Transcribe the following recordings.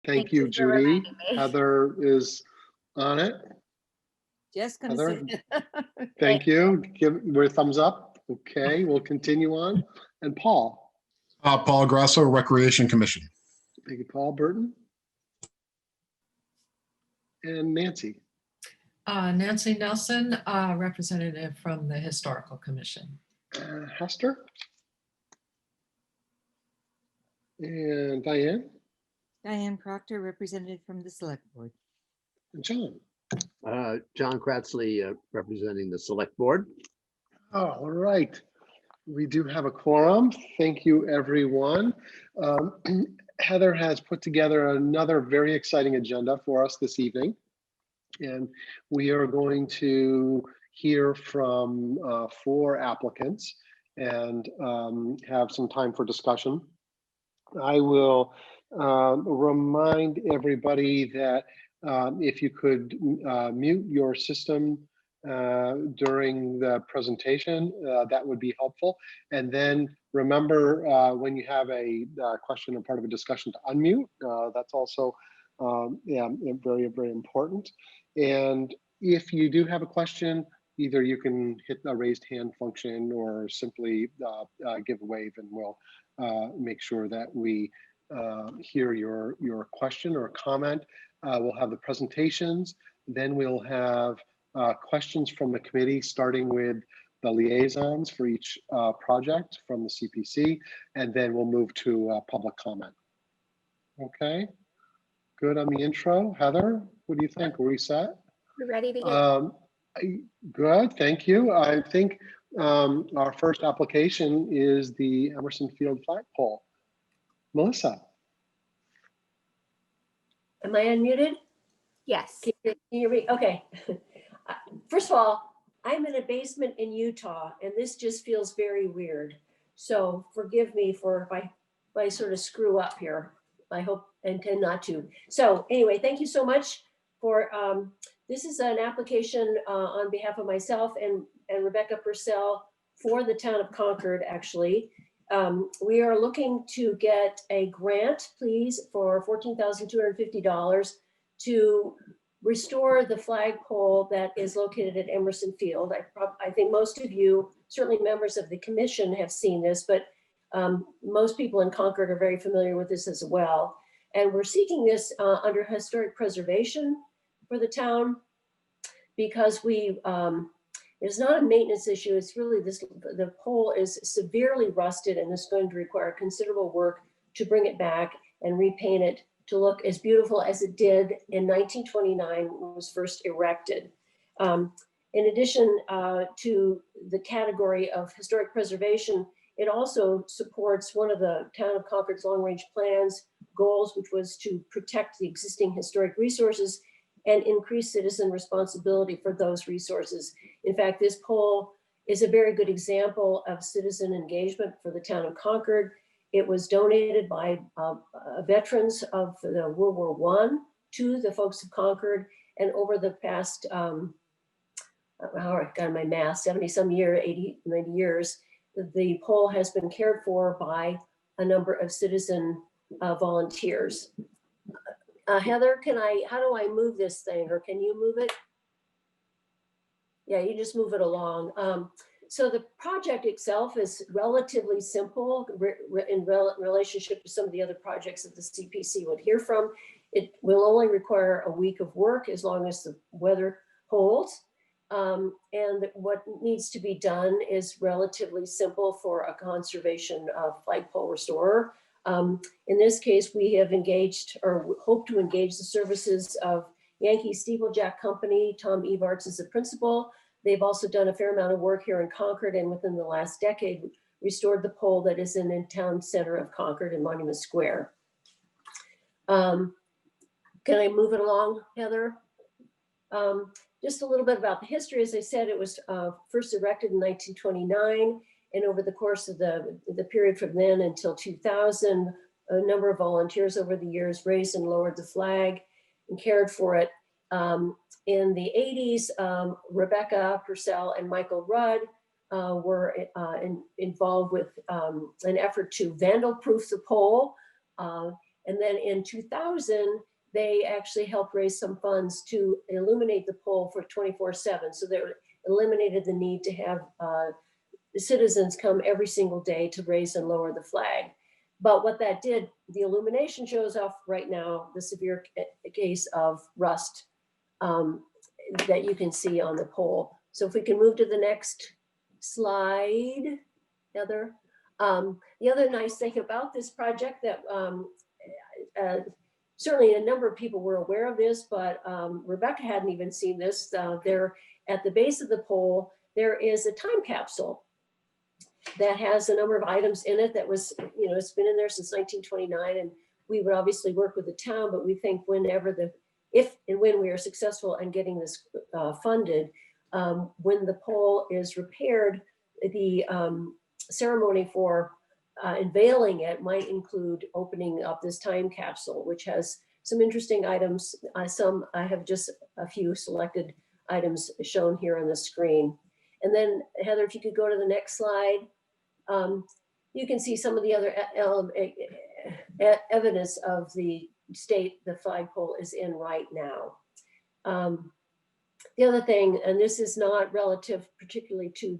Thank you, for Judy. reminding me. Heather is on it. Just gonna Heather, say. thank you. We're a thumbs up. Okay, we'll continue on. And Paul. Paul Grasso, Recreation Commission. Thank you, Paul. Burton. And Nancy. Nancy Nelson, representative from the Historical Commission. Hester. And Diane. Diane Proctor, representative from the Select Board. And John. John Kratzley, representing the Select Board. Oh, all right. We do have a quorum. Thank you, everyone. Heather has put together another very exciting agenda for us this evening. And we are going to hear from 4 applicants and have some time for discussion. I will remind everybody that if you could mute your system during the presentation, that would be helpful. And then remember when you have a question or part of a discussion to unmute. That's also very, very important. And if you do have a question, either you can hit the raised hand function or simply give a wave, and we'll make sure that we hear your question or comment. We'll have the presentations, then we'll have questions from the committee, starting with the liaisons for each project from the CPC, and then we'll move to public comment. Okay, good on the intro. Heather, what do you think? Are we set? We're ready to go. Good, thank you. I think our first application is the Emerson Field flagpole. Melissa. Am I unmuted? Yes. Can you hear me? Okay. First of all, I'm in a basement in Utah, and this just feels very weird. So forgive me for if I sort of screw up here. I hope I intend not to. So anyway, thank you so much for, this is an application on behalf of myself and Rebecca Purcell for the town of Concord, actually. We are looking to get a grant, please, for $14,250 to restore the flagpole that is located at Emerson Field. I think most of you, certainly members of the commission, have seen this, but most people in Concord are very familiar with this as well. And we're seeking this under historic preservation for the town because it's not a maintenance issue. It's really the pole is severely rusted and is going to require considerable work to bring it back and repaint it to look as beautiful as it did in 1929 when it was first erected. In addition to the category of historic preservation, it also supports one of the town of Concord's long-range plans goals, which was to protect the existing historic resources and increase citizen responsibility for those resources. In fact, this pole is a very good example of citizen engagement for the town of Concord. It was donated by veterans of the World War I to the folks of Concord. And over the past, I got my math, 70 some year, 80, 90 years, the pole has been cared for by a number of citizen volunteers. Heather, how do I move this thing, or can you move it? Yeah, you just move it along. So the project itself is relatively simple in relationship to some of the other projects that the CPC would hear from. It will only require a week of work as long as the weather holds. And what needs to be done is relatively simple for a conservation flagpole restorer. In this case, we have engaged or hope to engage the services of Yankee Steeplejack Company. Tom Evarts is the principal. They've also done a fair amount of work here in Concord, and within the last decade, restored the pole that is in the town center of Concord in Monument Square. Can I move it along, Heather? Just a little bit about the history. As I said, it was first erected in 1929, and over the course of the period from then until 2000, a number of volunteers over the years raised and lowered the flag and cared for it. In the 80s, Rebecca Purcell and Michael Rudd were involved with an effort to vandal-proof the pole. And then in 2000, they actually helped raise some funds to illuminate the pole for 24/7. So they eliminated the need to have the citizens come every single day to raise and lower the flag. But what that did, the illumination shows off right now the severe case of rust that you can see on the pole. So if we can move to the next slide, Heather. The other nice thing about this project that certainly a number of people were aware of this, but Rebecca hadn't even seen this. There at the base of the pole, there is a time capsule that has a number of items in it that was, it's been in there since 1929, and we would obviously work with the town, but we think if and when we are successful in getting this funded, when the pole is repaired, the ceremony for unveiling it might include opening up this time capsule, which has some interesting items. I have just a few selected items shown here on the screen. And then Heather, if you could go to the next slide. You can see some of the other evidence of the state the flagpole is in right now. The other thing, and this is not relative particularly to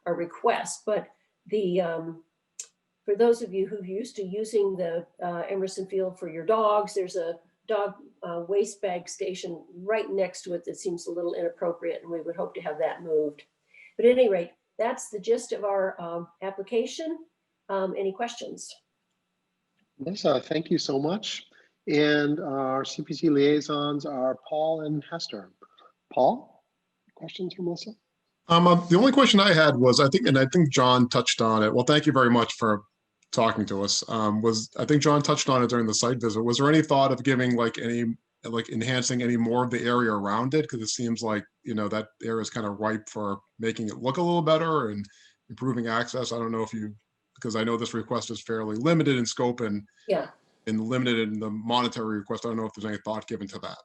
a request, but for those of you who are used to using the Emerson Field for your dogs, there's a dog waste bag station right next to it that seems a little inappropriate, and we would hope to have that moved. But at any rate, that's the gist of our application. Any questions? Melissa, thank you so much. And our CPC liaisons are Paul and Hester. Paul, questions for Melissa? The only question I had was, I think John touched on it. Well, thank you very much for talking to us. I think John touched on it during the site visit. Was there any thought of giving enhancing any more of the area around it? Because it seems like, that area is kind of ripe for making it look a little better and improving access. I don't know because I know this request is fairly limited in scope and limited in the monetary request. I don't know if there's any thought given to that.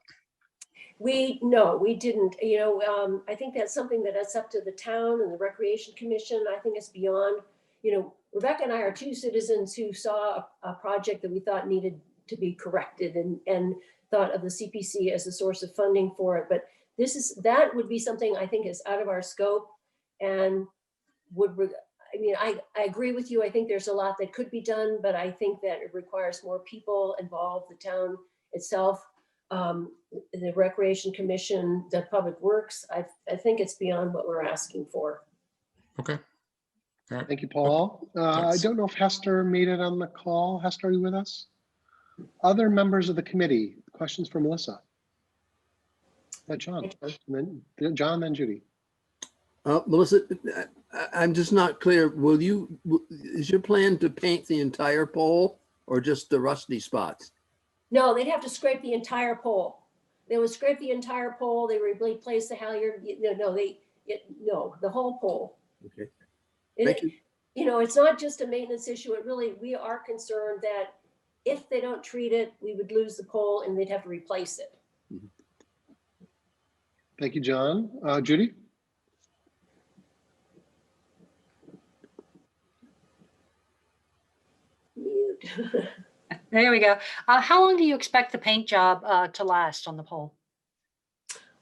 No, we didn't. I think that's something that's up to the town and the Recreation Commission. I think it's beyond, Rebecca and I are two citizens who saw a project that we thought needed to be corrected and thought of the CPC as a source of funding for it. But that would be something I think is out of our scope and I agree with you. I think there's a lot that could be done, but I think that it requires more people involved, the town itself, the Recreation Commission, the Public Works. I think it's beyond what we're asking for. Okay. All right. Thank you, Paul. I don't know if Hester made it on the call. Hester, are you with us? Other members of the committee, questions for Melissa? John first, and then John, then Judy. Melissa, I'm just not clear. Is your plan to paint the entire pole or just the rusty spots? No, they'd have to scrape the entire pole. They would scrape the entire pole. They would replace the halyard. No, the whole pole. Okay. Thank you. It's not just a maintenance issue. We are concerned that if they don't treat it, we would lose the pole and they'd have to replace it. Thank you, John. Judy? Mute. There we go. How long do you expect the paint job to last on the pole?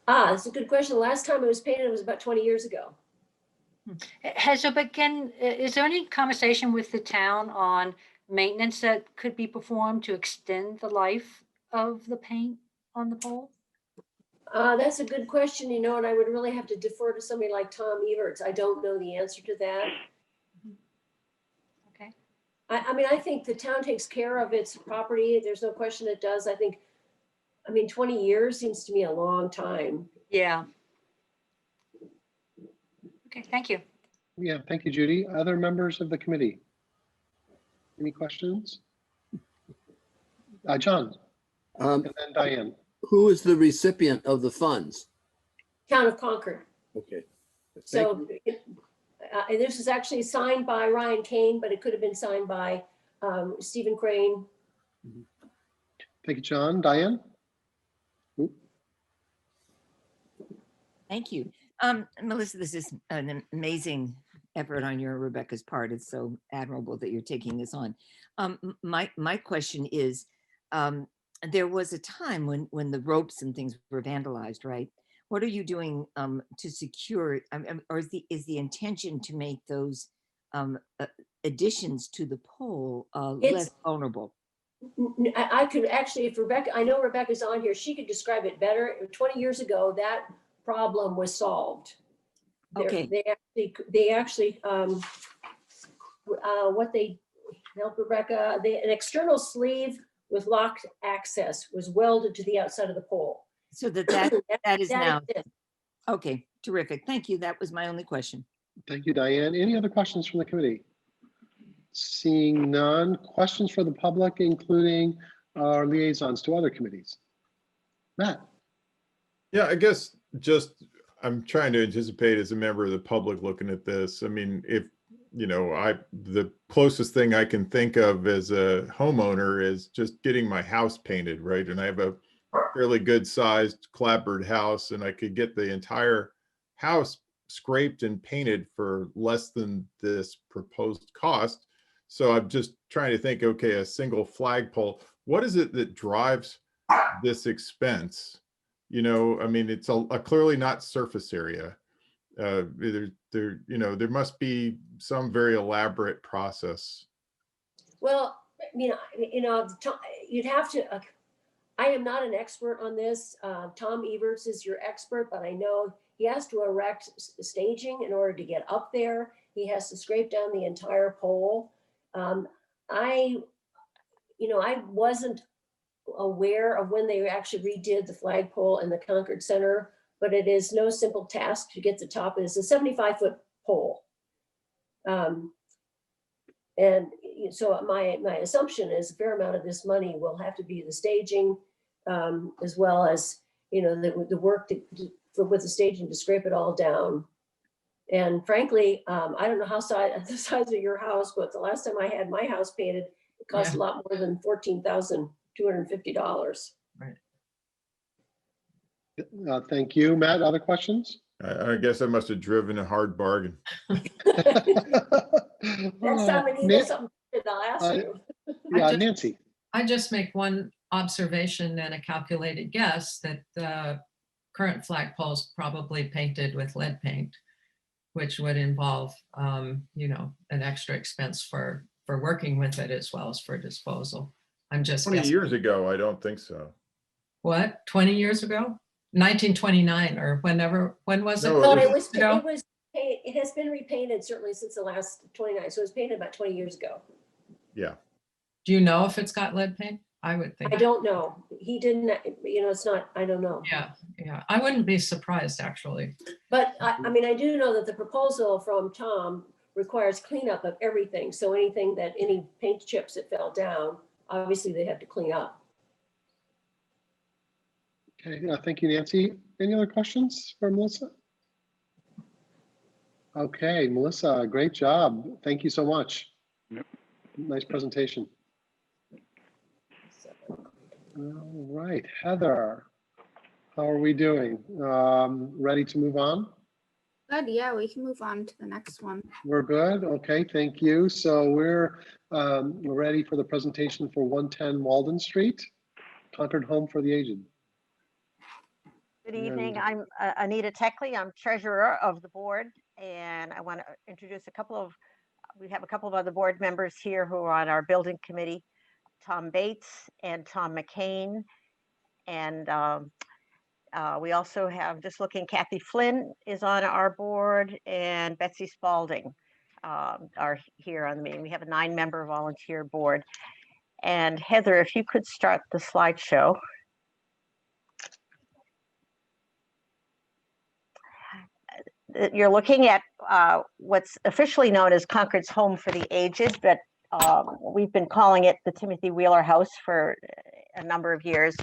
That's a good question. The last time it was painted, it was about 20 years ago. Is there any conversation with the town on maintenance that could be performed to extend the life of the paint on the pole? That's a good question, and I would really have to defer to somebody like Tom Everts. I don't know the answer to that. Okay. I think the town takes care of its property. There's no question it does. 20 years seems to me a long time. Yeah. Okay, thank you. Yeah, thank you, Judy. Other members of the committee? Any questions? John, and then Diane. Who is the recipient of the funds? Town of Concord. Okay. So this is actually signed by Ryan Kane, but it could have been signed by Stephen Crane. Thank you, John. Diane? Thank you. Melissa, this is an amazing effort on your Rebecca's part. It's so admirable that you're taking this on. My question is, there was a time when the ropes and things were vandalized, right? What are you doing to secure, or is the intention to make those additions to the pole less vulnerable? I could actually, if Rebecca, I know Rebecca's on here, she could describe it better. 20 years ago, that problem was solved. Okay. They actually, what they help Rebecca, an external sleeve with locked access was welded to the outside of the pole. So that is now, exists. okay, terrific. Thank you. That was my only question. Thank you, Diane. Any other questions from the committee? Seeing none, questions for the public, including our liaisons to other committees? Matt? Yeah, I guess just I'm trying to anticipate as a member of the public looking at this. I mean, if the closest thing I can think of as a homeowner is just getting my house painted, right? And I have a fairly good sized clapboard house, and I could get the entire house scraped and painted for less than this proposed cost. So I'm just trying to think, okay, a single flagpole, what is it that drives this expense? I mean, it's a clearly not surface area. There must be some very elaborate process. Well, you'd have to, I am not an expert on this. Tom Everts is your expert, but I know he has to erect staging in order to get up there. He has to scrape down the entire pole. I wasn't aware of when they actually redid the flagpole in the Concord Center, but it is no simple task to get the top. It is a 75-foot pole. And so my assumption is a fair amount of this money will have to be the staging, as well as, the work with the staging to scrape it all down. And frankly, I don't know the size of your house, but the last time I had my house painted, it cost a lot more than $14,250. Right. Thank you. Matt, other questions? I guess I must have driven a hard bargain. Next time we need something, I'll ask you. Yeah, Nancy. I just make one observation and a calculated guess that the current flagpole is probably painted with lead paint, which would involve, an extra expense for working with it as well as for disposal. I'm just 20 guessing. years ago, I don't think so. What, 20 years ago? 1929 or whenever, when was it? No, No, it it has been repainted certainly since the last 29. So it was painted about 20 years ago. Yeah. Do you know if it's got lead paint? I would think. I don't know. He didn't, it's not, I don't know. Yeah. I wouldn't be surprised actually. But I I do know that the proposal from Tom requires cleanup of everything. So any paint chips that fell down, obviously they have to clean up. Okay, thank you, Nancy. Any other questions for Melissa? Okay, Melissa, great job. Thank you so much. Yep. Nice presentation. All right, Heather, how are we doing? Ready to move on? Good, yeah, we can move on to the next one. We're good. Okay, thank you. So we're ready for the presentation for 110 Walden Street, Concord Home for the Aged. Good evening. I'm Anita Techley. I'm treasurer of the board, and I want to introduce we have a couple of other board members here who are on our building committee, Tom Bates and Tom McCain. And we also have, just looking, Kathy Flynn is on our board, and Betsy Spalding are here on the meeting. We have a 9-member volunteer board. And Heather, if you could start the slideshow. You're looking at what's officially known as Concord's Home for the Aged, but we've been calling it the Timothy Wheeler House for a number of years.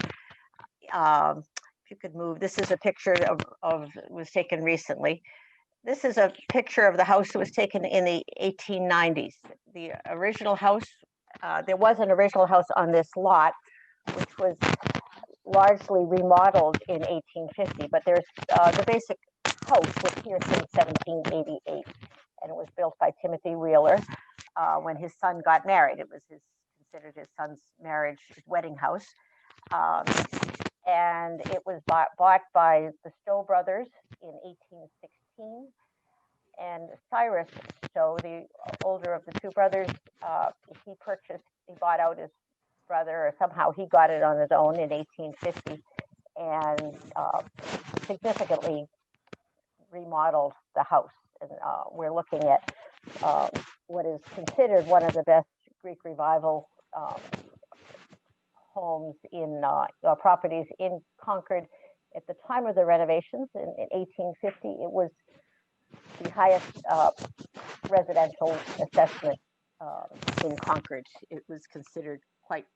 If you could move, this is a picture was taken recently. This is a picture of the house that was taken in the 1890s. The original house, there was an original house on this lot, which was largely remodeled in 1850, but there's the basic house was here since 1788, and it was built by Timothy Wheeler when his son got married. It was considered his son's marriage, his wedding house. Um, and it was bought by the Stowe brothers in 1816. And Cyrus Stowe, the older of the two brothers, he bought out his brother, or somehow he got it on his own in 1850, and significantly remodeled the house. And we're looking at what is considered one of the best Greek Revival homes in properties in Concord. At the time of the renovations in 1850, it was the highest residential assessment in Concord. It was considered quite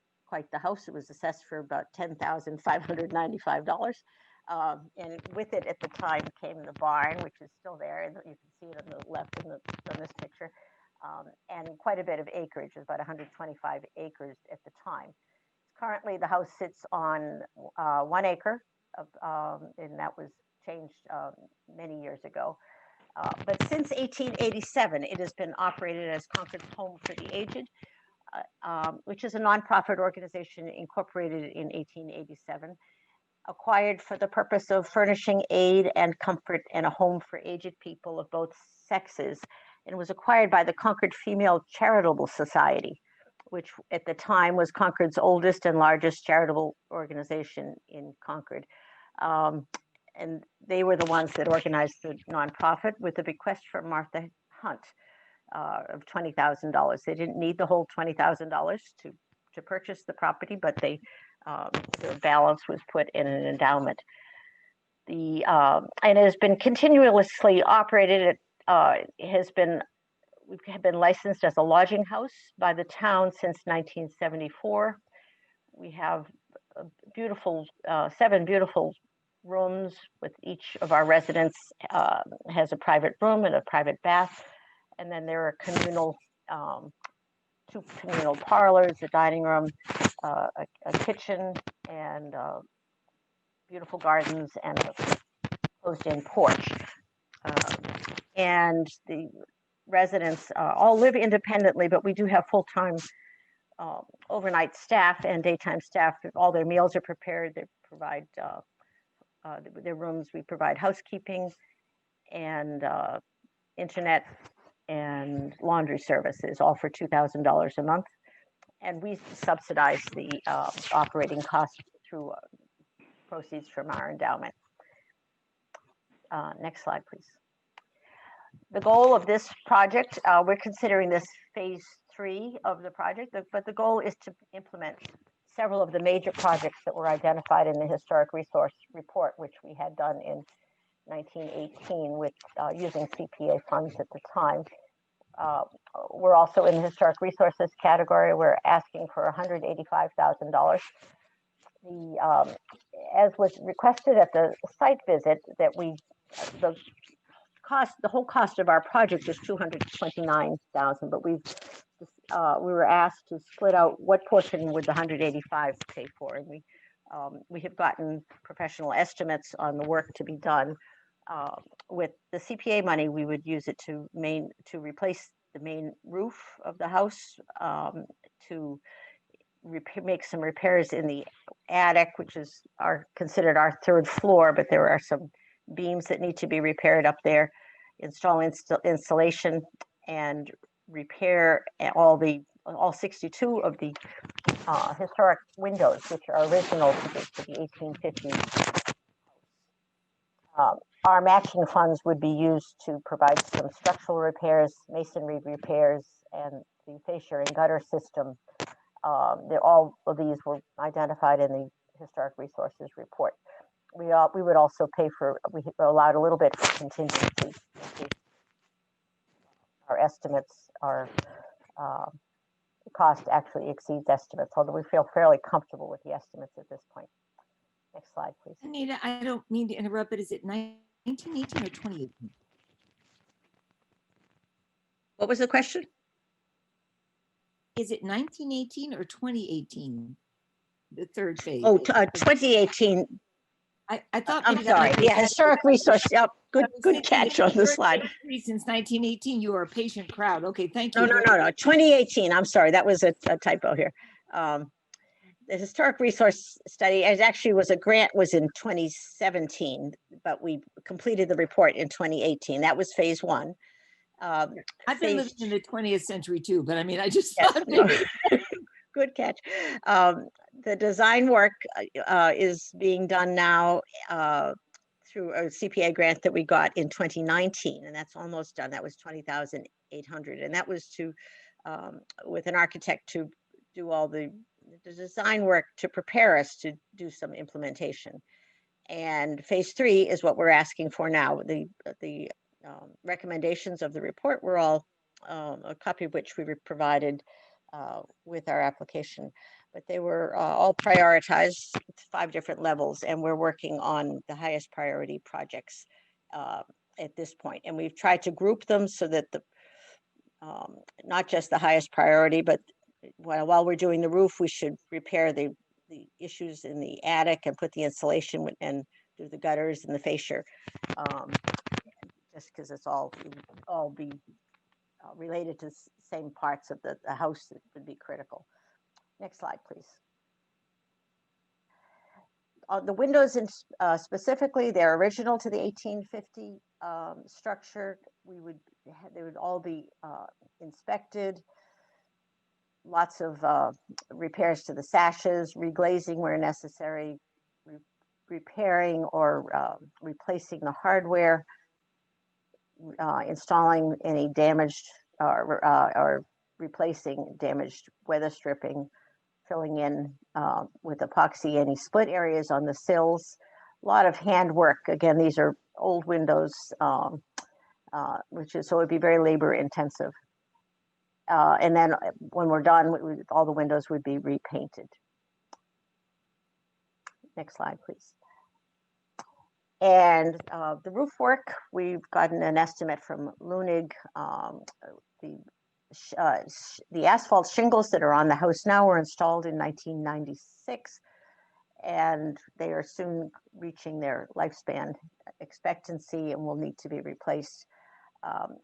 the house. It was assessed for about $10,595. And with it at the time came the barn, which is still there, and you can see it on the left in this picture, and quite a bit of acreage, about 125 acres at the time. Currently, the house sits on 1 acre, and that was changed many years ago. But since 1887, it has been operated as Concord's Home for the Aged, which is a nonprofit organization incorporated in 1887, acquired for the purpose of furnishing aid and comfort and a home for aged people of both sexes, and was acquired by the Concord Female Charitable Society, which at the time was Concord's oldest and largest charitable organization in Concord. And they were the ones that organized the nonprofit with a bequest from Martha Hunt of $20,000. They didn't need the whole $20,000 to purchase the property, but the balance was put in an endowment. And it has been continuously operated. We have been licensed as a lodging house by the town since 1974. We have beautiful 7 beautiful rooms, with each of our residents has a private room and a private bath, and then there are communal 2 communal parlors, a dining room, a kitchen, and beautiful gardens, and a closed-in porch. And the residents all live independently, but we do have full-time overnight staff and daytime staff. All their meals are prepared. They provide their rooms. We provide housekeeping and internet and laundry services, all for $2,000 a month. And we subsidize the operating costs through proceeds from our endowment. Next slide, please. The goal of this project, we're considering this phase 3 of the project, but the goal is to implement several of the major projects that were identified in the Historic Resource Report, which we had done in 1918 with using CPA funds at the time. We're also in the Historic Resources category. We're asking for $185,000. As was requested at the site visit, that the whole cost of our project is $229,000, but we were asked to split out what portion would the 185 pay for, and we have gotten professional estimates on the work to be done. With the CPA money, we would use it to replace the main roof of the house, to make some repairs in the attic, which is considered our 3rd floor, but there are some beams that need to be repaired up there, install insulation, and repair all 62 of the historic windows, which are original to the 1850s. Our matching funds would be used to provide some structural repairs, masonry repairs, and the fascia and gutter system. All of these were identified in the Historic Resources Report. We would also pay for, we allowed a little bit for contingency. Our estimates are, the cost actually exceeds estimates, although we feel fairly comfortable with the estimates at this point. Next slide, please. Anita, I don't mean to interrupt, but is it 1918 or 2018? What was the question? Is it 1918 or 2018? The 3rd phase. Oh, 2018. I thought. I'm sorry. Yeah, Historic Resource. Yep. Good catch on the slide. Since 1918, you are a patient crowd. Okay, thank you. No. 2018. I'm sorry. That was a typo here. The historic resource study, it actually was in 2017, but we completed the report in 2018. That was phase one. I've been phase- living in the 20th century too, but I mean, I just Yes, thought no. maybe Good catch. The design work is being done now through a CPA grant that we got in 2019, and that's almost done. That was 20,800, and that was to with an architect to do all the design work to prepare us to do some implementation. And phase three is what we're asking for now. The recommendations of the report were all a copy of which we were provided with our application, but they were all prioritized 5 different levels, and we're working on the highest priority projects at this point. And we've tried to group them so that the not just the highest priority, but while we're doing the roof, we should repair the issues in the attic and put the insulation and do the gutters and the fascia, just because it's all be related to the same parts of the house that would be critical. Next slide, please. The windows specifically, they're original to the 1850 structure. They would all be inspected. Lots of repairs to the sashes, reglazing where necessary, repairing or replacing the hardware, installing any damaged or replacing damaged weather stripping, filling in with epoxy any split areas on the sills. A lot of handwork. Again, these are old windows, so it would be very labor intensive. And then when we're done, all the windows would be repainted. Next slide, please. And the roof work, we've gotten an estimate from Lunig. The asphalt shingles that are on the house now were installed in 1996, and they are soon reaching their lifespan expectancy and will need to be replaced.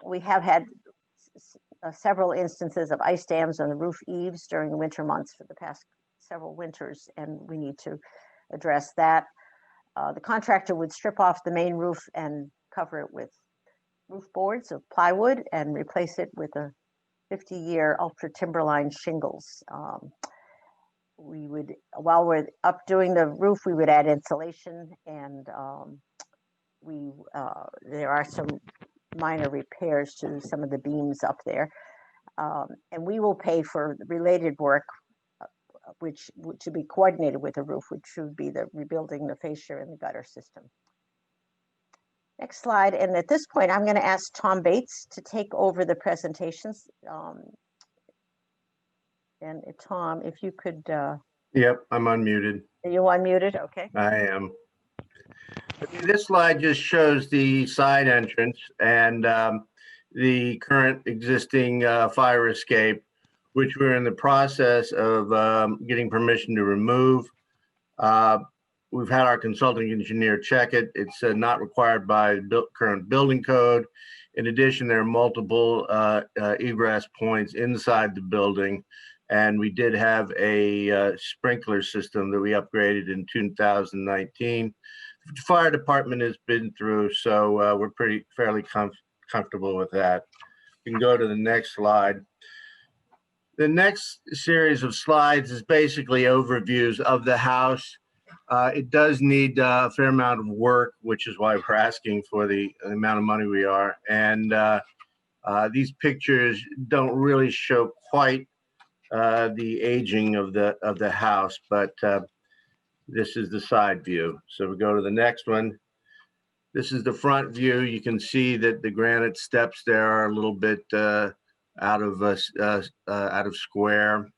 We have had several instances of ice dams on the roof eaves during the winter months for the past several winters, and we need to address that. The contractor would strip off the main roof and cover it with roof boards of plywood and replace it with a 50-year ultra timberline shingles. We would, while we're up doing the roof, we would add insulation, and there are some minor repairs to some of the beams up there. And we will pay for related work, which should be coordinated with the roof, which should be the rebuilding the fascia and the gutter system. Next slide. And at this point, I'm going to ask Tom Bates to take over the presentations. And Tom, if you could. Yep, I'm unmuted. Are you unmuted? Okay. I am. This slide just shows the side entrance and the current existing fire escape, which we're in the process of getting permission to remove. We've had our consulting engineer check it. It's not required by current building code. In addition, there are multiple egress points inside the building. And we did have a sprinkler system that we upgraded in 2019. The fire department has been through, so we're fairly comfortable with that. You can go to the next slide. The next series of slides is basically overviews of the house. It does need a fair amount of work, which is why we're asking for the amount of money we are. And these pictures don't really show quite the aging of the house, but this is the side view. So we go to the next one. This is the front view. You can see that the granite steps there are a little bit out of square.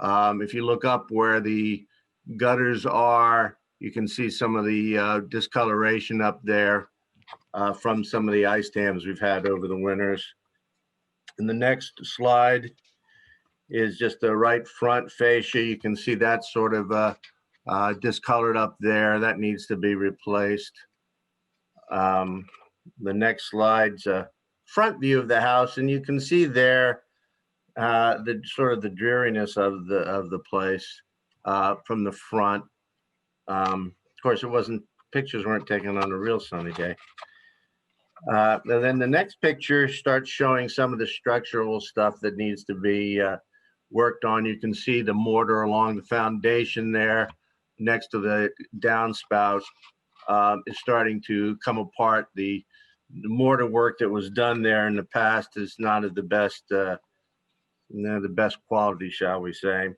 If you look up where the gutters are, you can see some of the discoloration up there from some of the ice dams we've had over the winters. And the next slide is just the right front fascia. You can see that sort of discolored up there. That needs to be replaced. The next slide's a front view of the house, and you can see there the sort of the dreariness of the place from the front. Of course, pictures weren't taken on a real sunny day. And then the next picture starts showing some of the structural stuff that needs to be worked on. You can see the mortar along the foundation there next to the downspout is starting to come apart. The mortar work that was done there in the past is not of the best quality, shall we say.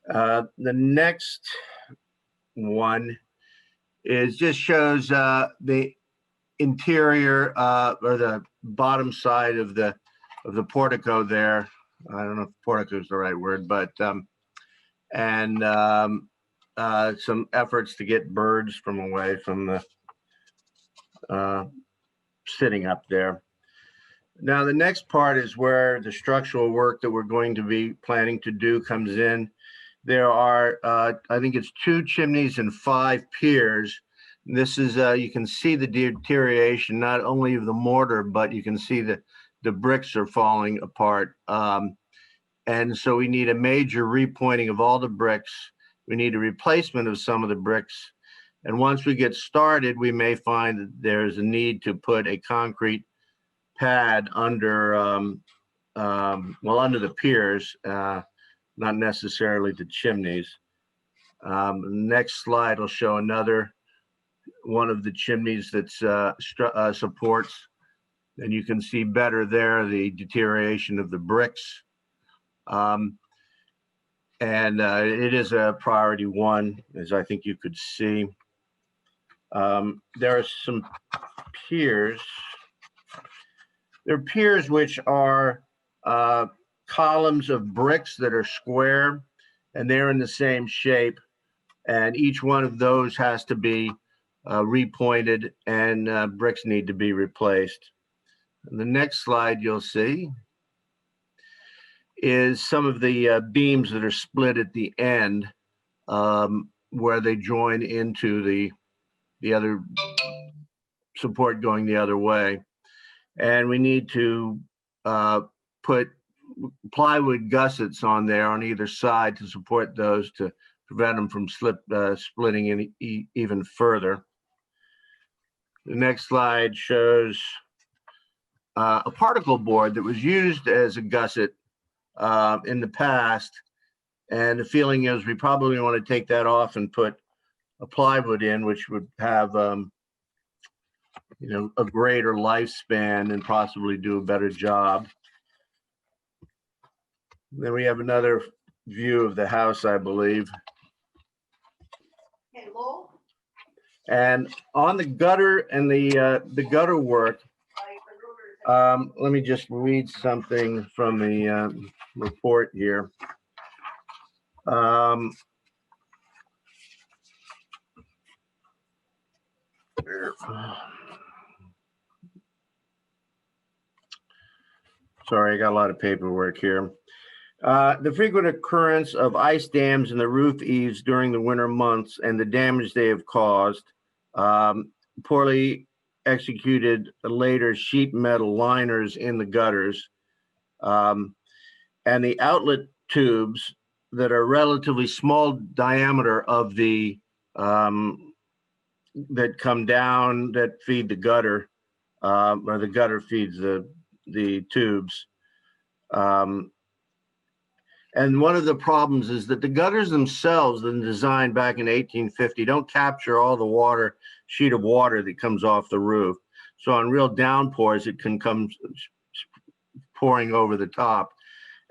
The next one just shows the interior or the bottom side of the portico there. I don't know if portico is the right word, but some efforts to get birds from away from the sitting up there. Now, the next part is where the structural work that we're going to be planning to do comes in. There are, I think it's 2 chimneys and 5 piers. This is, you can see the deterioration, not only of the mortar, but you can see the bricks are falling apart. And so we need a major repointing of all the bricks. We need a replacement of some of the bricks. And once we get started, we may find that there's a need to put a concrete pad under, under the piers, not necessarily the chimneys. Next slide will show another one of the chimneys that's supports, and you can see better there the deterioration of the bricks. It is a priority 1, as I think you could see. There are some piers. There are piers which are columns of bricks that are square, and they're in the same shape. And each one of those has to be repointed, and bricks need to be replaced. And the next slide you'll see is some of the beams that are split at the end where they join into the other support going the other way. And we need to put plywood gussets on there on either side to support those to prevent them from splitting in even further. The next slide shows a particle board that was used as a gusset in the past. And the feeling is we probably want to take that off and put a plywood in, which would have a greater lifespan and possibly do a better job. Then we have another view of the house, I believe. And on the gutter and the gutter work, let me just read something from the report here. Sorry, I got a lot of paperwork here. The frequent occurrence of ice dams in the roof eaves during the winter months and the damage they have caused, poorly executed later sheet metal liners in the gutters, and the outlet tubes that are relatively small diameter of the that come down that feed the gutter, or the gutter feeds the tubes. And one of the problems is that the gutters themselves, and designed back in 1850, don't capture all the sheet of water that comes off the roof. So on real downpours, it can come pouring over the top.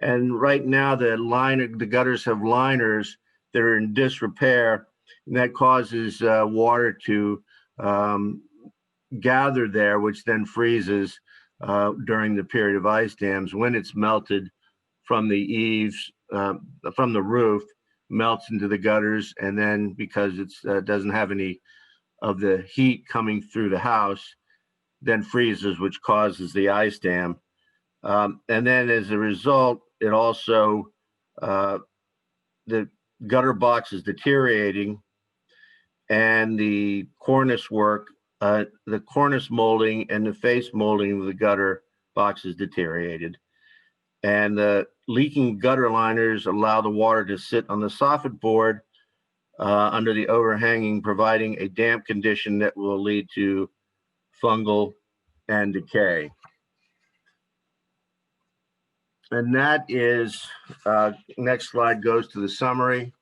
And right now, the gutters have liners that are in disrepair, and that causes water to gather there, which then freezes during the period of ice dams. When it's melted from the eaves, from the roof, melts into the gutters, and then because it doesn't have any of the heat coming through the house, then freezes, which causes the ice dam. And then as a result, it also, the gutter box is deteriorating, and the cornice work, the cornice molding and the face molding of the gutter box is deteriorated. And the leaking gutter liners allow the water to sit on the soffit board under the overhanging, providing a damp condition that will lead to fungal and decay. And that is, next slide goes to the summary.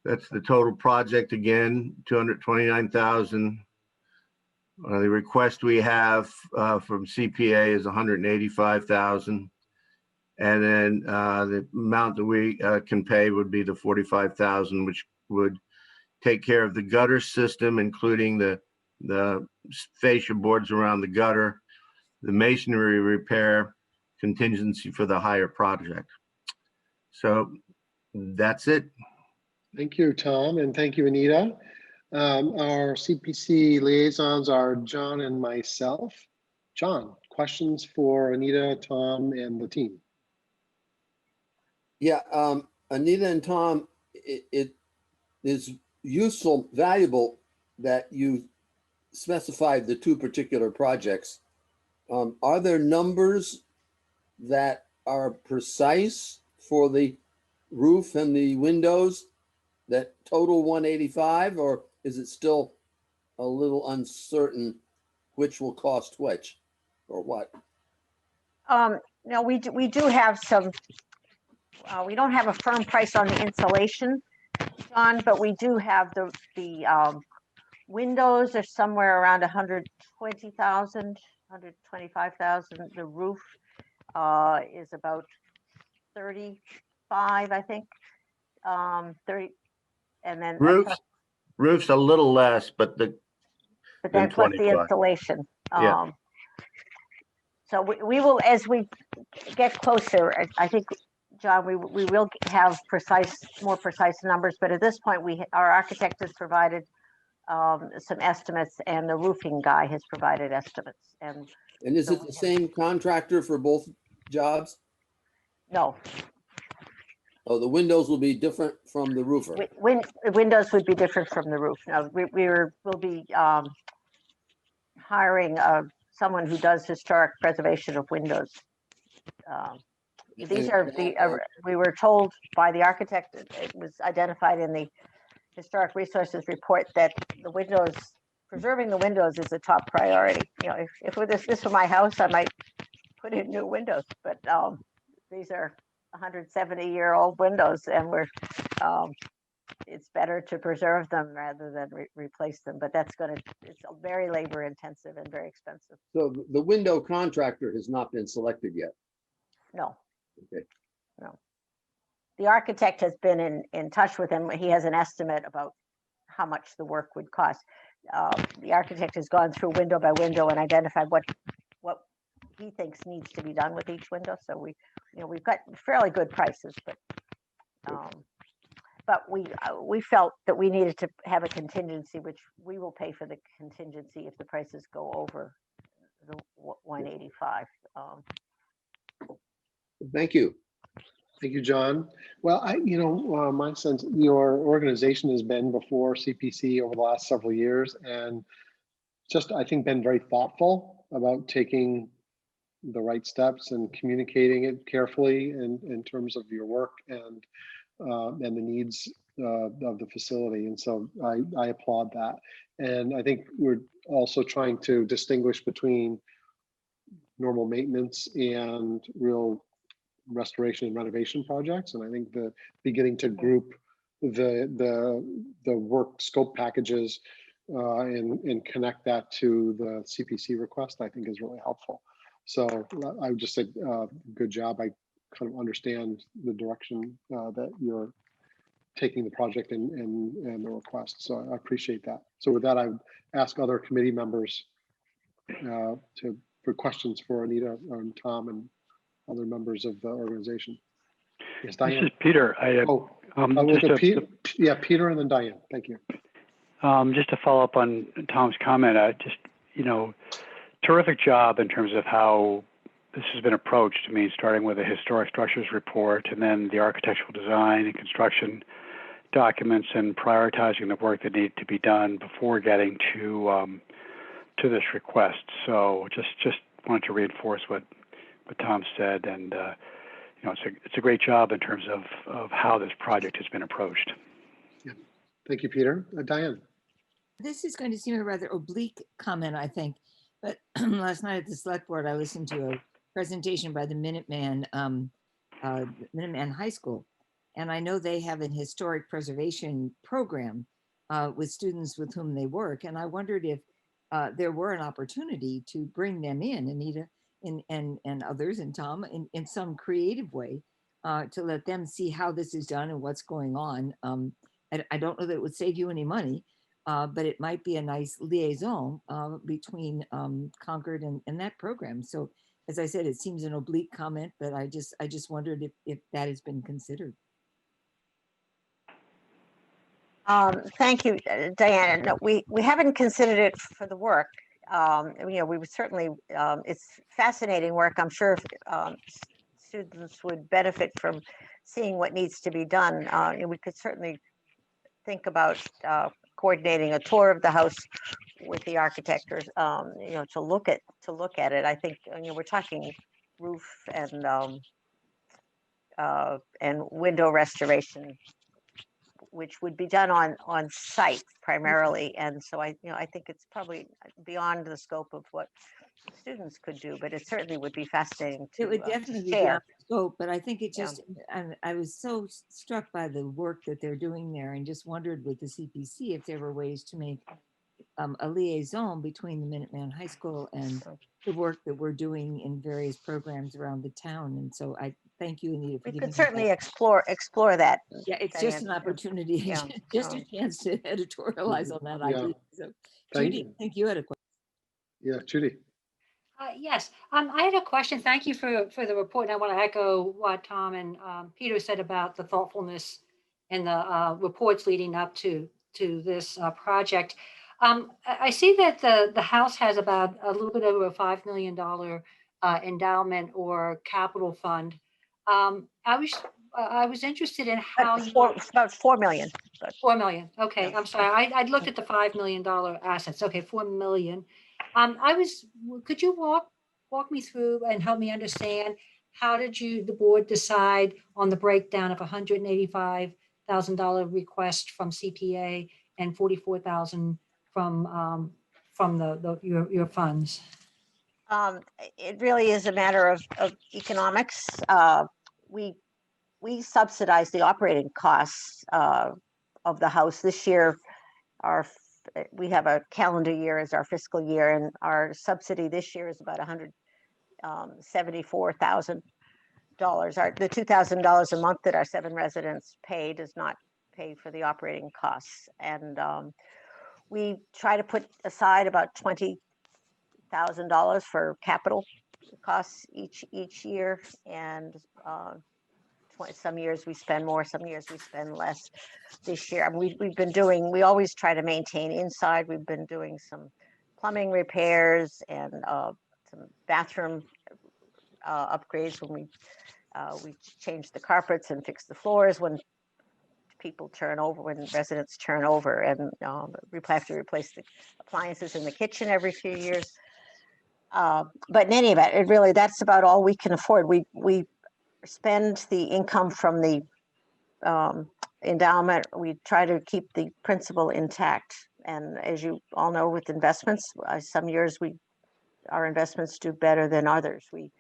That's the total project again, 229,000. The request we have from CPA is 185,000. And then the amount that we can pay would be the 45,000, which would take care of the gutter system, including the fascia boards around the gutter, the masonry repair, contingency for the higher project. So that's it. Thank you, Tom, and thank you, Anita. Our CPC liaisons are John and myself. John, questions for Anita, Tom, and the team? Yeah, Anita and Tom, it is useful, valuable that you specified the two particular projects. Are there numbers that are precise for the roof and the windows that total 185, or is it still a little uncertain which will cost which or what? No, we do have some, we don't have a firm price on the insulation, John, but we do have the windows are somewhere around 120,000, 125,000. The roof is about 35, I think. 30, and then Roof's a little less, but then plus the installation. Yeah. So we will, as we get closer, I think, John, we will have more precise numbers, but at this point, our architect has provided some estimates, and the roofing guy has provided estimates. And is it the same contractor for both jobs? No. Oh, the windows will be different from the roofer. Windows would be different from the roof. No, we'll be hiring someone who does historic preservation of windows. These are we were told by the architect, it was identified in the historic resources report that the windows, preserving the windows is a top priority. You know, if this were my house, I might put in new windows, but these are 170-year-old windows, and it's better to preserve them rather than replace them. But it's very labor intensive and very expensive. So the window contractor has not been selected yet? No. Okay. No. The architect has been in touch with him. He has an estimate about how much the work would cost. The architect has gone through window by window and identified what he thinks needs to be done with each window. So we've got fairly good prices, but we felt that we needed to have a contingency, which we will pay for the contingency if the prices go over the 185. Thank you. Thank you, John. Well, my sense, your organization has been before CPC over the last several years, and just, I think, been very thoughtful about taking the right steps and communicating it carefully in terms of your work and the needs of the facility. And so I applaud that. And I think we're also trying to distinguish between normal maintenance and real restoration and renovation projects. And I think the beginning to group the work scope packages and connect that to the CPC request, I think is really helpful. So I would just say, good job. I kind of understand the direction that you're taking the project and the request. So I appreciate that. So with that, I would ask other committee members for questions for Anita and Tom and other members of the organization. Yes, Diane. This is Peter. Peter and then Diane. Thank you. Just to follow up on Tom's comment, terrific job in terms of how this has been approached. I mean, starting with a historic structures report and then the architectural design and construction documents and prioritizing the work that needed to be done before getting to this request. So just wanted to reinforce what what Tom said, and it's a great job in terms of how this project has been approached. Yeah. Thank you, Peter. Diane. This is going to seem a rather oblique comment, I think, but last night at the select board, I listened to a presentation by the Minuteman High School. And I know they have an historic preservation program with students with whom they work. And I wondered if there were an opportunity to bring them in, Anita and others, and Tom, in some creative way to let them see how this is done and what's going on. I don't know that it would save you any money, but it might be a nice liaison between Concord and that program. So as I said, it seems an oblique comment, but I just wondered if that has been considered. Thank you, Diana. No, we haven't considered it for the work. We would certainly, it's fascinating work. I'm sure students would benefit from seeing what needs to be done. And we could certainly think about coordinating a tour of the house with the architect, or to look at it. I think we're talking roof and window restoration, which would be done on site primarily. And so I think it's probably beyond the scope of what students could do, but it certainly would be fascinating to It would definitely be beyond scope, but I think it just, I was so struck by the work that they're doing there, and just wondered with the CPC if there were ways to make a liaison between the Minuteman High School and the work that we're doing in various programs around the town. And so I thank you, Anita, for we giving could me certainly that. explore that. Yeah, it's just an opportunity, Yeah. just a chance to editorialize on that idea. So, Judy, I think you had a question. Yeah, Judy. Yes, I had a question. Thank you for the report. And I want to echo what Tom and Peter said about the thoughtfulness and the reports leading up to this project. I see that the house has about a little bit over a $5 million endowment or capital fund. I was interested in how about 4 million. 4 million. Okay, Yeah. I'm sorry. I'd looked at the $5 million assets. Okay, 4 million. Could you walk me through and help me understand how did the board decide on the breakdown of $185,000 request from CPA and 44,000 from your funds? It really is a matter of economics. We subsidize the operating costs of the house. This year, we have a calendar year as our fiscal year, and our subsidy this year is about $174,000. The $2,000 a month that our 7 residents pay does not pay for the operating costs. And we try to put aside about $20,000 for capital costs each year, and some years we spend more, some years we spend less. This year, we always try to maintain inside. We've been doing some plumbing repairs and some bathroom upgrades when we change the carpets and fix the floors when residents turn over, and we have to replace the appliances in the kitchen every few years. But in any event, that's about all we can afford. We spend the income from the endowment. We try to keep the principal intact. And as you all know, with investments, some years our investments do better than others. We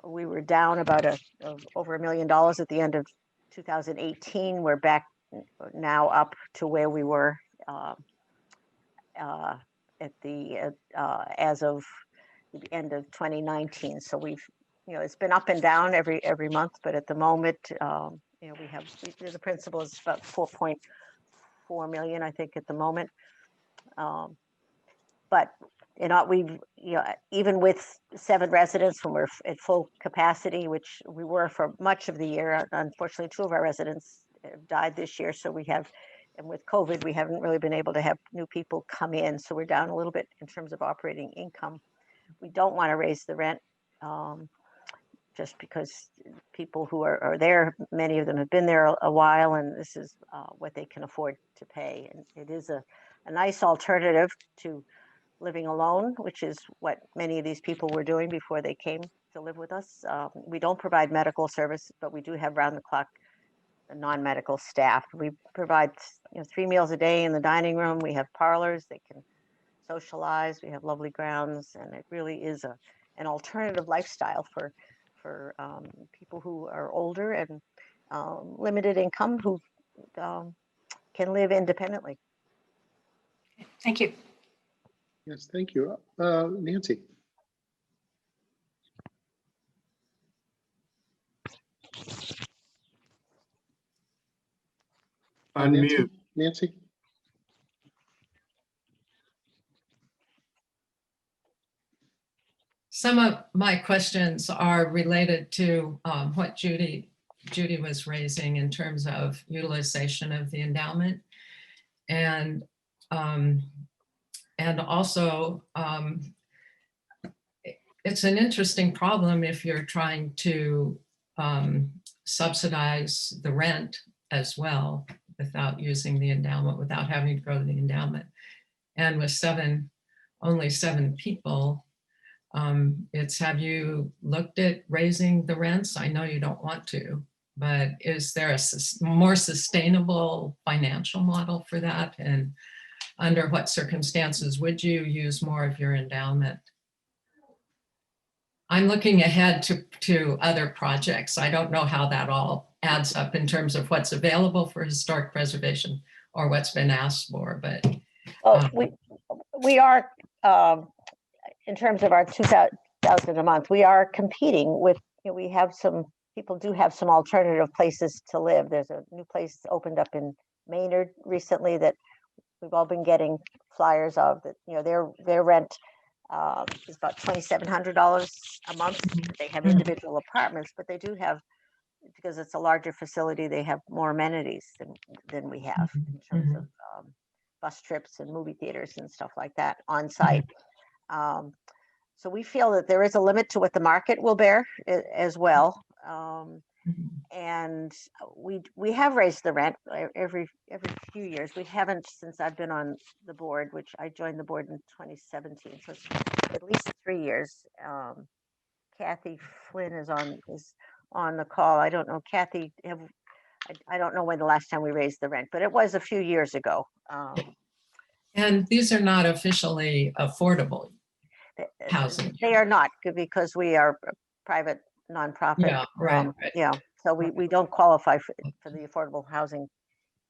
were down about over $1 million at the end of 2018. We're back now up to where we were as of the end of 2019. So it's been up and down every month, but at the moment, the principal is about 4.4 million, I think, at the moment. But even with 7 residents, when we're at full capacity, which we were for much of the year, unfortunately, 2 of our residents have died this year. So and with COVID, we haven't really been able to have new people come in. So we're down a little bit in terms of operating income. We don't want to raise the rent. Just because people who are there, many of them have been there a while, and this is what they can afford to pay. And it is a nice alternative to living alone, which is what many of these people were doing before they came to live with us. We don't provide medical service, but we do have round-the-clock non-medical staff. We provide 3 meals a day in the dining room. We have parlors. They can socialize. We have lovely grounds, and it really is an alternative lifestyle for people who are older and limited income who can live independently. Thank you. Yes, thank you. Nancy. Unmute. Nancy? Some of my questions are related to what Judy was raising in terms of utilization of the endowment. And also, it's an interesting problem if you're trying to subsidize the rent as well without using the endowment, without having to go to the endowment. And with only seven people, it's, have you looked at raising the rents? I know you don't want to, but is there a more sustainable financial model for that? And under what circumstances would you use more of your endowment? I'm looking ahead to other projects. I don't know how that all adds up in terms of what's available for historic preservation or what's been asked for, but. We are, in terms of our 2,000 a month, we are competing with, we have people do have some alternative places to live. There's a new place opened up in Maynard recently that we've all been getting flyers of, that, their rent is about $2,700 a month. They have individual apartments, but they do have, because it's a larger facility, they have more amenities than we have in terms of bus trips and movie theaters and stuff like that on site. So we feel that there is a limit to what the market will bear as well. And we have raised the rent every few years. We haven't since I've been on the board, which I joined the board in 2017. So it's at least 3 years. Kathy Flynn is on the call. I don't know, Kathy, I don't know when the last time we raised the rent, but it was a few years ago. And these are not officially affordable housing. They are not, because we are a private nonprofit. Yeah, right. Yeah, so we don't qualify for the affordable housing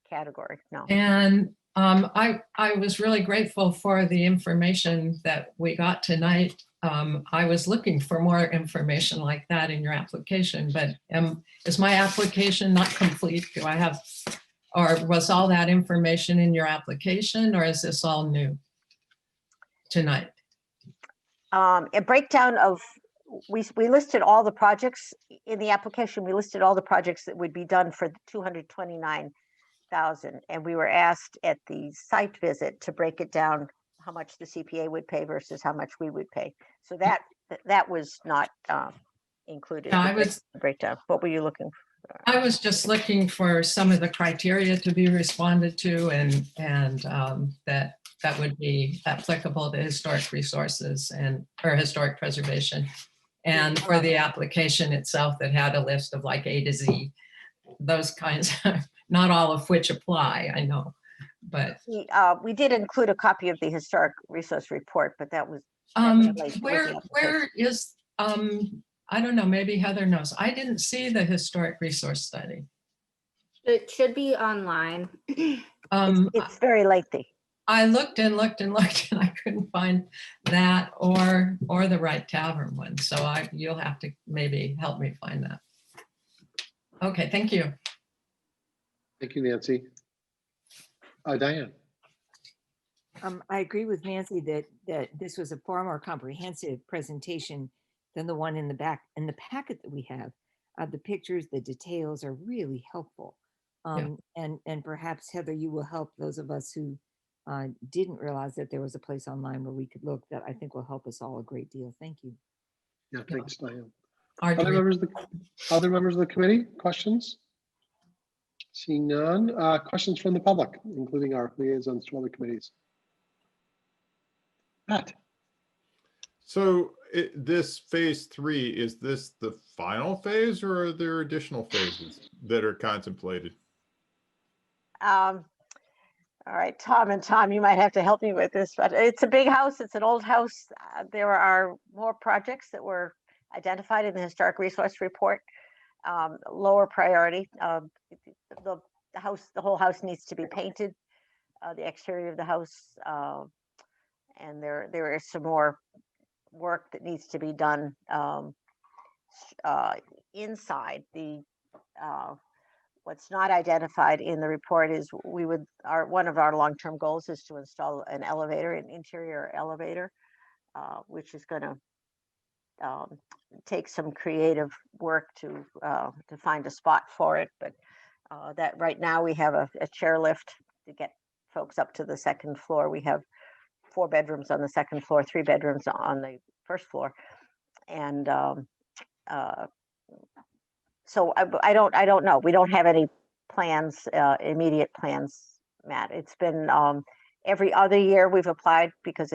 category, no. And I was really grateful for the information that we got tonight. I was looking for more information like that in your application, but is my application not complete? Do I have, or was all that information in your application, or is this all new tonight? A breakdown of, we listed all the projects in the application. We listed all the projects that would be done for $229,000, and we were asked at the site visit to break it down, how much the CPA would pay versus how much we would pay. So that was not included. I was breakdown. What were you looking for? I was just looking for some of the criteria to be responded to, and that would be applicable to historic resources or historic preservation. And for the application itself, that had a list of like A to Z, those kinds, not all of which apply, I know, but. We did include a copy of the historic resource report, but that was. Where is, I don't know, maybe Heather knows. I didn't see the historic resource study. It should be online. It's very lengthy. I looked and looked and looked, and I couldn't find that or the Wright Tavern one. So you'll have to maybe help me find that. Okay, thank you. Thank you, Nancy. Diane. I agree with Nancy that this was a far more comprehensive presentation than the one in the back. In the packet that we have, the pictures, the details are really helpful. And perhaps, Heather, you will help those of us who didn't realize that there was a place online where we could look. That I think will help us all a great deal. Thank you. Yeah, thanks, Diane. Other members of the committee, questions? Seeing none. Questions from the public, including our liaisons to other committees. Matt? So this phase 3, is this the final phase or are there additional phases that are contemplated? All right, Tom and Tom, you might have to help me with this, but it's a big house. It's an old house. There are more projects that were identified in the historic resource report. Lower priority. The house, the whole house needs to be painted. The exterior of the house, and there is some more work that needs to be done inside. The what's not identified in the report is one of our long-term goals is to install an elevator, an interior elevator, which is going to take some creative work to find a spot for it. But that right now we have a chairlift to get folks up to the second floor. We have 4 bedrooms on the second floor, 3 bedrooms on the first floor, and so I don't know. We don't have any plans, immediate plans, Matt. It's been every other year we've applied because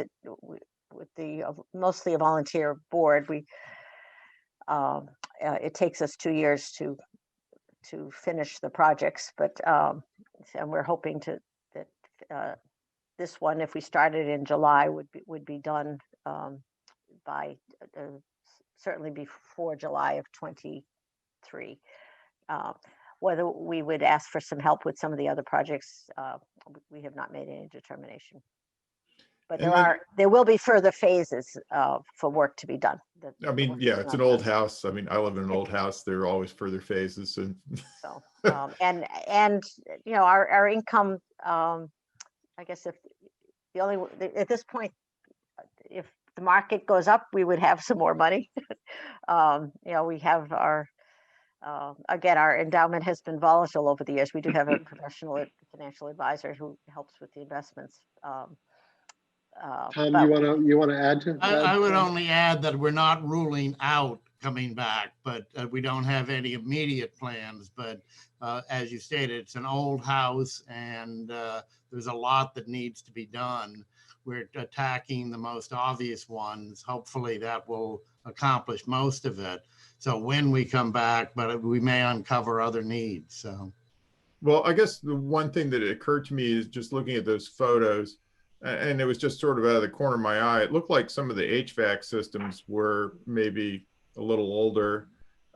with the mostly a volunteer board. It takes us 2 years to finish the projects, but and we're hoping that this one, if we started in July, would be done by certainly before July of 23. Whether we would ask for some help with some of the other projects, we have not made any determination. But there will be further phases for work to be done. I mean, yeah, it's an old house. I mean, I live in an old house. There are always further phases, and so and you know our income. I guess if at this point, if the market goes up, we would have some more money. You know, we have our again, our endowment has been volatile over the years. We do have a professional financial advisor who helps with the investments. Tom, you want to add to? I would only add that we're not ruling out coming back, but we don't have any immediate plans. But as you stated, it's an old house, and there's a lot that needs to be done. We're attacking the most obvious ones. Hopefully that will accomplish most of it. So when we come back, but we may uncover other needs. So, well, I guess the one thing that occurred to me is just looking at those photos, and it was just sort of out of the corner of my eye. It looked like some of the HVAC systems were maybe a little older,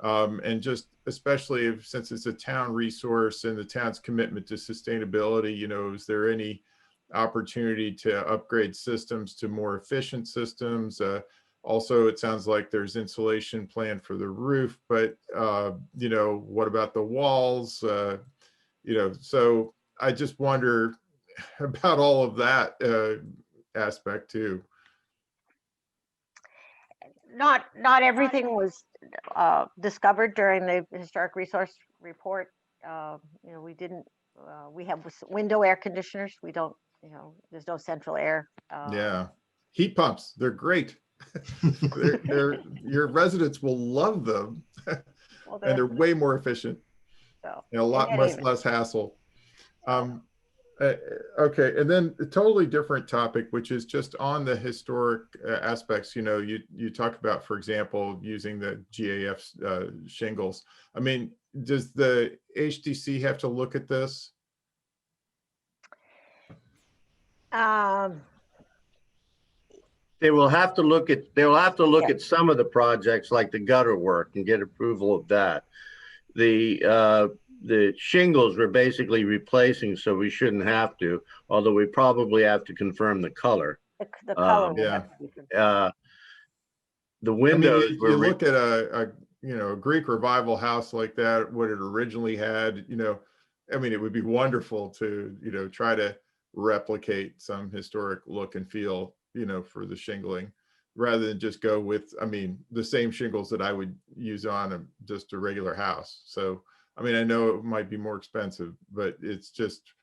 and just especially since it's a town resource and the town's commitment to sustainability, you know, is there any opportunity to upgrade systems to more efficient systems? Also, it sounds like there's insulation planned for the roof, but you know, what about the walls? You know, so I just wonder about all of that aspect too. Not everything was discovered during the historic resource report. You know, we didn't. We have window air conditioners. We don't. You know, there's no central air. Yeah, heat pumps. They're great. Your residents will love them, well, and they're way more efficient. So, and a lot less hassle. Okay, and then a totally different topic, which is just on the historic aspects. You know, you talk about, for example, using the GAF shingles. I mean, does the HDC have to look at this? They will have to look at at some of the projects like the gutter work and get approval of that. The shingles we're basically replacing, so we shouldn't have to, although we probably have to confirm the color. The color. Yeah. The windows. I mean, you look at a you know, a Greek revival house like that, what it originally had, you know, I mean, it would be wonderful to, you know, try to replicate some historic look and feel, you know, for the shingling, rather than just go with, I mean, the same shingles that I would use on just a regular house. So, I mean, I know it might be more expensive, but it's just,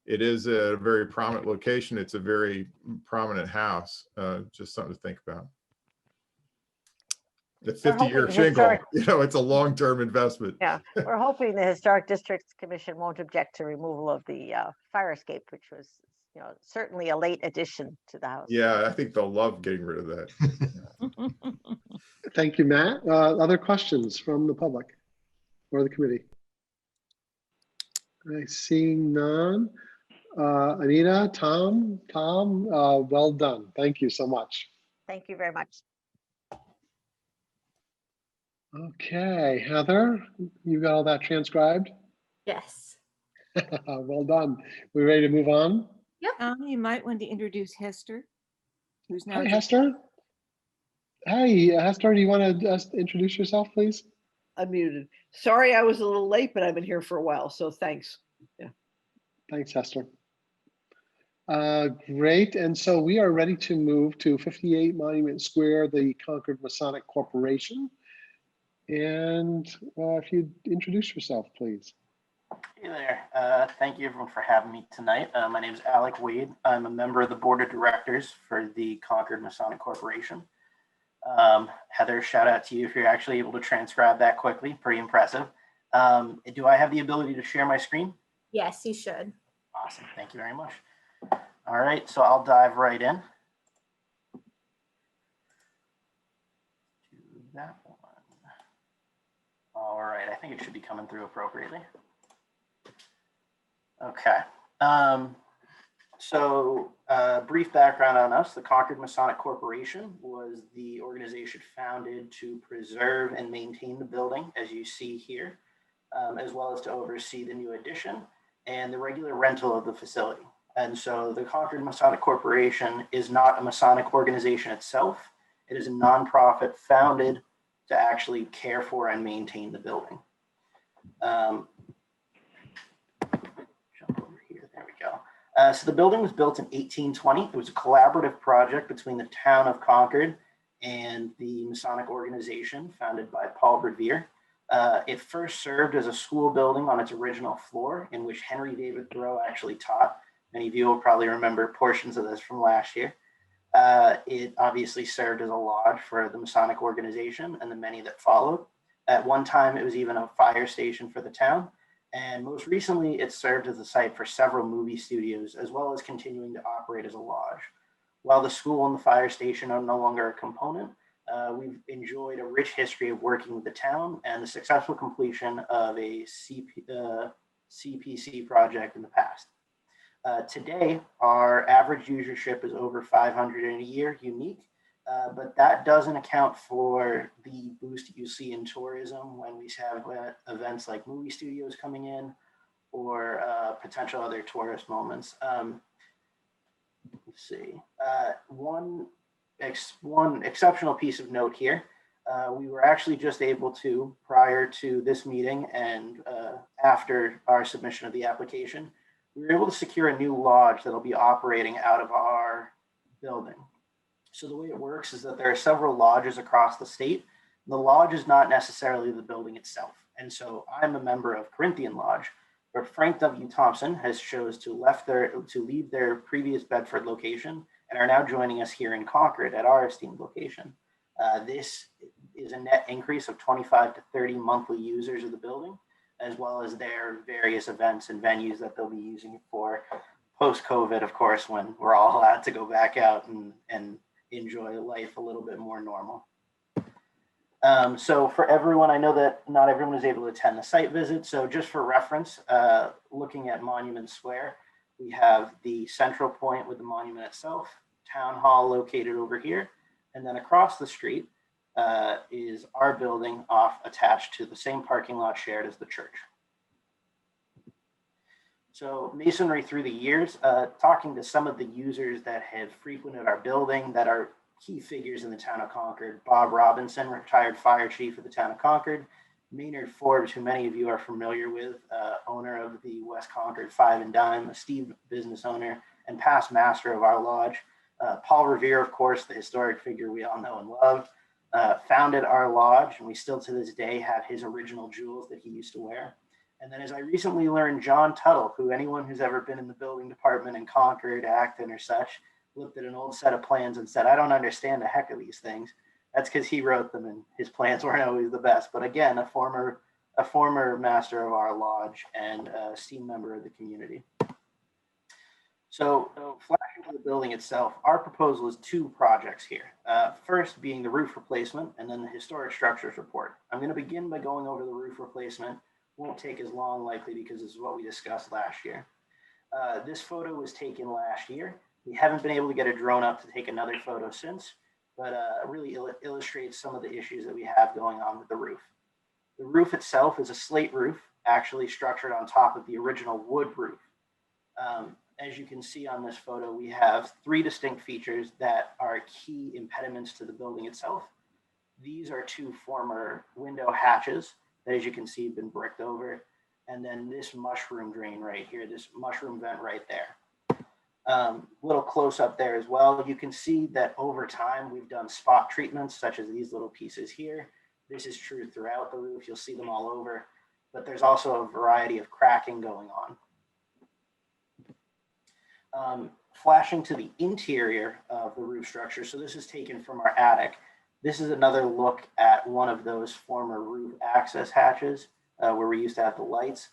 it is a very prominent location. It's a very prominent house. Just something to think about. The 50-year shingle, you know, it's a long-term investment. Yeah, we're hoping the Historic Districts Commission won't object to removal of the fire escape, which was certainly a late addition to the house. Yeah, I think they'll love getting rid of that. Thank you, Matt. Other questions from the public or the committee? I see none. Anita, Tom, well done. Thank you so much. Thank you very much. Okay, Heather, you got all that transcribed? Yes. Well done. We ready to move on? You might want to introduce Hester, who's now. Hi, Hester. Hi, Hester, do you want to just introduce yourself, please? Unmuted. Sorry, I was a little late, but I've been here for a while, so thanks. Yeah. Thanks, Hester. Great, and so we are ready to move to 58 Monument Square, the Concord Masonic Corporation. And if you'd introduce yourself, please. Hey there. Thank you everyone for having me tonight. My name is Alec Wade. I'm a member of the board of directors for the Concord Masonic Corporation. Heather, shout out to you if you're actually able to transcribe that quickly. Pretty impressive. Do I have the ability to share my screen? Yes, you should. Awesome. Thank you very much. All right, so I'll dive right in. To that one. All right, I think it should be coming through appropriately. Okay. Brief background on us. The Concord Masonic Corporation was the organization founded to preserve and maintain the building, as you see here, as well as to oversee the new addition and the regular rental of the facility. And so the Concord Masonic Corporation is not a Masonic organization itself. It is a nonprofit founded to actually care for and maintain the building. Jump over here, there we go. So the building was built in 1820. It was a collaborative project between the town of Concord and the Masonic organization founded by Paul Revere. It first served as a school building on its original floor in which Henry David Thoreau actually taught. Many of you will probably remember portions of this from last year. It obviously served as a lodge for the Masonic organization and the many that followed. At one time, it was even a fire station for the town. And most recently, it served as a site for several movie studios, as well as continuing to operate as a lodge. While the school and the fire station are no longer a component, we've enjoyed a rich history of working with the town and the successful completion of a CPC project in the past. Today, our average usership is over 500 in a year, unique, but that doesn't account for the boost you see in tourism when we have events like movie studios coming in or potential other tourist moments. Let's see. One exceptional piece of note here. We were actually just able to, prior to this meeting and after our submission of the application, we were able to secure a new lodge that'll be operating out of our building. So the way it works is that there are several lodges across the state. The lodge is not necessarily the building itself. And so I'm a member of Corinthian Lodge, where Frank W. Thompson has chose to leave their previous Bedford location and are now joining us here in Concord at our esteemed location. This is a net increase of 25 to 30 monthly users of the building, as well as their various events and venues that they'll be using it for post-COVID, of course, when we're all allowed to go back out and enjoy life a little bit more normal. So for everyone, I know that not everyone was able to attend the site visit. So just for reference, looking at Monument Square, we have the central point with the monument itself, Town Hall located over here, and then across the street is our building attached to the same parking lot shared as the church. So masonry through the years, talking to some of the users that have frequented our building that are key figures in the town of Concord. Bob Robinson, retired fire chief of the town of Concord. Maynard Forbes, who many of you are familiar with, owner of the West Concord Five and Dime, a Steve business owner and past master of our lodge. Paul Revere, of course, the historic figure we all know and love, founded our lodge, and we still to this day have his original jewels that he used to wear. And then as I recently learned, John Tuttle, who anyone who's ever been in the building department in Concord, Acton or such, looked at an old set of plans and said, I don't understand the heck of these things. That's because he wrote them and his plans weren't always the best. But again, a former master of our lodge and a esteemed member of the community. So flashing to the building itself, our proposal is two projects here. First being the roof replacement and then the historic structures report. I'm going to begin by going over the roof replacement. Won't take as long likely because this is what we discussed last year. This photo was taken last year. We haven't been able to get a drone up to take another photo since, but really illustrates some of the issues that we have going on with the roof. The roof itself is a slate roof, actually structured on top of the original wood roof. As you can see on this photo, we have three distinct features that are key impediments to the building itself. These are two former window hatches that, as you can see, have been bricked over. And then this mushroom drain right here, this mushroom vent right there. Little close up there as well. You can see that over time, we've done spot treatments such as these little pieces here. This is true throughout the roof. You'll see them all over, but there's also a variety of cracking going on. Flashing to the interior of the roof structure. So this is taken from our attic. This is another look at one of those former roof access hatches where we used to have the lights.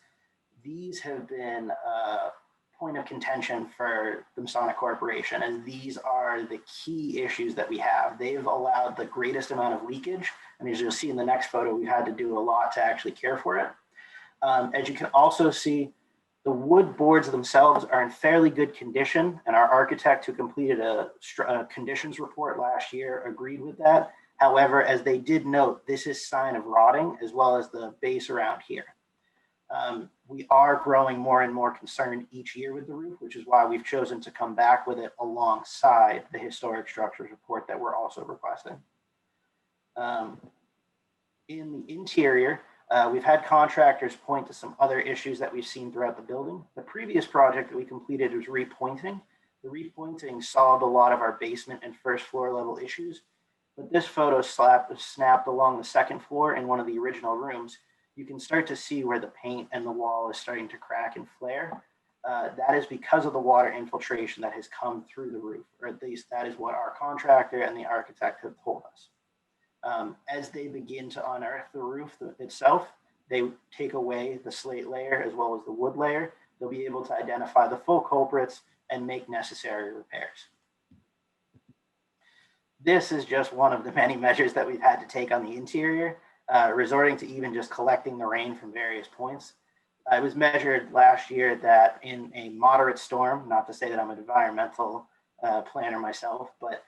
These have been a point of contention for the Masonic Corporation, as these are the key issues that we have. They've allowed the greatest amount of leakage. And as you'll see in the next photo, we've had to do a lot to actually care for it. As you can also see, the wood boards themselves are in fairly good condition, and our architect who completed a conditions report last year agreed with that. However, as they did note, this is sign of rotting as well as the base around here. We are growing more and more concerned each year with the roof, which is why we've chosen to come back with it alongside the historic structures report that we're also requesting. In the interior, we've had contractors point to some other issues that we've seen throughout the building. The previous project that we completed was repointing. The repointing solved a lot of our basement and first floor level issues, but this photo snapped along the second floor in one of the original rooms. You can start to see where the paint and the wall is starting to crack and flare. That is because of the water infiltration that has come through the roof, or at least that is what our contractor and the architect have told us. As they begin to unearth the roof itself, they take away the slate layer as well as the wood layer. They'll be able to identify the full culprits and make necessary repairs. This is just one of the many measures that we've had to take on the interior, resorting to even just collecting the rain from various points. It was measured last year that in a moderate storm, not to say that I'm an environmental planner myself, but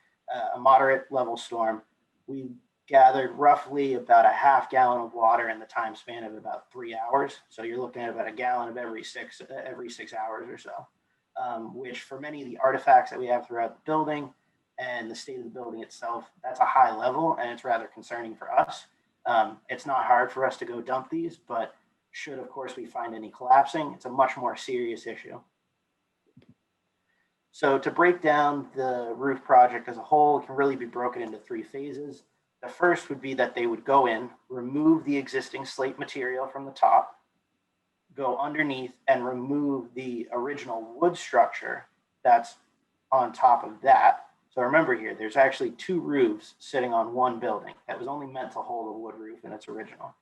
a moderate level storm, we gathered roughly about a half gallon of water in the time span of about 3 hours. So you're looking at about a gallon of every 6 hours or so, which for many of the artifacts that we have throughout the building and the state of the building itself, that's a high level and it's rather concerning for us. It's not hard for us to go dump these, but should, of course, we find any collapsing, it's a much more serious issue. So to break down the roof project as a whole, it can really be broken into 3 phases. The first would be that they would go in, remove the existing slate material from the top, go underneath and remove the original wood structure that's on top of that. So remember here, there's actually 2 roofs sitting on one building that was only meant to hold a wood roof in its original.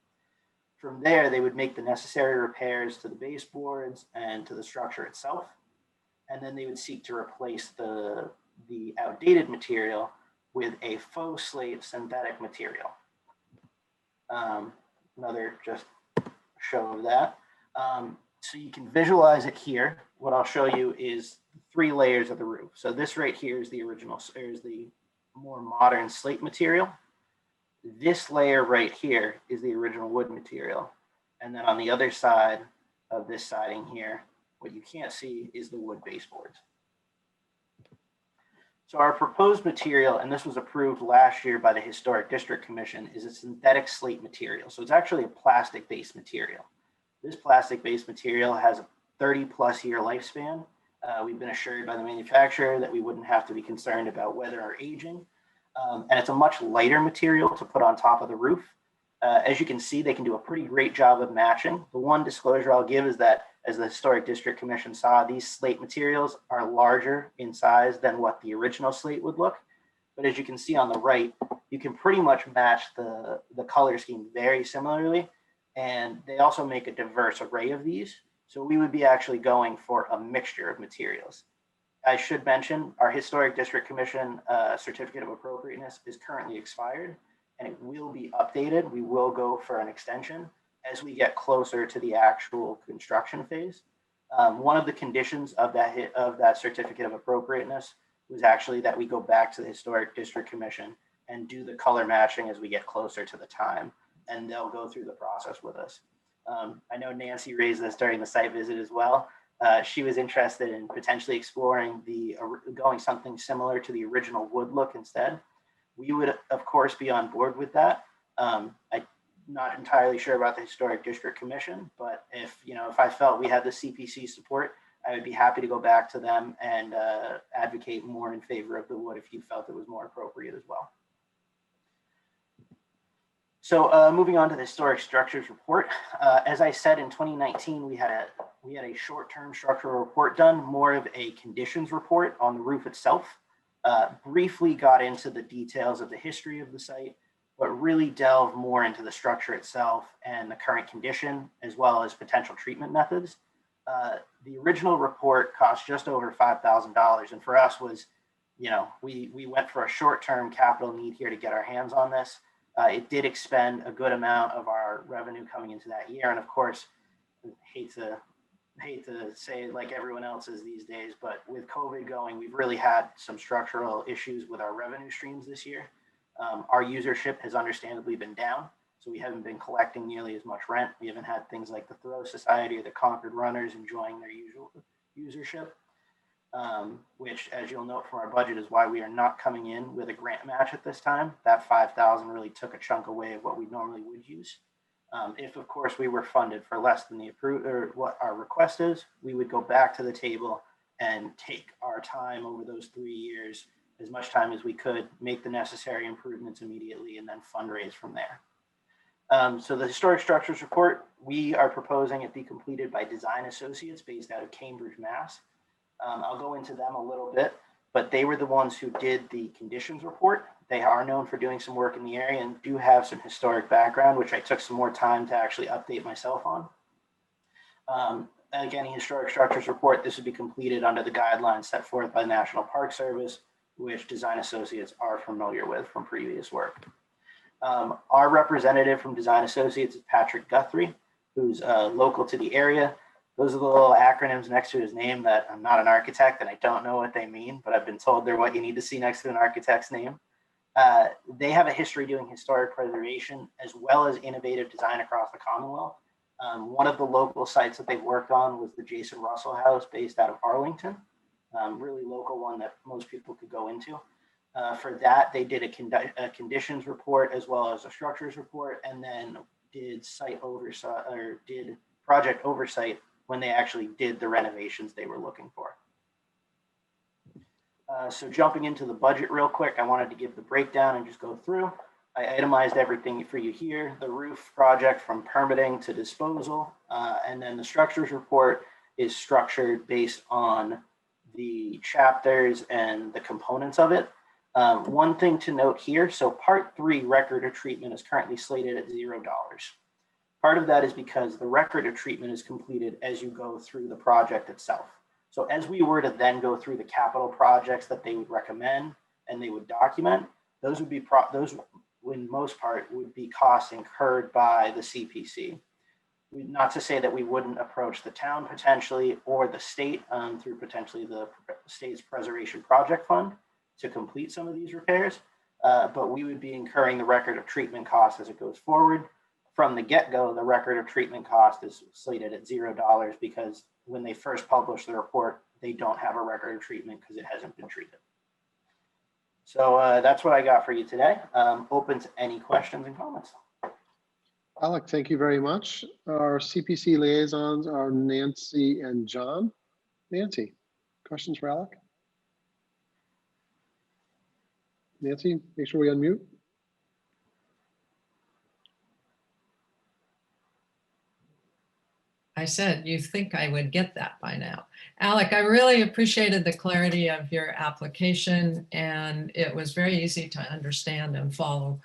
From there, they would make the necessary repairs to the baseboards and to the structure itself. And then they would seek to replace the outdated material with a faux slate synthetic material. Another just show of that. So you can visualize it here. What I'll show you is 3 layers of the roof. So this right here is the original, is the more modern slate material. This layer right here is the original wood material. And then on the other side of this siding here, what you can't see is the wood baseboards. So our proposed material, and this was approved last year by the Historic District Commission, is a synthetic slate material. So it's actually a plastic-based material. This plastic-based material has a 30+ year lifespan. We've been assured by the manufacturer that we wouldn't have to be concerned about weather or aging. And it's a much lighter material to put on top of the roof. As you can see, they can do a pretty great job of matching. The one disclosure I'll give is that as the Historic District Commission saw, these slate materials are larger in size than what the original slate would look. But as you can see on the right, you can pretty much match the color scheme very similarly. And they also make a diverse array of these. So we would be actually going for a mixture of materials. I should mention our Historic District Commission certificate of appropriateness is currently expired, and it will be updated. We will go for an extension as we get closer to the actual construction phase. One of the conditions of that certificate of appropriateness was actually that we go back to the Historic District Commission and do the color matching as we get closer to the time, and they'll go through the process with us. I know Nancy raised this during the site visit as well. She was interested in potentially exploring going something similar to the original wood look instead. We would, of course, be on board with that. I'm not entirely sure about the Historic District Commission, but if I felt we had the CPC support, I would be happy to go back to them and advocate more in favor of the wood if you felt it was more appropriate as well. So moving on to the historic structures report. As I said, in 2019, we had a short-term structural report done, more of a conditions report on the roof itself. Briefly got into the details of the history of the site, but really delved more into the structure itself and the current condition, as well as potential treatment methods. The original report cost just over $5,000, and for us was, we went for a short-term capital need here to get our hands on this. It did expend a good amount of our revenue coming into that year. And of course, I hate to say it like everyone else is these days, but with COVID going, we've really had some structural issues with our revenue streams this year. Our usership has understandably been down, so we haven't been collecting nearly as much rent. We haven't had things like the Thoreau Society or the Concord Runners enjoying their usual usership. Which, as you'll note from our budget, is why we are not coming in with a grant match at this time. That $5,000 really took a chunk away of what we normally would use. If, of course, we were funded for less than the approved or what our request is, we would go back to the table and take our time over those 3 years, as much time as we could, make the necessary improvements immediately, and then fundraise from there. So the historic structures report, we are proposing it be completed by Design Associates based out of Cambridge, Mass. I'll go into them a little bit, but they were the ones who did the conditions report. They are known for doing some work in the area and do have some historic background, which I took some more time to actually update myself on. Again, a historic structures report, this would be completed under the guidelines set forth by the National Park Service, which Design Associates are familiar with from previous work. Our representative from Design Associates is Patrick Guthrie, who's local to the area. Those are the little acronyms next to his name that I'm not an architect and I don't know what they mean, but I've been told they're what you need to see next to an architect's name. They have a history doing historic preservation as well as innovative design across the Commonwealth. One of the local sites that they've worked on was the Jason Russell House based out of Arlington, really local one that most people could go into. For that, they did a conditions report as well as a structures report, and then did site oversight or did project oversight when they actually did the renovations they were looking for. So jumping into the budget real quick, I wanted to give the breakdown and just go through. I itemized everything for you here, the roof project from permitting to disposal, and then the structures report is structured based on the chapters and the components of it. One thing to note here, so part 3 record of treatment is currently slated at $0. Part of that is because the record of treatment is completed as you go through the project itself. So as we were to then go through the capital projects that they would recommend and they would document, those would be in most part would be costs incurred by the CPC. Not to say that we wouldn't approach the town potentially or the state through potentially the state's preservation project fund to complete some of these repairs, but we would be incurring the record of treatment costs as it goes forward. From the get-go, the record of treatment cost is slated at $0 because when they first publish the report, they don't have a record of treatment because it hasn't been treated. So that's what I got for you today. Open to any questions and comments. Alec, thank you very much. Our CPC liaisons are Nancy and John. Nancy, questions for Alec? Nancy, make sure we unmute. I said, you think I would get that by now. Alec, I really appreciated the clarity of your application, and it was very easy to understand and follow.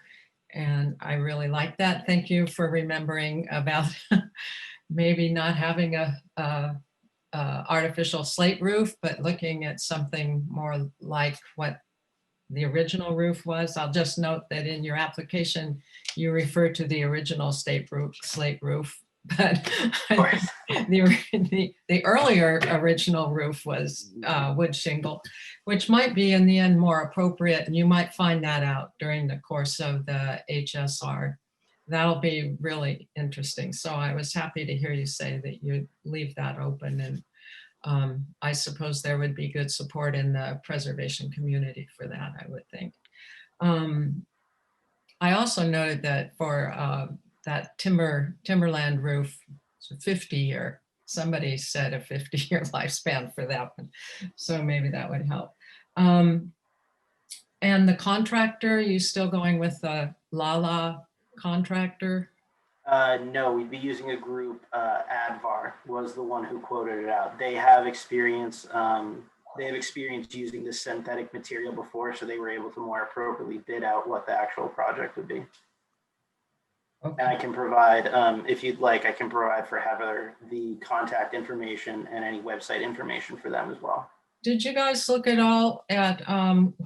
And I really like that. Thank you for remembering about maybe not having a artificial slate roof, but looking at something more like what the original roof was. I'll just note that in your application, you refer to the original slate roof, but the earlier original roof was wood shingle, which might be in the end more appropriate, and you might find that out during the course of the HSR. That'll be really interesting. So I was happy to hear you say that you leave that open, and I suppose there would be good support in the preservation community for that, I would think. I also noted that for that timberland roof, it's a 50-year, somebody said a 50-year lifespan for that one. So maybe that would help. And the contractor, you still going with the Lala contractor? No, we'd be using a group. Advar was the one who quoted it out. They have experience. They have experience using this synthetic material before, so they were able to more appropriately bid out what the actual project would be. Okay. And I can provide, if you'd like, I can provide for Heather the contact information and any website information for them as well. Did you guys look at all at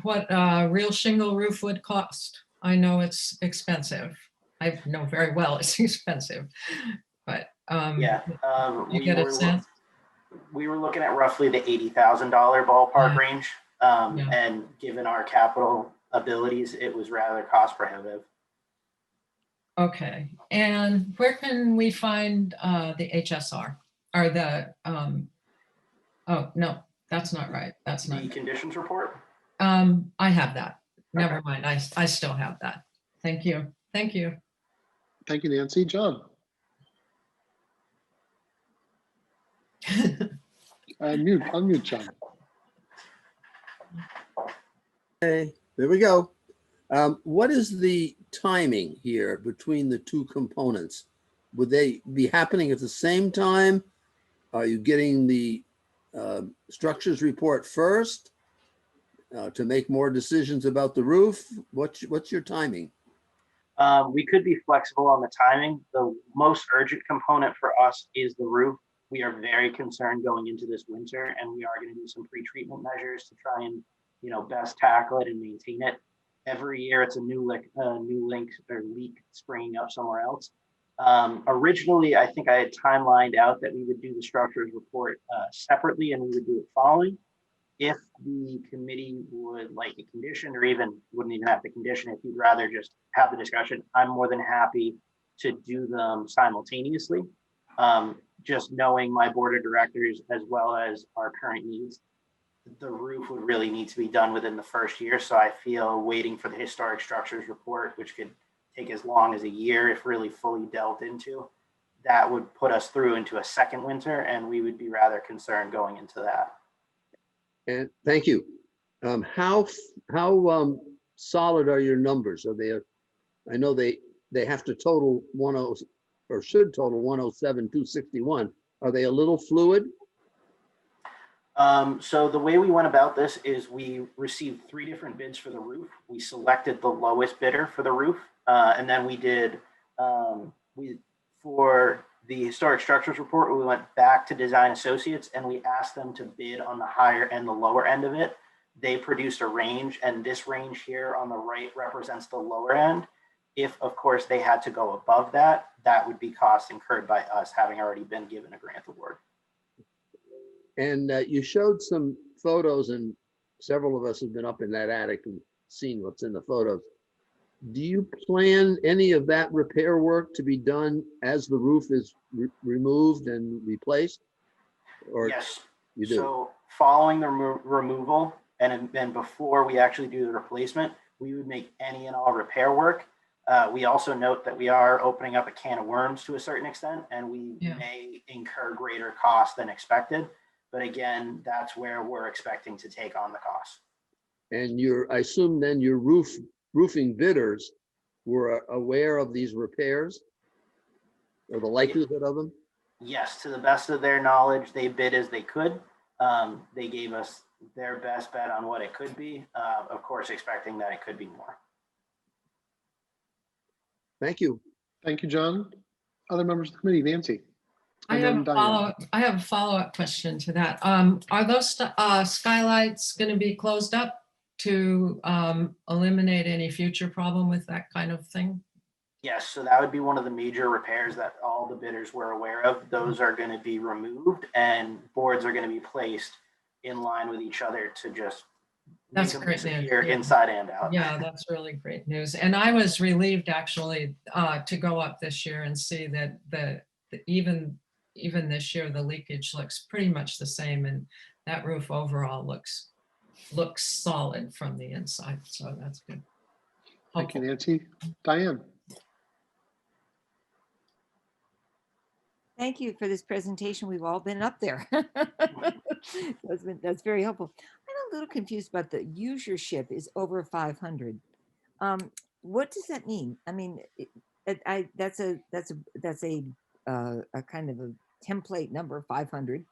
what a real shingle roof would cost? I know it's expensive. I know very well it's expensive, but Yeah, you get a sense? We were looking at roughly the $80,000 ballpark range. And given our capital abilities, it was rather cost prohibitive. Okay, and where can we find the HSR or the, oh, no, that's not right. That's not. The conditions report? I have that. Never mind. I still have that. Thank you. Thank you. Thank you, Nancy. John? Unmute John. Okay, there we go. What is the timing here between the two components? Would they be happening at the same time? Are you getting the structures report first to make more decisions about the roof? What's your timing? We could be flexible on the timing. The most urgent component for us is the roof. We are very concerned going into this winter, and we are going to do some pre-treatment measures to try and, best tackle it and maintain it. Every year, it's a new leak springing up somewhere else. Originally, I think I had timelined out that we would do the structures report separately, and we would do it following. If the committee would like a condition, or even wouldn't even have to condition, if you'd rather just have the discussion, I'm more than happy to do them simultaneously. Just knowing my board of directors as well as our current needs, the roof would really need to be done within the first year. So I feel waiting for the historic structures report, which could take as long as a year if really fully delved into, that would put us through into a second winter, and we would be rather concerned going into that. And thank you. How solid are your numbers? Are they? I know they have to total 10 or should total 107,261. Are they a little fluid? So the way we went about this is we received 3 different bids for the roof. We selected the lowest bidder for the roof, and then we did for the historic structures report, we went back to Design Associates and we asked them to bid on the higher and the lower end of it. They produced a range, and this range here on the right represents the lower end. If, of course, they had to go above that, that would be cost incurred by us, having already been given a grant award. And you showed some photos, and several of us have been up in that attic and seen what's in the photos. Do you plan any of that repair work to be done as the roof is removed and replaced? Or yes, you do? So following the removal and before we actually do the replacement, we would make any and all repair work. We also note that we are opening up a can of worms to a certain extent, and we may incur greater costs than expected. But again, that's where we're expecting to take on the cost. And I assume then your roofing bidders were aware of these repairs or the likelihood of them? Yes, to the best of their knowledge, they bid as they could. They gave us their best bet on what it could be, of course, expecting that it could be more. Thank you. Thank you, John. Other members of the committee, Nancy. I And have then a Diane. follow-up, I have a follow-up question to that. Are those skylights going to be closed up to eliminate any future problem with that kind of thing? Yes, so that would be one of the major repairs that all the bidders were aware of. Those are going to be removed and boards are going to be placed in line with each other to just make That's them great news. disappear Yeah. inside and out. Yeah, that's really great news. And I was relieved actually to go up this year and see that even this year, the leakage looks pretty much the same, and that roof overall looks solid from the inside. So that's good. Thank you, Hopeful. Nancy. Diane. Thank you for this presentation. We've all been up there. That's very helpful. I'm a little confused about the usership is over 500. What does that mean? I mean, that's a kind of a template number, 500.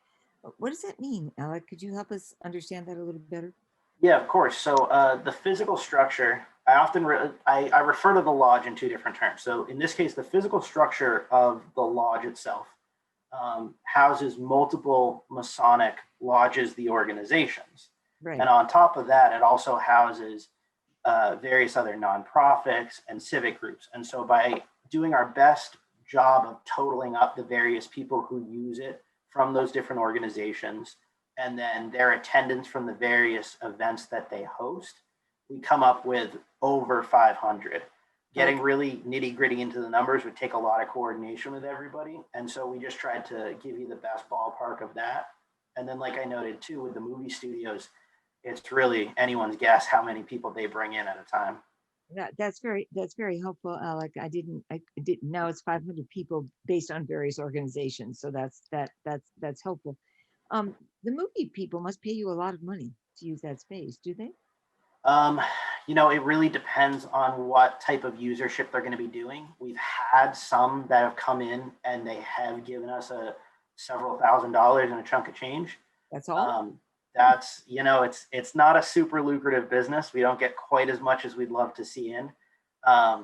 What does that mean, Alec? Could you help us understand that a little better? Yeah, of course. So the physical structure, I often I refer to the lodge in two different terms. So in this case, the physical structure of the lodge itself houses multiple Masonic lodges, the organizations. Right. And on top of that, it also houses various other nonprofits and civic groups. And so by doing our best job of totaling up the various people who use it from those different organizations, and then their attendance from the various events that they host, we come up with over 500. Getting really nitty gritty into the numbers would take a lot of coordination with everybody. And so we just tried to give you the best ballpark of that. And then like I noted too, with the movie studios, it's really anyone's guess how many people they bring in at a time. That's very helpful, Alec. I didn't know it's 500 people based on various organizations. So that's helpful. The movie people must pay you a lot of money to use that space, do they? It really depends on what type of usership they're going to be doing. We've had some that have come in and they have given us several $1,000s and a chunk of change. That's all. That's, it's not a super lucrative business. We don't get quite as much as we'd love to see in. A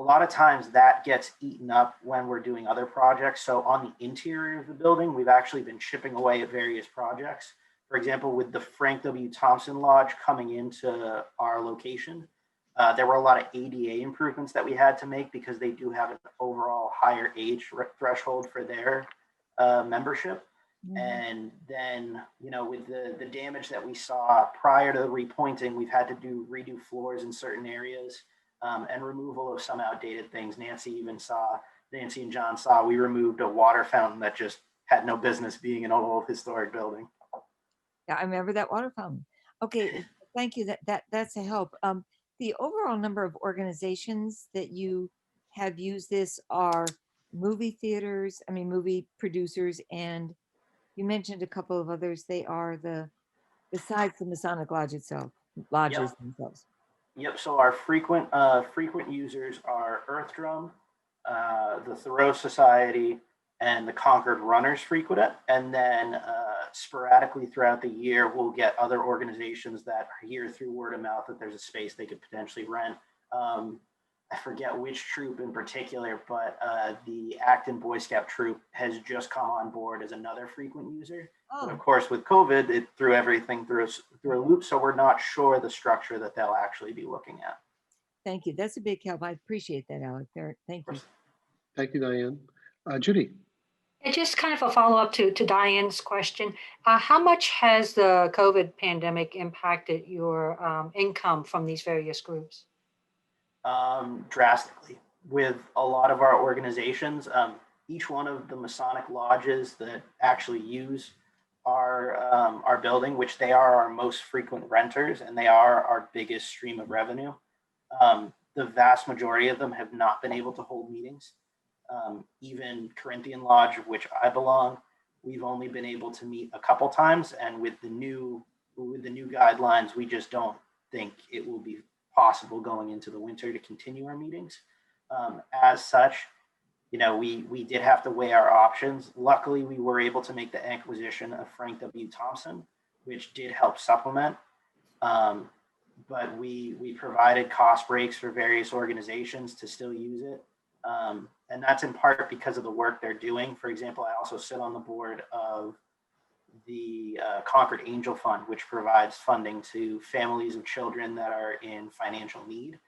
lot of times that gets eaten up when we're doing other projects. So on the interior of the building, we've actually been chipping away at various projects. For example, with the Frank W. Thompson Lodge coming into our location, there were a lot of ADA improvements that we had to make because they do have an overall higher age threshold for their membership. Mm-hmm. And then, with the damage that we saw prior to the repointing, we've had to redo floors in certain areas and removal of some outdated things. Nancy and John saw, we removed a water fountain that just had no business being in an old historic building. Yeah, I remember that water fountain. Okay, thank you. That's a help. The overall number of organizations that you have used this are movie theaters, movie producers, and you mentioned a couple of others. They are besides the Masonic Lodge itself, lodges themselves. Yep. So our frequent users are Earth Drum, the Thoreau Society, and the Concord Runners frequent it. And then sporadically throughout the year, we'll get other organizations that are here through word of mouth that there's a space they could potentially rent. I forget which troop in particular, but the Acton Boy Scout troop has just come on board as another frequent user. But of course, with COVID, it threw everything through a loop. So we're not sure the structure that they'll actually be looking at. Thank you. That's a big help. I appreciate that, Alec. Thank you. Thank you, Diane. Judy. And just kind of a follow-up to Diane's question. How much has the COVID pandemic impacted your income from these various groups? Drastically. With a lot of our organizations, each one of the Masonic lodges that actually use our building, which they are our most frequent renters and they are our biggest stream of revenue. The vast majority of them have not been able to hold meetings. Even Corinthian Lodge, of which I belong, we've only been able to meet a couple times. And with the new guidelines, we just don't think it will be possible going into the winter to continue our meetings. As such, we did have to weigh our options. Luckily, we were able to make the acquisition of Frank W. Thompson, which did help supplement. But we provided cost breaks for various organizations to still use it. And that's in part because of the work they're doing. For example, I also sit on the board of the Concord Angel Fund, which provides funding to families of children that are in financial need.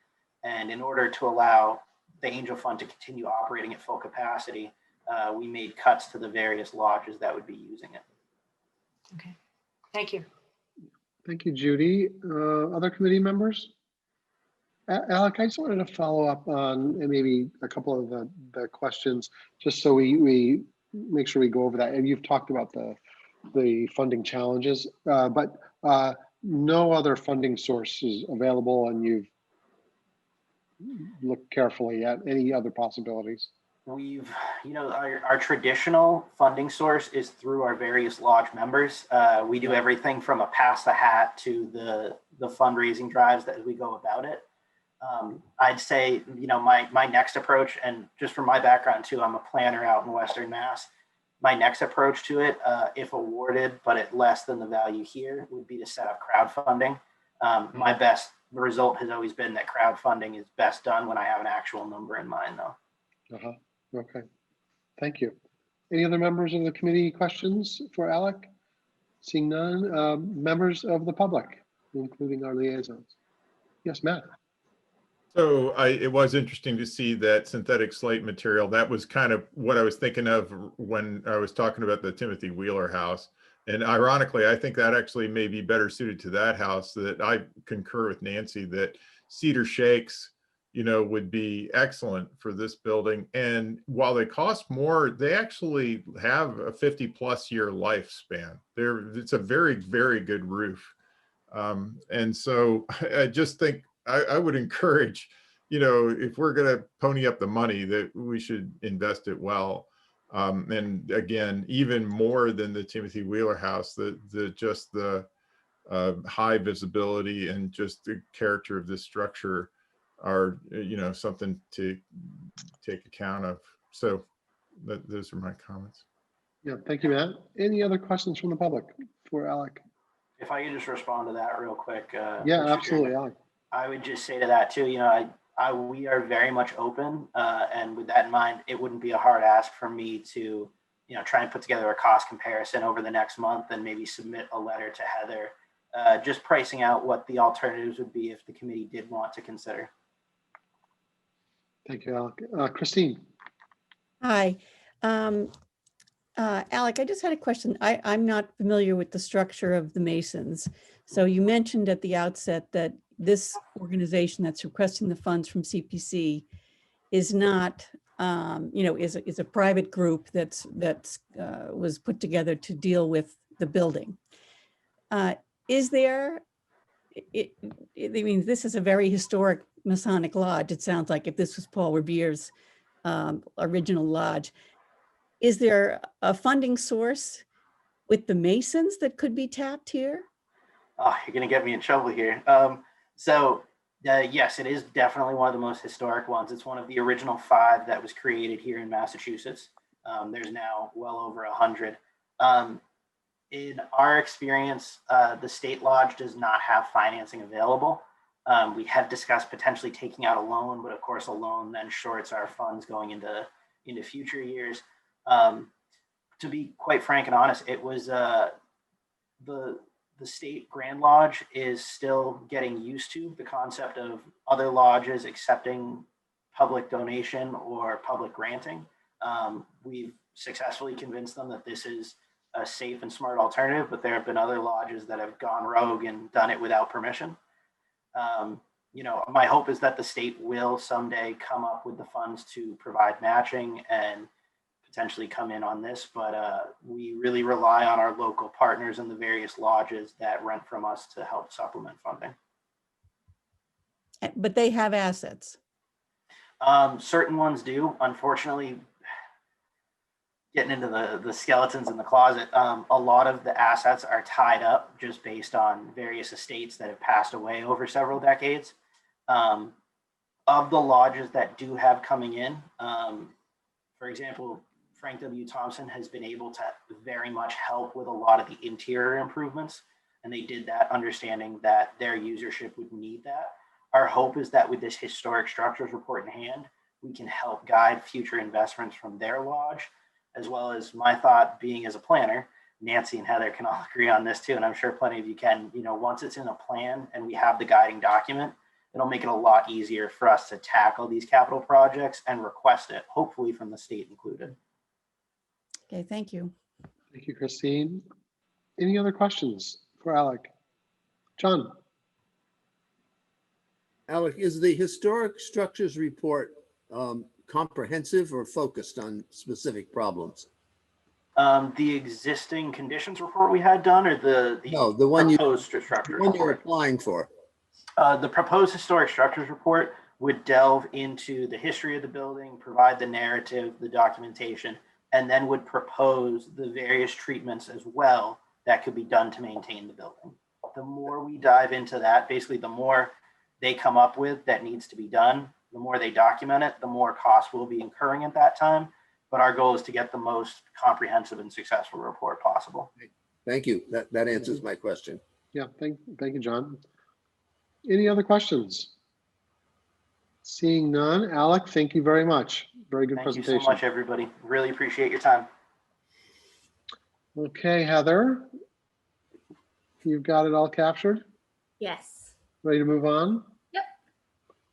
And in order to allow the Angel Fund to continue operating at full capacity, we made cuts to the various lodges that would be using it. Okay, thank you. Thank you, Judy. Other committee members? Alec, I just wanted to follow up on maybe a couple of the questions, just so we make sure we go over that. And you've talked about the funding challenges, but no other funding sources available, and you've looked carefully at any other possibilities. We've, our traditional funding source is through our various lodge members. We do everything from a pass the hat to the fundraising drives that we go about it. I'd say, my next approach, and just from my background too, I'm a planner out in Western Mass. My next approach to it, if awarded, but at less than the value here, would be to set up crowdfunding. My best result has always been that crowdfunding is best done when I have an actual number in mind, though. Okay, thank you. Any other members of the committee questions for Alec? Seeing none, members of the public, including our liaisons. Yes, Matt. So it was interesting to see that synthetic slate material. That was kind of what I was thinking of when I was talking about the Timothy Wheeler house. And ironically, I think that actually may be better suited to that house. That I concur with Nancy that cedar shakes, would be excellent for this building. And while they cost more, they actually have a 50+ year lifespan. It's a very, very good roof. And so I just think I would encourage, if we're going to pony up the money, that we should invest it well. And again, even more than the Timothy Wheeler house, the high visibility and just the character of this structure are, something to take account of. So those are my comments. Yeah, thank you, Matt. Any other questions from the public for Alec? If I could just respond to that real quick. Yeah, absolutely, Alec. I would just say to that too, we are very much open, and with that in mind, it wouldn't be a hard ask for me to, try and put together a cost comparison over the next month and maybe submit a letter to Heather, just pricing out what the alternatives would be if the committee did want to consider. Thank you, Alec. Christine. Hi. Alec, I just had a question. I'm not familiar with the structure of the Masons. So you mentioned at the outset that this organization that's requesting the funds from CPC is not, is a private group that's was put together to deal with the building. Is there, I mean, this is a very historic Masonic lodge. It sounds like, if this was Paul Revere's original lodge. Is there a funding source with the Masons that could be tapped here? Oh, you're going to get me in trouble here. Yes, it is definitely one of the most historic ones. It's one of the original 5 that was created here in Massachusetts. There's now well over 100. In our experience, the state lodge does not have financing available. We have discussed potentially taking out a loan, but of course a loan then shorts our funds going into future years. To be quite frank and honest, it was the state Grand Lodge is still getting used to the concept of other lodges accepting public donation or public granting. We've successfully convinced them that this is a safe and smart alternative, but there have been other lodges that have gone rogue and done it without permission. My hope is that the state will someday come up with the funds to provide matching and potentially come in on this, but we really rely on our local partners and the various lodges that rent from us to help supplement funding. But they have assets. Certain ones do. Unfortunately, getting into the skeletons in the closet, a lot of the assets are tied up just based on various estates that have passed away over several decades. Of the lodges that do have coming in, for example, Frank W. Thompson has been able to very much help with a lot of the interior improvements, and they did that understanding that their usership would need that. Our hope is that with this historic structures report in hand, we can help guide future investments from their lodge, as well as my thought being as a planner. Nancy and Heather can all agree on this too, and I'm sure plenty of you can. Once it's in a plan and we have the guiding document, it'll make it a lot easier for us to tackle these capital projects and request it, hopefully from the state included. Okay, thank you. Thank you, Christine. Any other questions for Alec? John? Alec, is the historic structures report comprehensive or focused on specific problems? The existing conditions report we had done, or the one proposed structures the one you're report? applying for. The proposed historic structures report would delve into the history of the building, provide the narrative, the documentation, and then would propose the various treatments as well that could be done to maintain the building. The more we dive into that, basically the more they come up with that needs to be done, the more they document it, the more costs we'll be incurring at that time. But our goal is to get the most comprehensive and successful report possible. Thank you. That answers my question. Yeah, thank you, John. Any other questions? Seeing none, Alec, thank you very much. Very good presentation. Thank you so much, everybody. Really appreciate your time. Okay, Heather, you've got it all captured? Yes. Ready to move on? Yep.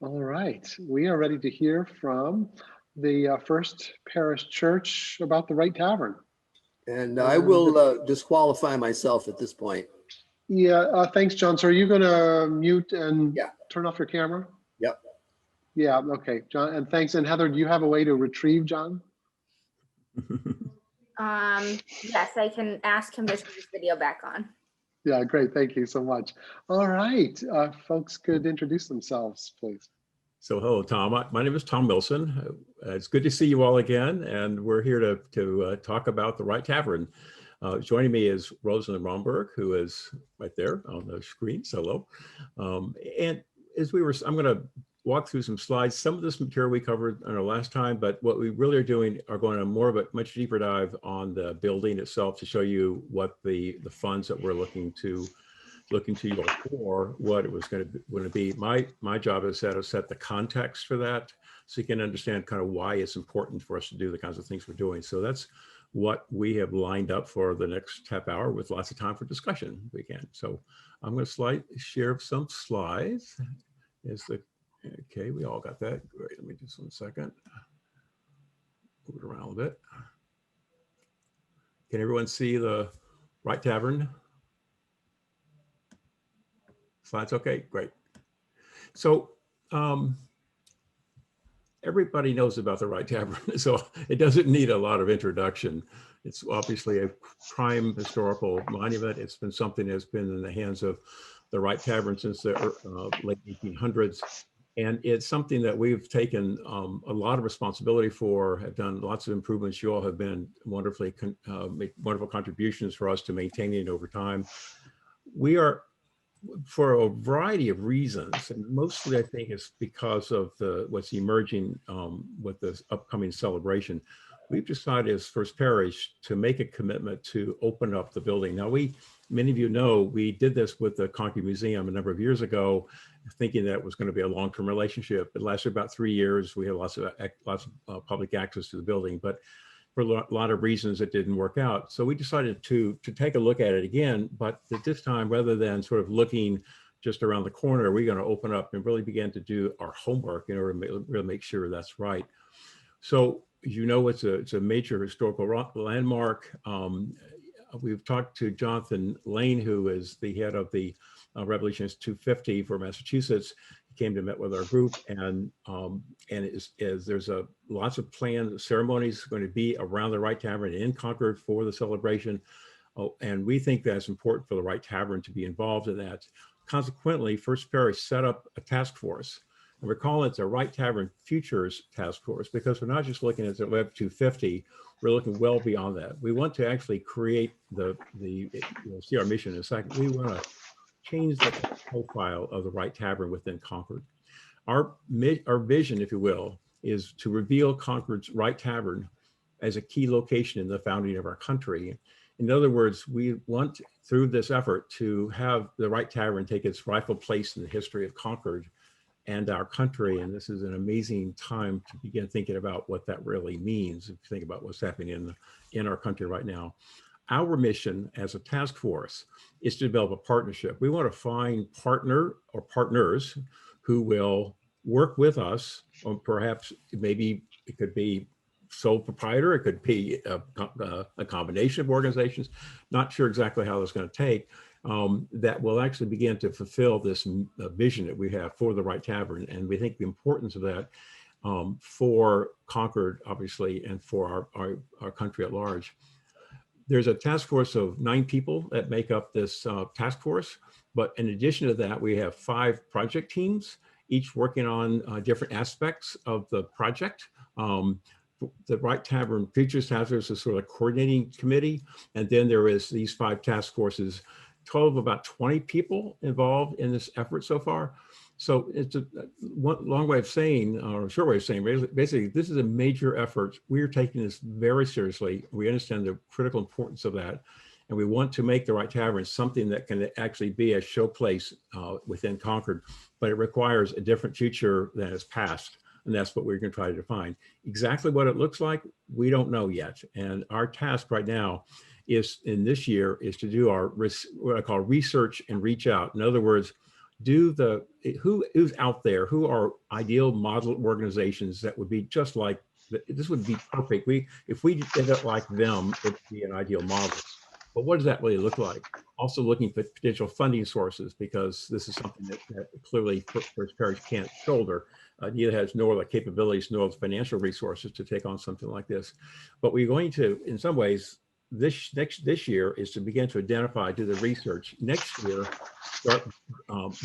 All right, we are ready to hear from the First Parish Church about the Wright Tavern. And I will disqualify myself at this point. Yeah, thanks, John. So are you going to mute and turn off your camera? Yep. Yeah, okay, John, and thanks. And Heather, do you have a way to retrieve John? Yes, I can ask him to turn his video back on. Yeah, great. Thank you so much. All right, folks could introduce themselves, please. So hello, Tom. My name is Tom Wilson. It's good to see you all again, and we're here to talk about the Wright Tavern. Joining me is Rosalind Romberg, who is right there on the screen, solo. And I'm going to walk through some slides. Some of this material we covered on our last time, but what we really are doing are going on more of a much deeper dive on the building itself to show you what the funds that we're looking to you all for, what it was going to be. My job is to set the context for that, so you can understand kind of why it's important for us to do the kinds of things we're doing. So that's what we have lined up for the next half hour, with lots of time for discussion if we can. So I'm going to share some slides. Okay, we all got that. Great. Let me just 1 second. Move it around a bit. Can everyone see the Wright Tavern slides? Okay, great. So everybody knows about the Wright Tavern, so it doesn't need a lot of introduction. It's obviously a prime historical monument. It's been something that's been in the hands of the Wright Tavern since the late 1800s. And it's something that we've taken a lot of responsibility for, have done lots of improvements. You all have been wonderfully, made wonderful contributions for us to maintaining it over time. We are, for a variety of reasons, and mostly I think it's because of what's emerging with this upcoming celebration, we've decided as First Parish to make a commitment to open up the building. Now, many of you know, we did this with the Concord Museum a number of years ago, thinking that it was going to be a long-term relationship. It lasted about 3 years. We had lots of public access to the building, but for a lot of reasons it didn't work out. So we decided to take a look at it again, but at this time, rather than sort of looking just around the corner, we're going to open up and really begin to do our homework in order to really make sure that's right. So, you know, it's a major historical landmark. We've talked to Jonathan Lane, who is the head of the Revolutionist 250 for Massachusetts. He came to meet with our group, and there's lots of planned ceremonies going to be around the Wright Tavern in Concord for the celebration. And we think that's important for the Wright Tavern to be involved in that. Consequently, First Parish set up a task force. And we're calling it the Wright Tavern Futures Task Force, because we're not just looking at the Web 250, we're looking well beyond that. We want to actually create you'll see our mission in a second. We want to change the profile of the Wright Tavern within Concord. Our vision, if you will, is to reveal Concord's Wright Tavern as a key location in the founding of our country. In other words, we want, through this effort, to have the Wright Tavern take its rightful place in the history of Concord and our country. And this is an amazing time to begin thinking about what that really means. If you think about what's happening in our country right now. Our mission as a task force is to develop a partnership. We want to find partner or partners who will work with us, or perhaps maybe it could be sole proprietor, it could be a combination of organizations, not sure exactly how that's going to take, that will actually begin to fulfill this vision that we have for the Right Tavern. And we think the importance of that for Concord, obviously, and for our country at large. There's a task force of 9 people that make up this task force. But in addition to that, we have 5 project teams, each working on different aspects of the project. The Right Tavern Futures Task Force is sort of a coordinating committee. And then there is these 5 task forces, total of about 20 people involved in this effort so far. So it's a long way of saying, or a short way of saying, basically, this is a major effort. We're taking this very seriously. We understand the critical importance of that. And we want to make the Right Tavern something that can actually be a showplace within Concord, but it requires a different future than its past. And that's what we're going to try to define. Exactly what it looks like, we don't know yet. And our task right now is, in this year, is to do our what I call research and reach out. In other words, who's out there, who are ideal model organizations that would be just like, this would be perfect. If we did it like them, it'd be an ideal model. But what does that really look like? Also looking for potential funding sources, because this is something that clearly First Parish can't shoulder. Neither has nor the capabilities nor the financial resources to take on something like this. But we're going to, in some ways, this year is to begin to identify, do the research. Next year, start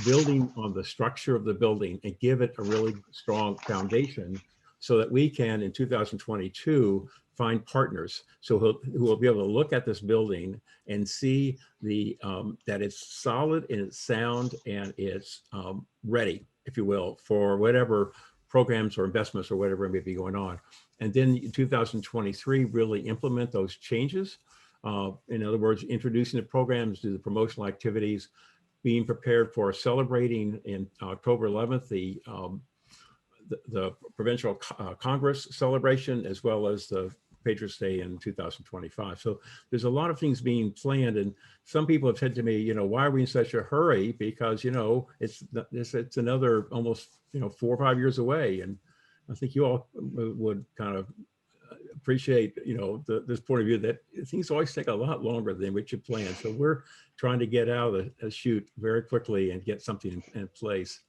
building on the structure of the building and give it a really strong foundation so that we can, in 2022, find partners who will be able to look at this building and see that it's solid and it's sound and it's ready, if you will, for whatever programs or investments or whatever may be going on. And then in 2023, really implement those changes. In other words, introducing the programs, do the promotional activities, being prepared for celebrating in October 11th, the Provincial Congress celebration, as well as the Patriots Day in 2025. So there's a lot of things being planned, and some people have said to me, why are we in such a hurry? Because it's another almost 4 or 5 years away, and I think you all would kind of appreciate this point of view that things always take a lot longer than what you plan. So we're trying to get out of the chute very quickly and get something in place.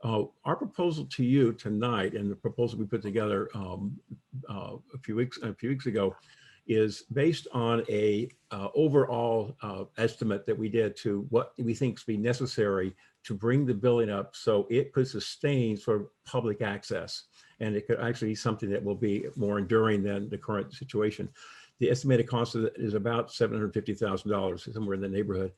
Our proposal to you tonight, and the proposal we put together a few weeks ago, is based on a overall estimate that we did to what we think is be necessary to bring the building up so it could sustain sort of public access, and it could actually be something that will be more enduring than the current situation. The estimated cost of it is about $750,000, somewhere in the neighborhood.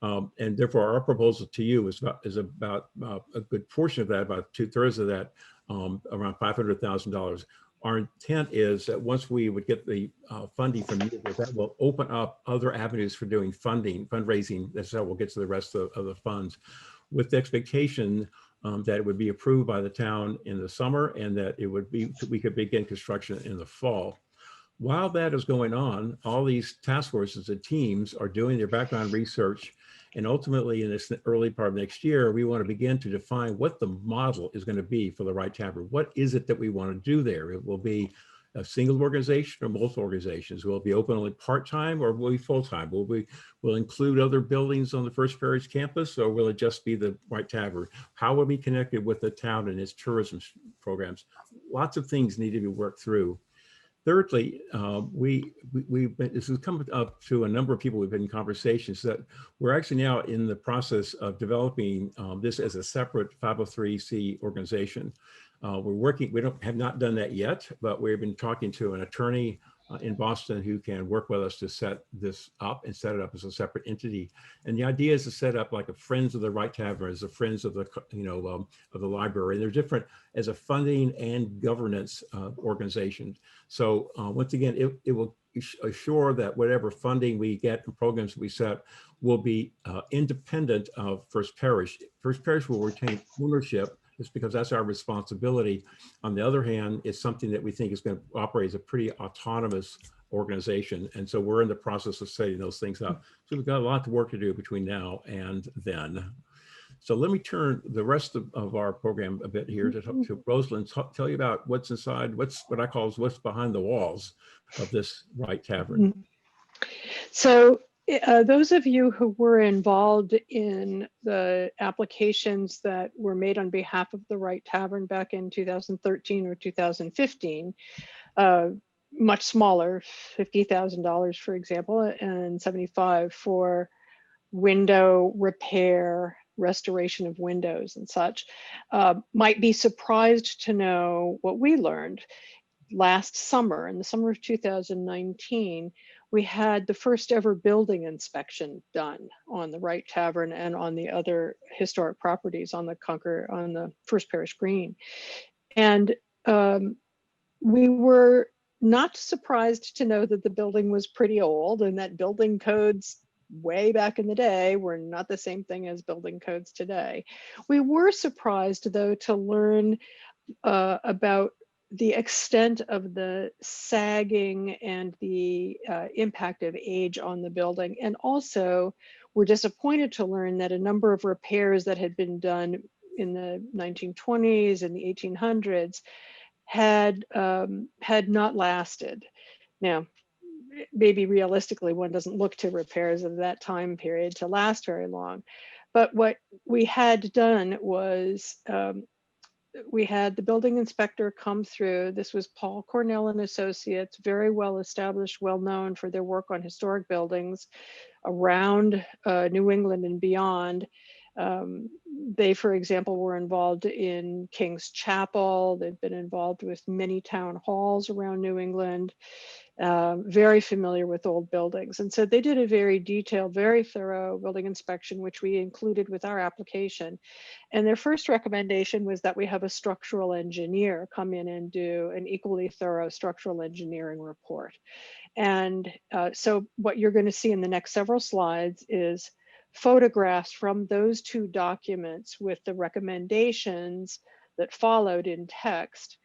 And therefore, our proposal to you is about a good portion of that, about 2/3 of that, around $500,000. Our intent is that once we would get the funding from you, that will open up other avenues for doing fundraising. That's how we'll get to the rest of the funds, with the expectation that it would be approved by the town in the summer, and that we could begin construction in the fall. While that is going on, all these task forces and teams are doing their background research. And ultimately, in this early part of next year, we want to begin to define what the model is going to be for the Right Tavern. What is it that we want to do there? It will be a single organization or multiple organizations? Will it be open only part-time, or will it be full-time? Will include other buildings on the First Parish campus, or will it just be the Right Tavern? How will it be connected with the town and its tourism programs? Lots of things need to be worked through. Thirdly, this has come up to a number of people we've been in conversations that we're actually now in the process of developing this as a separate 503c organization. We have not done that yet, but we've been talking to an attorney in Boston who can work with us to set this up and set it up as a separate entity. And the idea is to set up like a Friends of the Right Tavern, as a Friends of the of the library. And they're different as a funding and governance organization. So once again, it will assure that whatever funding we get and programs we set will be independent of First Parish. First Parish will retain ownership just because that's our responsibility. On the other hand, it's something that we think is going to operate as a pretty autonomous organization. And so we're in the process of setting those things up. So we've got a lot of work to do between now and then. So let me turn the rest of our program a bit here to Rosalind, tell you about what's inside, what I call what's behind the walls of this Wright Tavern. So those of you who were involved in the applications that were made on behalf of the Wright Tavern back in 2013 or 2015, much smaller, $50,000, for example, and $75,000 for window repair, restoration of windows and such, might be surprised to know what we learned. Last summer, in the summer of 2019, we had the first ever building inspection done on the Wright Tavern and on the other historic properties on the Concord, on the First Parish Green. And we were not surprised to know that the building was pretty old and that building codes way back in the day were not the same thing as building codes today. We were surprised, though, to learn about the extent of the sagging and the impact of age on the building. And also, we're disappointed to learn that a number of repairs that had been done in the 1920s and the 1800s had not lasted. Now, maybe realistically, one doesn't look to repairs of that time period to last very long. But what we had done was we had the building inspector come through. This was Paul Cornell and Associates, very well established, well known for their work on historic buildings around New England and beyond. They, for example, were involved in King's Chapel. They've been involved with many town halls around New England, very familiar with old buildings. And so they did a very detailed, very thorough building inspection, which we included with our application. And their first recommendation was that we have a structural engineer come in and do an equally thorough structural engineering report. And so what you're going to see in the next several slides is photographs from those two documents with the recommendations that followed in text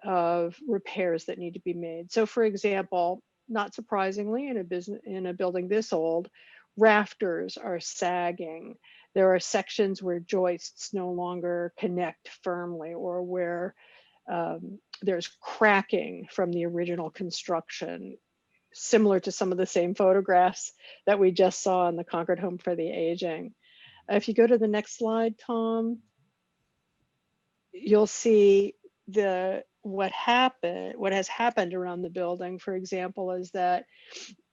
of repairs that need to be made. So for example, not surprisingly, in a building this old, rafters are sagging. There are sections where joists no longer connect firmly, or where there's cracking from the original construction, similar to some of the same photographs that we just saw in the Concord Home for the Aging. If you go to the next slide, Tom, you'll see what has happened around the building. For example, is that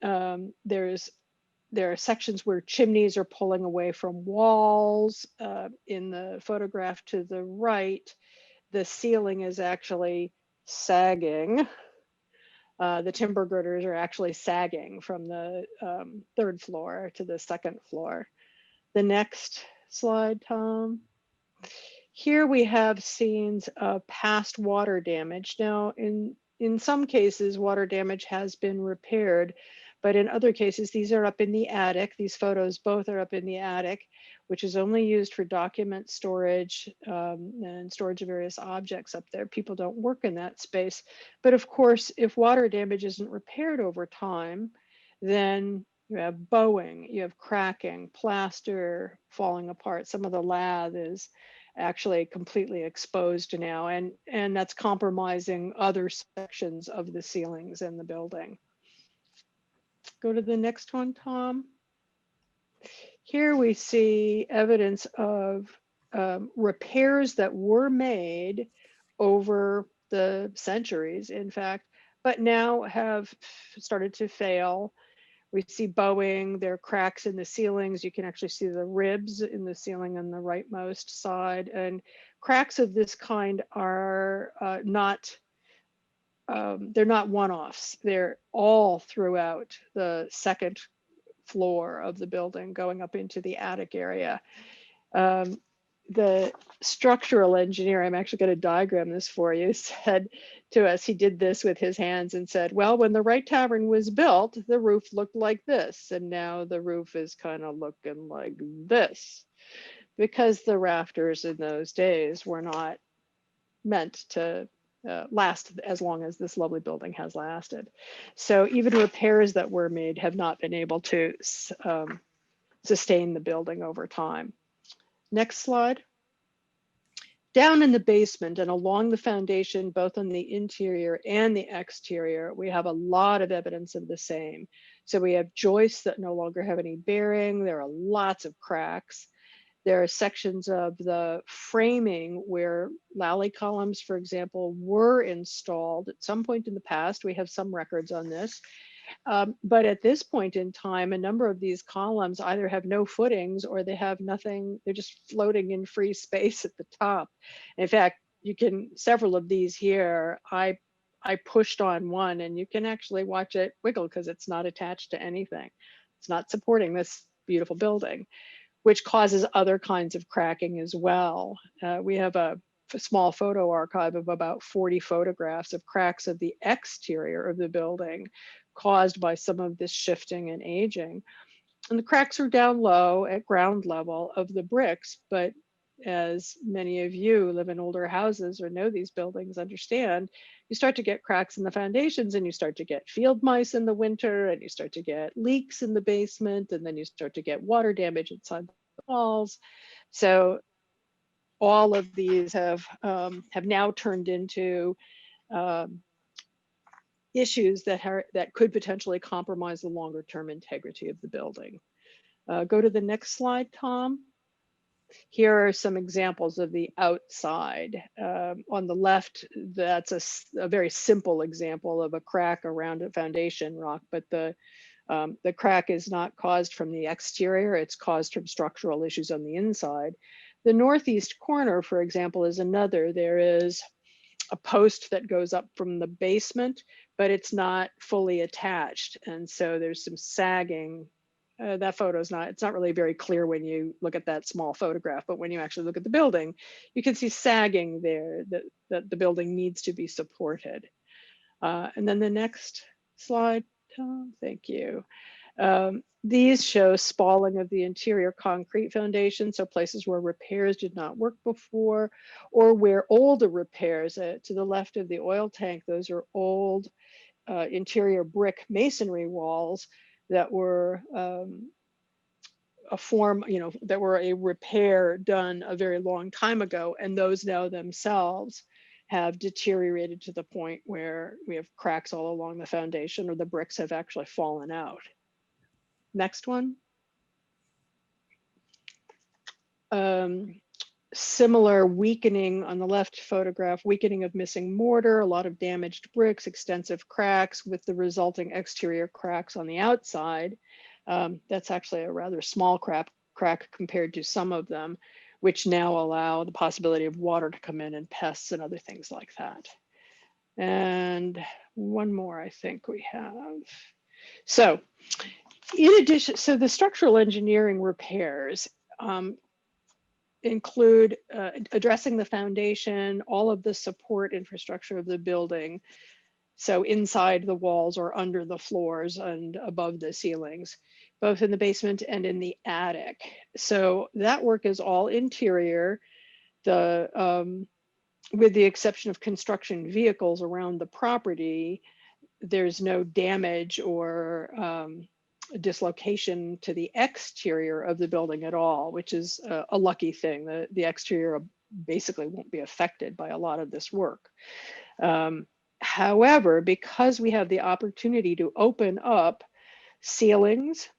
there are sections where chimneys are pulling away from walls. In the photograph to the right, the ceiling is actually sagging. The timber girders are actually sagging from the third floor to the second floor. The next slide, Tom. Here we have scenes of past water damage. Now, in some cases, water damage has been repaired, but in other cases, these are up in the attic. These photos both are up in the attic, which is only used for document storage and storage of various objects up there. People don't work in that space. But of course, if water damage isn't repaired over time, then you have bowing, you have cracking, plaster falling apart. Some of the lath is actually completely exposed now, and that's compromising other sections of the ceilings in the building. Go to the next one, Tom. Here we see evidence of repairs that were made over the centuries, in fact, but now have started to fail. We see bowing, there are cracks in the ceilings. You can actually see the ribs in the ceiling on the rightmost side. And cracks of this kind are they're not one-offs. They're all throughout the second floor of the building going up into the attic area. The structural engineer, I'm actually going to diagram this for you, said to us, he did this with his hands and said, well, when the Wright Tavern was built, the roof looked like this, and now the roof is kind of looking like this. because the rafters in those days were not meant to last as long as this lovely building has lasted. So even repairs that were made have not been able to sustain the building over time. Next slide. Down in the basement and along the foundation, both on the interior and the exterior, we have a lot of evidence of the same. So we have joists that no longer have any bearing. There are lots of cracks. There are sections of the framing where lally columns, for example, were installed at some point in the past. We have some records on this. But at this point in time, a number of these columns either have no footings or they have nothing. They're just floating in free space at the top. In fact, you can, several of these here, I pushed on one and you can actually watch it wiggle because it's not attached to anything. It's not supporting this beautiful building, which causes other kinds of cracking as well. We have a small photo archive of about 40 photographs of cracks of the exterior of the building caused by some of this shifting and aging. And the cracks are down low at ground level of the bricks, but as many of you who live in older houses or know these buildings understand, you start to get cracks in the foundations and you start to get field mice in the winter and you start to get leaks in the basement and then you start to get water damage inside the walls. So all of these have now turned into issues that could potentially compromise the longer term integrity of the building. Go to the next slide, Tom. Here are some examples of the outside. On the left, that's a very simple example of a crack around a foundation rock, but the crack is not caused from the exterior, it's caused from structural issues on the inside. The northeast corner, for example, is another. There is a post that goes up from the basement, but it's not fully attached. And so there's some sagging. That photo is it's not really very clear when you look at that small photograph, but when you actually look at the building, you can see sagging there that the building needs to be supported. And then the next slide, Tom, thank you. These show spalling of the interior concrete foundation, so places where repairs did not work before, or where older repairs, to the left of the oil tank, those are old interior brick masonry walls that were that were a repair done a very long time ago, and those now themselves have deteriorated to the point where we have cracks all along the foundation or the bricks have actually fallen out. Next one. Similar weakening on the left photograph, weakening of missing mortar, a lot of damaged bricks, extensive cracks with the resulting exterior cracks on the outside. That's actually a rather small crack compared to some of them, which now allow the possibility of water to come in and pests and other things like that. And one more I think we have. So in addition, so the structural engineering repairs include addressing the foundation, all of the support infrastructure of the building. So inside the walls or under the floors and above the ceilings, both in the basement and in the attic. So that work is all interior. With the exception of construction vehicles around the property, there's no damage or dislocation to the exterior of the building at all, which is a lucky thing. The exterior basically won't be affected by a lot of this work. However, because we have the opportunity to open up ceilings,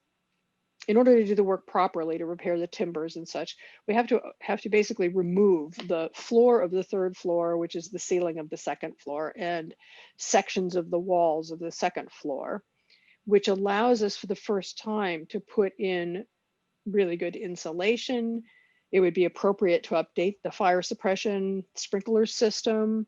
in order to do the work properly, to repair the timbers and such, we have to basically remove the floor of the third floor, which is the ceiling of the second floor, and sections of the walls of the second floor, which allows us for the first time to put in really good insulation. It would be appropriate to update the fire suppression sprinkler system.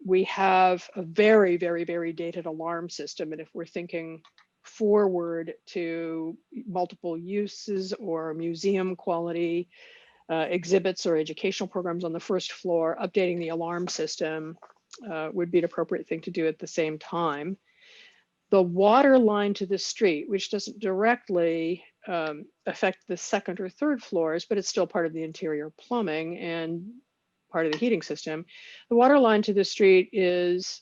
We have a very, very, very dated alarm system. And if we're thinking forward to multiple uses or museum quality exhibits or educational programs on the first floor, updating the alarm system would be an appropriate thing to do at the same time. The water line to the street, which doesn't directly affect the second or third floors, but it's still part of the interior plumbing and part of the heating system. The water line to the street is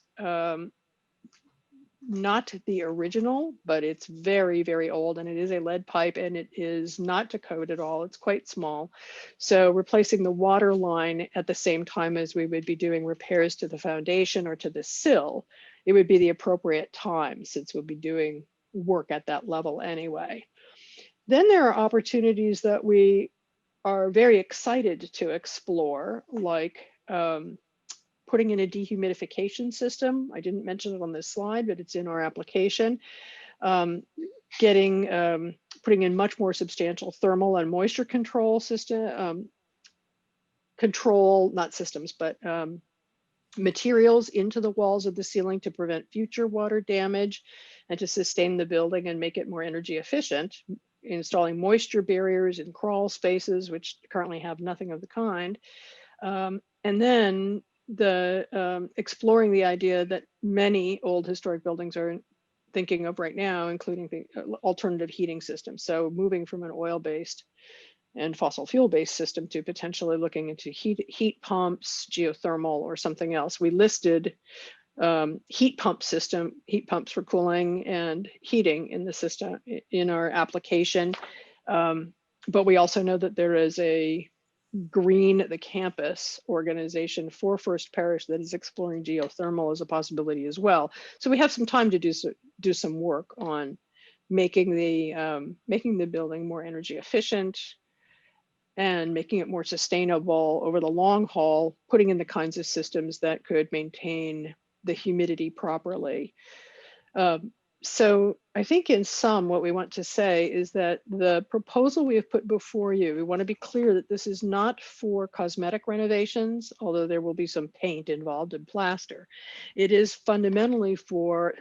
not the original, but it's very, very old, and it is a lead pipe, and it is not to code at all. It's quite small. So replacing the water line at the same time as we would be doing repairs to the foundation or to the sill, it would be the appropriate time, since we'll be doing work at that level anyway. Then there are opportunities that we are very excited to explore, like putting in a dehumidification system. I didn't mention it on this slide, but it's in our application. Putting in much more substantial thermal and moisture control system, not systems, but materials into the walls of the ceiling to prevent future water damage and to sustain the building and make it more energy efficient. Installing moisture barriers in crawl spaces, which currently have nothing of the kind. And then exploring the idea that many old historic buildings are thinking of right now, including the alternative heating systems. So moving from an oil-based and fossil fuel-based system to potentially looking into heat pumps, geothermal, or something else. We listed heat pumps for cooling and heating in the system in our application. But we also know that there is a Green the Campus organization for First Parish that is exploring geothermal as a possibility as well. So we have some time to do some work on making the building more energy efficient and making it more sustainable over the long haul, putting in the kinds of systems that could maintain the humidity properly. So I think in sum, what we want to say is that the proposal we have put before you, we want to be clear that this is not for cosmetic renovations, although there will be some paint involved and plaster. It is fundamentally for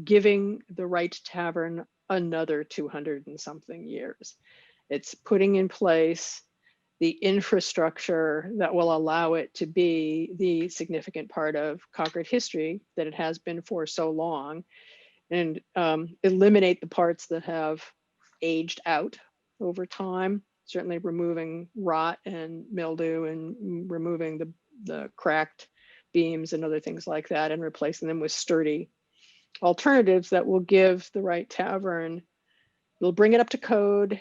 giving the Right Tavern another 200 and something years. It's putting in place the infrastructure that will allow it to be the significant part of Concord history that it has been for so long, and eliminate the parts that have aged out over time, certainly removing rot and mildew and removing the cracked beams and other things like that, and replacing them with sturdy alternatives that will give the Right Tavern, will bring it up to code,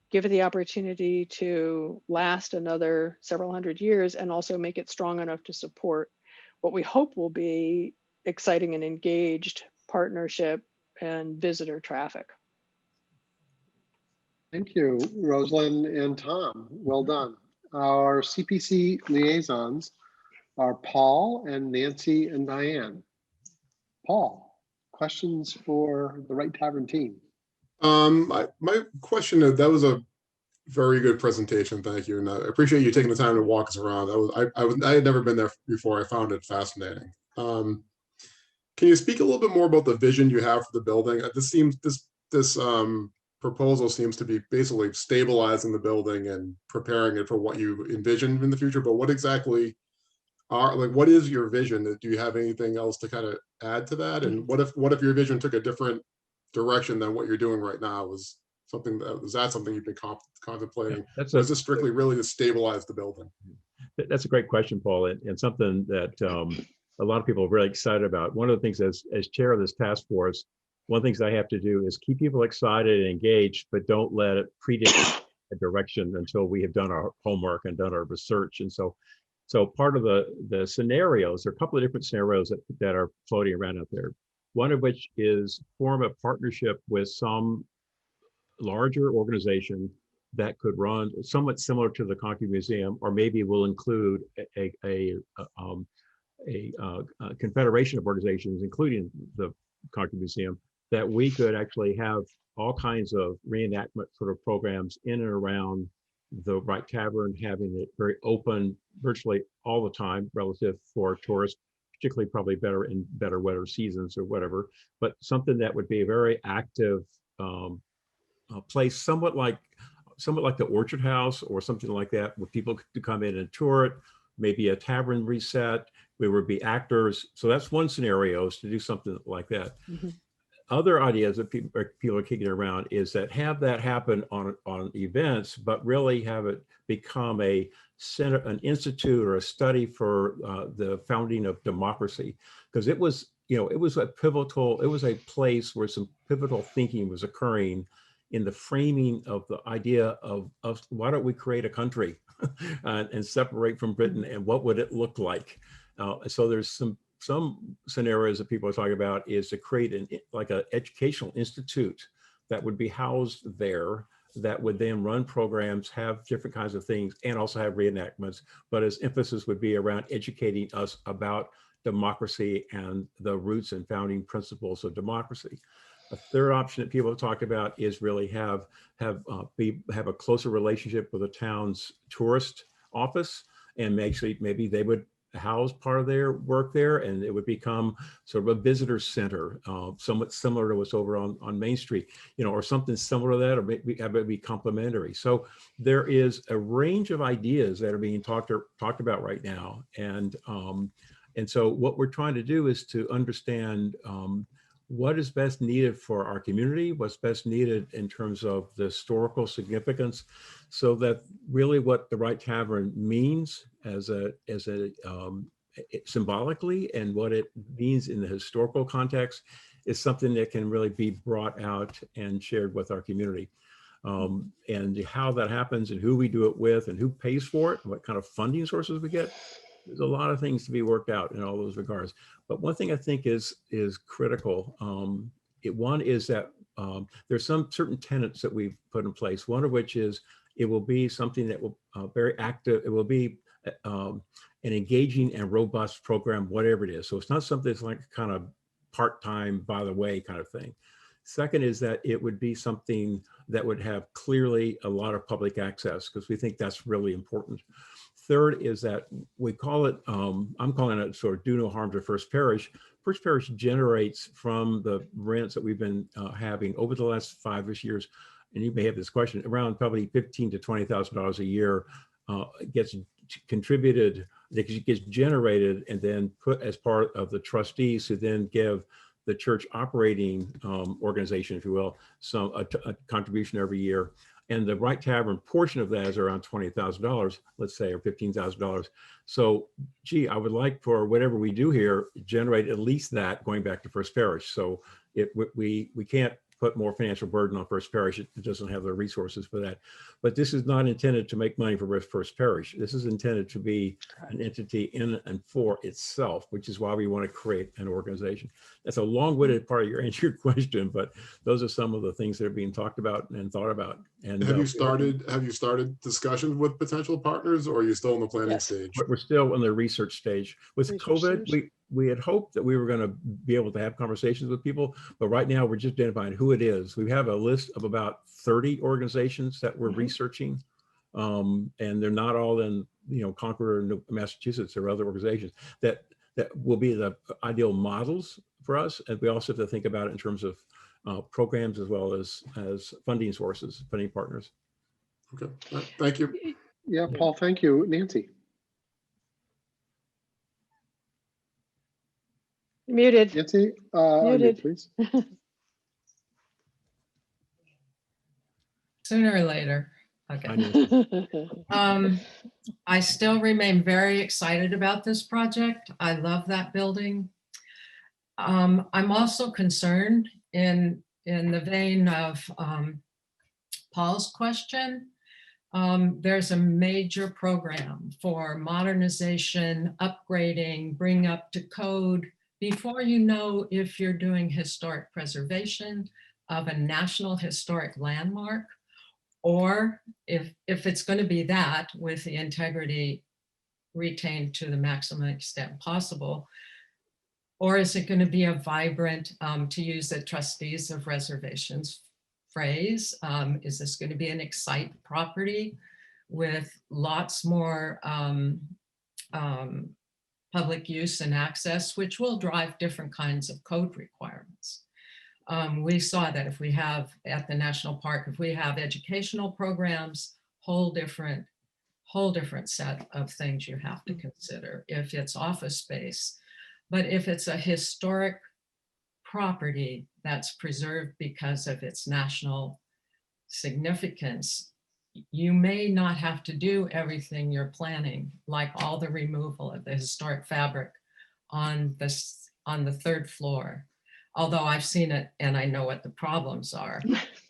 give it the opportunity to last another several hundred years, and also make it strong enough to support what we hope will be exciting and engaged partnership and visitor traffic. Thank you, Rosalind and Tom. Well done. Our CPC liaisons are Paul and Nancy and Diane. Paul, questions for the Right Tavern team? My question is, that was a very good presentation. Thank you. And I appreciate you taking the time to walk us around. I had never been there before. I found it fascinating. Can you speak a little bit more about the vision you have for the building? This proposal seems to be basically stabilizing the building and preparing it for what you envision in the future. But what exactly what is your vision? Do you have anything else to kind of add to that? And what if your vision took a different direction than what you're doing right now? Was that something you've been contemplating? Is this strictly really to stabilize the building? That's a great question, Paul, and something that a lot of people are really excited about. One of the things as chair of this task force, one of the things I have to do is keep people excited and engaged, but don't let it predicate a direction until we have done our homework and done our research. And so part of the scenarios, there are a couple of different scenarios that are floating around out there. One of which is form a partnership with some larger organization that could run somewhat similar to the Concord Museum, or maybe will include a confederation of organizations, including the Concord Museum, that we could actually have all kinds of reenactment sort of programs in and around the Right Tavern, having it very open virtually all the time relative for tourists, particularly probably better in better weather seasons or whatever, but something that would be a very active place, somewhat like the Orchard House or something like that, where people could come in and tour it, maybe a tavern reset, there would be actors. So that's one scenario, is to do something like that. other ideas that people are kicking around is that have that happen on events, but really have it become a center, an institute or a study for the founding of democracy. Because it was, it was a pivotal, it was a place where some pivotal thinking was occurring in the framing of the idea of why don't we create a country and separate from Britain, and what would it look like? So there's some scenarios that people are talking about is to create an educational institute that would be housed there, that would then run programs, have different kinds of things, and also have reenactments. But its emphasis would be around educating us about democracy and the roots and founding principles of democracy. A third option that people have talked about is really have a closer relationship with the town's tourist office, and actually maybe they would house part of their work there, and it would become sort of a visitor center, somewhat similar to what's over on Main Street, or something similar to that, or maybe have it be complementary. So there is a range of ideas that are being talked about right now, and so what we're trying to do is to understand what is best needed for our community, what's best needed in terms of the historical significance, so that really what the Right Tavern means as a symbolically, and what it means in the historical context is something that can really be brought out and shared with our community. And how that happens and who we do it with and who pays for it and what kind of funding sources we get. There's a lot of things to be worked out in all those regards. But one thing I think is critical. One is that there's some certain tenets that we've put in place. One of which is it will be something that will very active. It will be an engaging and robust program, whatever it is. So it's not something that's like kind of part-time, by the way, kind of thing. Second is that it would be something that would have clearly a lot of public access, because we think that's really important. Third is that we call it, I'm calling it sort of do no harm to First Parish. First Parish generates from the rents that we've been having over the last 5-ish years, and you may have this question, around probably $15,000 to $20,000 a year gets contributed, that gets generated and then put as part of the trustees, who then give the church operating organization, if you will, a contribution every year. And the Right Tavern portion of that is around $20,000, let's say, or $15,000. So, gee, I would like for whatever we do here, generate at least that going back to First Parish. So we can't put more financial burden on First Parish. It doesn't have the resources for that. But this is not intended to make money for First Parish. This is intended to be an entity in and for itself, which is why we want to create an organization. That's a long-winded part of your answer your question, but those are some of the things that are being talked about and thought about. And have you started discussions with potential partners, or are you still in the planning stage? We're still in the research stage. With COVID, we had hoped that we were going to be able to have conversations with people, but right now we're just identifying who it is. We have a list of about 30 organizations that we're researching, and they're not all in Concord or Massachusetts. There are other organizations that will be the ideal models for us, and we also have to think about it in terms of programs as well as funding sources, funding partners. Okay, thank you. Yeah, Paul, thank you. Nancy. Muted. Nancy, Muted. unmute, please. Sooner or later. Okay. I still remain very excited about this project. I love that building. I'm also concerned in the vein of Paul's question. There's a major program for modernization, upgrading, bring up to code before you know if you're doing historic preservation of a national historic landmark, or if it's going to be that with the integrity retained to the maximum extent possible, or is it going to be a vibrant, to use the trustees of reservations phrase, is this going to be an excite property with lots more public use and access, which will drive different kinds of code requirements. We saw that if we have at the national park, if we have educational programs, whole different set of things you have to consider if it's office space. But if it's a historic property that's preserved because of its national significance, you may not have to do everything you're planning, like all the removal of the historic fabric on the third floor. Although I've seen it and I know what the problems are,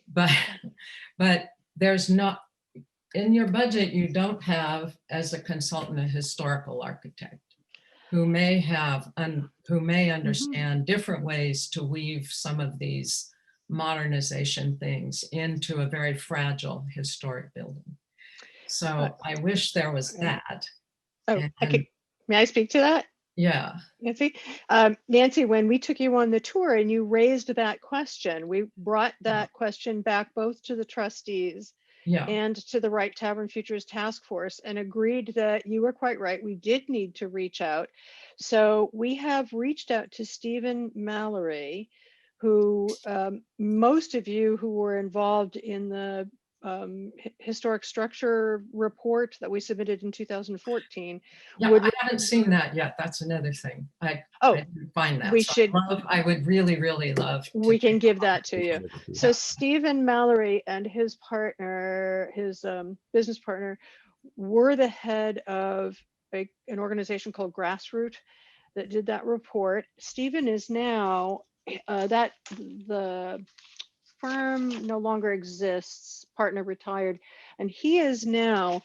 but there's not, in your budget, you don't have, as a consultant, a historical architect who may understand different ways to weave some of these modernization things into a very fragile historic building. So I wish there was that. Oh, may I speak to that? Yeah. Nancy, Nancy, when we took you on the tour and you raised that question, we brought that question back both to the trustees and to the Wright Tavern Futures Task Force, and agreed that you were quite right. We did need to reach out. So we have reached out to Stephen Mallory, who most of you who were involved in the historic structure report that we submitted in 2014. Yeah, I haven't seen that yet. That's another thing. I didn't find that. We So should. I would really, really love. We can give that to you. So Stephen Mallory and his partner, his business partner, were the head of an organization called Grassroot that did that report. Stephen is now the firm no longer exists, partner retired, and he is now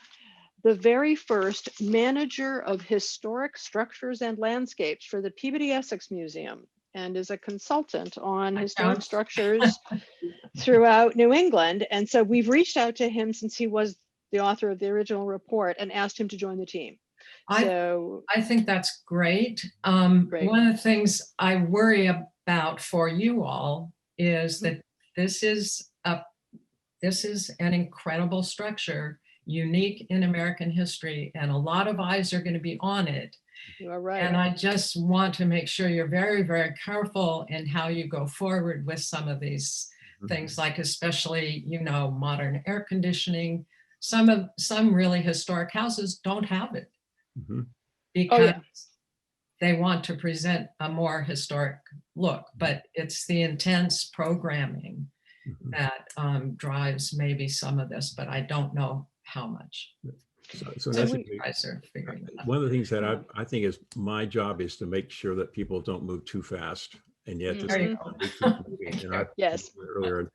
the very first manager of historic structures and landscapes for the Peabody Essex Museum, and is a consultant on historic structures throughout New England. And so we've reached out to him, since he was the author of the original report, and asked him to join the team. I think that's great. One of the things I worry about for you all is that this is an incredible structure, unique in American history, and a lot of eyes are going to be on it. You are right. And I just want to make sure you're very, very careful in how you go forward with some of these things, like especially, modern air conditioning. Some really historic houses don't have it because they want to present a more historic look, but it's the intense programming that drives maybe some of this, but I don't know how much. So You guys are figuring that out. One of the things that I think is my job is to make sure that people don't move too fast, and yet There you go. Yes. Earlier,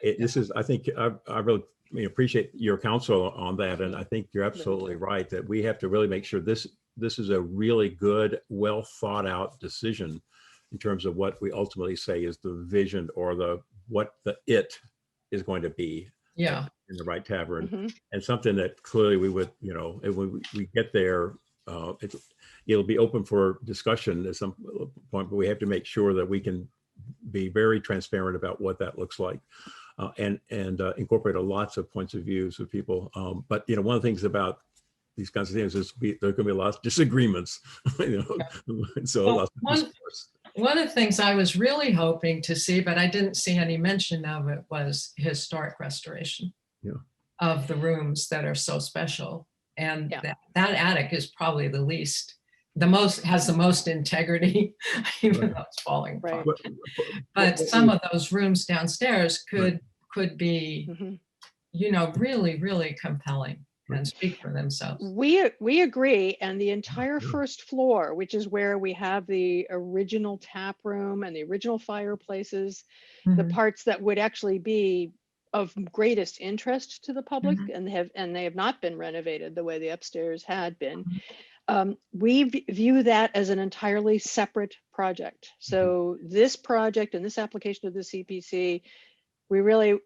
this is, I think I really appreciate your counsel on that, and I think you're absolutely right that we have to really make sure this is a really good, well thought out decision in terms of what we ultimately say is the vision, or what it is going to be. Yeah. In the Wright Tavern, and something that clearly we would, when we get there, it'll be open for discussion at some point, but we have to make sure that we can be very transparent about what that looks like, and incorporate lots of points of views of people. But one of the things about these kinds of things is there are going to be lots of disagreements. So one of the things I was really hoping to see, but I didn't see any mention of it, was historic restoration of the rooms that are so special. And that attic is probably has the most integrity, even though it's falling apart. But some of those rooms downstairs could be, really, really compelling and speak for themselves. We agree, and the entire first floor, which is where we have the original tap room and the original fireplaces, the parts that would actually be of greatest interest to the public, and they have not been renovated the way the upstairs had been. We view that as an entirely separate project. So this project and this application of the CPC, we really,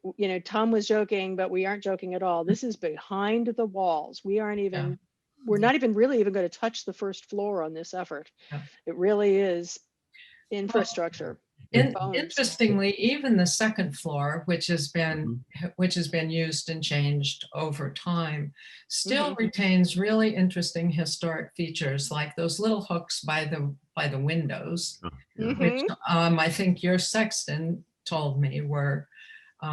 Tom was joking, but we aren't joking at all. This is behind the walls. We're not even really going to touch the first floor on this effort. It really is infrastructure. Interestingly, even the second floor, which has been used and changed over time, still retains really interesting historic features, like those little hooks by the windows, which I think your sexton told me were,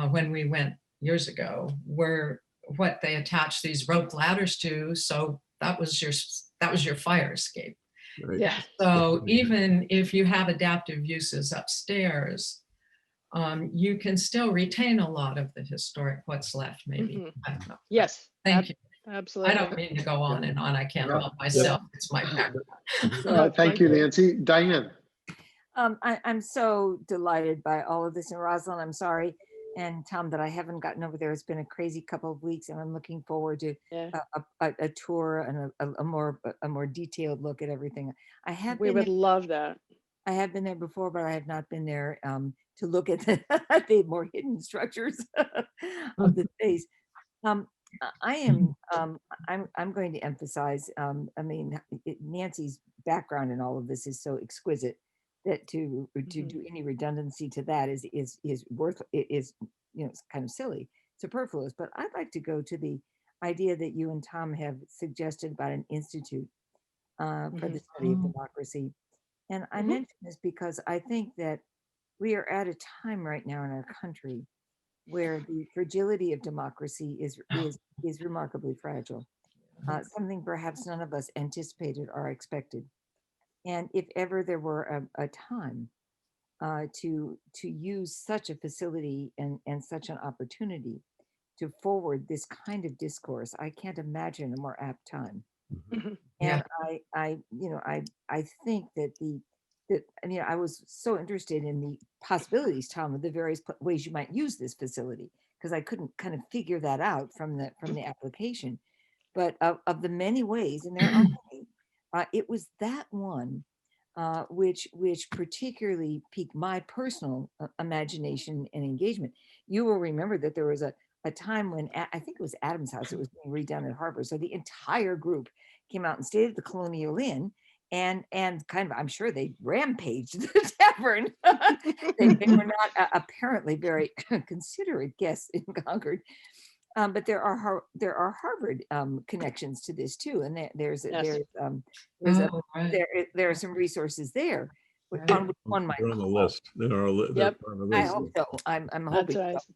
when we went years ago, were what they attached these rope ladders to. So that was your fire escape. Right. Yeah. So even if you have adaptive uses upstairs, you can still retain a lot of the historic, what's left maybe. Mhm. I don't know. Yes. Thank you. I Absolutely. don't mean to go on and on. I can't Yeah. help myself. It's my background. No, it's Thank you, fine. Nancy. Diane. I'm so delighted by all of this. And Rosalind, I'm sorry. And Tom, that I haven't gotten over there. It's been a crazy couple of weeks, and I'm looking forward to Yeah. a tour and a more detailed look at everything. I have We been would there, love that. I have been there before, but I have not been there to look at the more hidden structures of the space. Um, I am I'm going to emphasize. I mean, Nancy's background in all of this is so exquisite that to do any redundancy to that is worth is it's kind of silly, superfluous. But I'd like to go to the idea that you and Tom have suggested about an institute for the study of democracy. And I mention this because I think that we are at a time right now in our country where the fragility of democracy is remarkably fragile. Something perhaps none of us anticipated or expected. And if ever there were a time to use such a facility and such an opportunity to forward this kind of discourse, I can't imagine a more apt time. Mhm. And I think that I was so interested in the possibilities, Tom, of the various ways you might use this facility, because I couldn't kind of figure that out from the application. But of the many ways, and there are many, it was that one which particularly piqued my personal imagination and engagement. You will remember that there was a time when I think it was Adam's house, it was being redone at Harvard. So the entire group came out and stayed at the Colonial Inn, and kind of, I'm sure they rampaged the tavern. They were not apparently very considerate guests in Concord. But there are Harvard connections to this too, and there's Oh, right. there are some resources there Right. on which one might They're on the call. list. They're Yep. on the I list. hope so. I'm That's hoping right. so.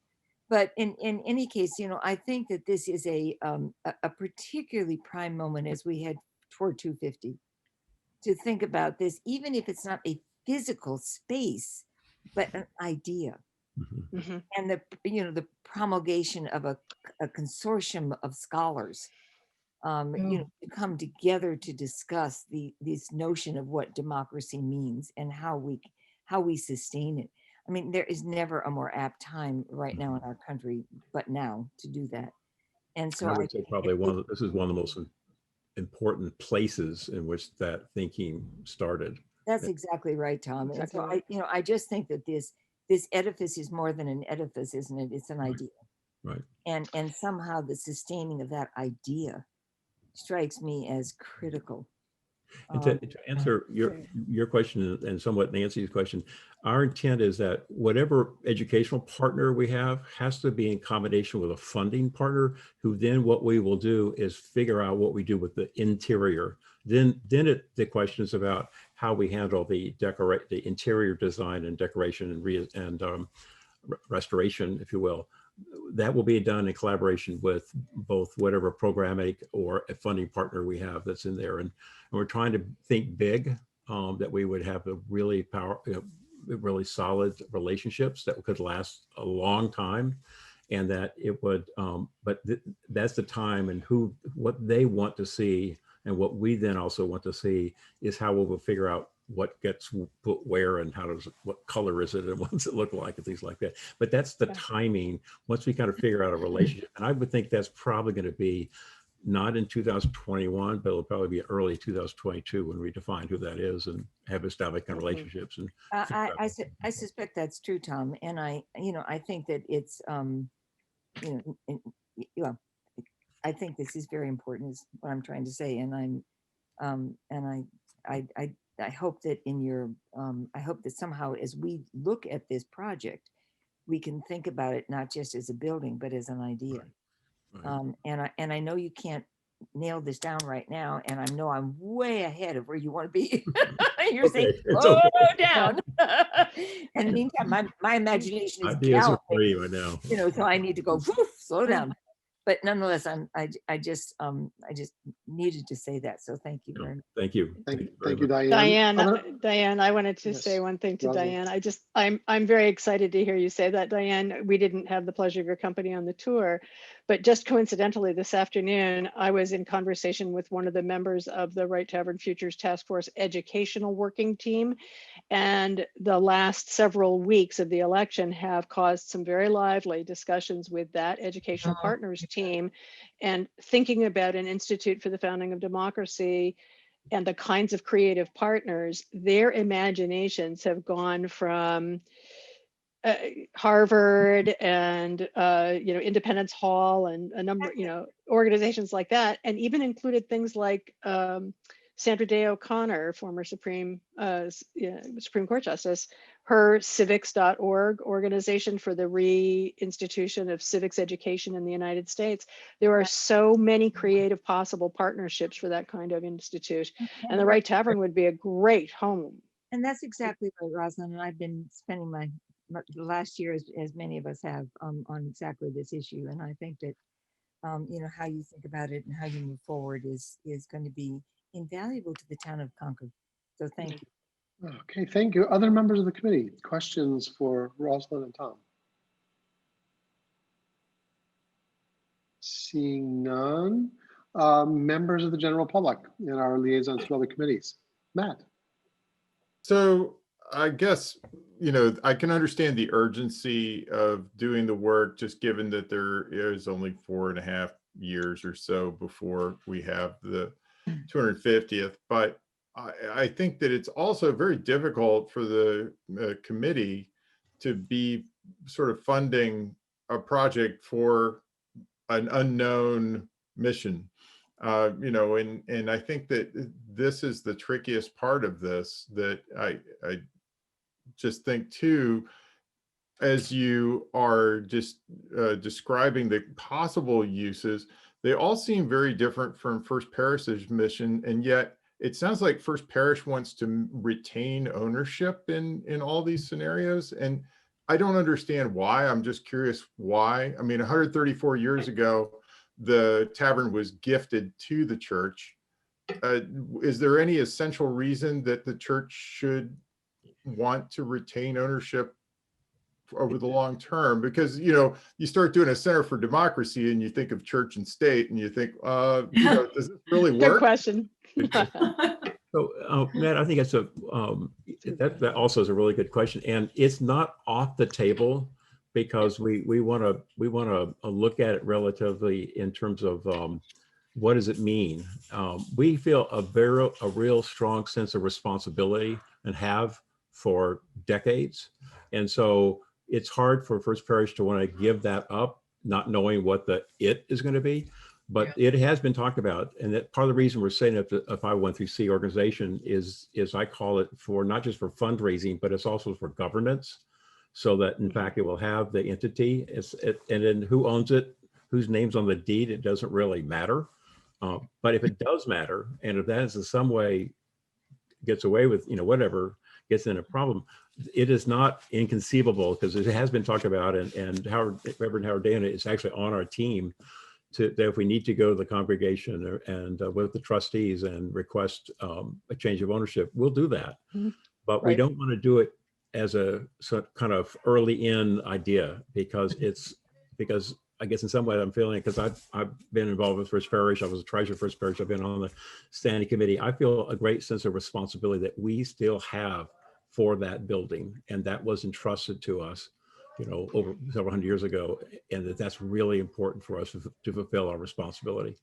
But in any case, I think that this is a particularly prime moment as we head toward 250 to think about this, even if it's not a physical space, but an idea. Mhm. And the promulgation of a consortium of scholars to come together to discuss this notion of what democracy means and how we sustain it. I mean, there is never a more apt time right now in our country, but now to do that. And so I I would say probably this is one of the most important places in which that thinking started. that's exactly right, Tom. And Exactly so right. I just think that this edifice is more than an edifice, isn't it? It's an idea. Right. And somehow the sustaining of that idea strikes me as critical. And to answer your question and somewhat Nancy's question, our intent is that whatever educational partner we have has to be in combination with a funding partner, who then what we will do is figure out what we do with the interior. Then the question is about how we handle the interior design and decoration and restoration, if you will. That will be done in collaboration with both whatever programmatic or a funding partner we have that's in there. And we're trying to think big, that we would have a really really solid relationships that could last a long time. And that it would, but that's the time, and what they want to see and what we then also want to see is how we will figure out what gets put where and what color is it and what does it look like and things like that. But that's the timing once we kind of figure out a relationship. And I would think that's probably going to be not in 2021, but it'll probably be early 2022 when we define who that is and have established kind of relationships. And I suspect that's true, Tom. And I think that it's, I think this is very important is what I'm trying to say. And I hope that I hope that somehow as we look at this project, we can think about it not just as a building, but as an idea. Right. And I know you can't nail this down right now, and I know I'm way ahead of where you want to be. You're saying slow down. And in the meantime, my imagination is ideas are galloping, free right now. so I need to go slow down. But nonetheless, I just needed to say that. So thank you very much. Thank you. Thank you, very much. Diane. Diane, I wanted to say Yes, one thing to Rosalind. Diane. I'm very excited to hear you say that, Diane. We didn't have the pleasure of your company on the tour, but just coincidentally this afternoon, I was in conversation with one of the members of the Right Tavern Futures Task Force educational working team. And the last several weeks of the election have caused some very lively discussions with that educational partners team, and thinking about an Institute for the Founding of Democracy and the kinds of creative partners. Their imaginations have gone from Harvard and Independence Hall and a number, organizations like that, and even included things like Sandra Day O'Connor, former Supreme Court Justice, her civics.org organization for the reinstitution of civics education in the United States. There are so many creative possible partnerships for that kind of institute, and the Right Tavern would be a great home. And that's exactly right, Rosalind. And I've been spending the last year, as many of us have, on exactly this issue. And I think that how you think about it and how you move forward is going to be invaluable to the town of Concord. So thank you. Okay, thank you. Other members of the committee, questions for Rosalind and Tom? Seeing none. Members of the general public and our liaisons to other committees. Matt. So I guess, I can understand the urgency of doing the work, just given that there is only 4.5 years or so before we have the 250th. But I think that it's also very difficult for the committee to be sort of funding a project for an unknown mission. And I think that this is the trickiest part of this, that I just think too, as you are just describing the possible uses, they all seem very different from First Parish's mission, and yet it sounds like First Parish wants to retain ownership in all these scenarios, and I don't understand why. I'm just curious why. I mean, 134 years ago, the tavern was gifted to the church. Is there any essential reason that the church should want to retain ownership over the long term? Because you start doing a Center for Democracy and you think of church and state and you think, does this really work? Good question. So Matt, I think that's that also is a really good question, and it's not off the table, because we want to look at it relatively in terms of what does it mean. We feel a real strong sense of responsibility and have for decades, and so it's hard for First Parish to want to give that up, not knowing what the it is going to be. But it has been talked about, and that part of the reason we're setting up a 501(c) organization is I call it for not just for fundraising, but it's also for governance, so that in fact it will have the entity, and then who owns it, whose name's on the deed, it doesn't really matter. But if it does matter, and if that is in some way gets away with, whatever, gets in a problem, it is not inconceivable, because it has been talked about, and Reverend Howard Dana is actually on our team, that if we need to go to the congregation and with the trustees and request a change of ownership, we'll do that. Mm-hmm. But we don't want to do it as a kind of early in idea, because I guess in some way I'm feeling, because I've been involved with First Parish, I was a treasurer of First Parish, I've been on the standing committee. I feel a great sense of responsibility that we still have for that building, and that was entrusted to us over several hundred years ago, and that's really important for us to fulfill our responsibility.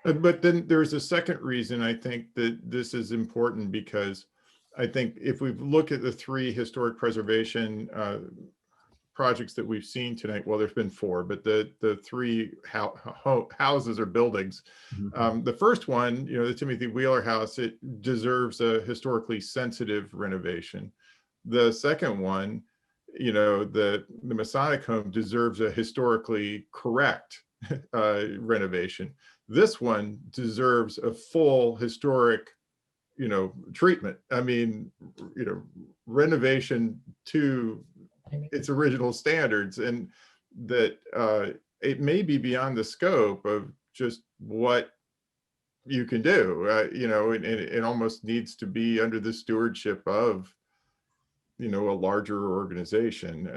But then there's a second reason I think that this is important, because I think if we look at the 3 historic preservation projects that we've seen tonight, well, there's been 4, but the 3 houses or buildings, the first one, the Timothy Wheeler House, it deserves a historically sensitive renovation. The second one, the Masonic home, deserves a historically correct renovation. This one deserves a full historic, treatment. I mean, renovation to its original standards, and that it may be beyond the scope of just what you can do, you know, and it almost needs to be under the stewardship of, you know, a larger organization.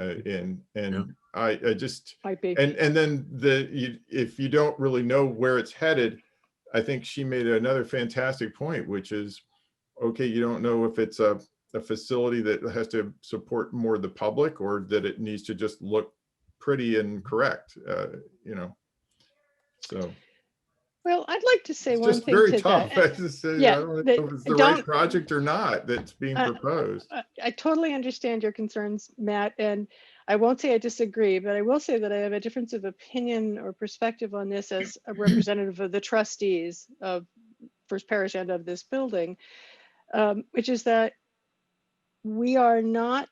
I just, and then if you don't really know where it's headed, I think she made another fantastic point, which is, okay, you don't know if it's a facility that has to support more the public, or that it needs to just look pretty and correct, you know, so. Well, I'd like to say It's one just thing very to tough. that. I just say, Yeah, I don't know if it's the right project or not that's being proposed. I totally understand your concerns, Matt, and I won't say I disagree, but I will say that I have a difference of opinion or perspective on this as a representative of the trustees of First Parish and of this building, which is that we are not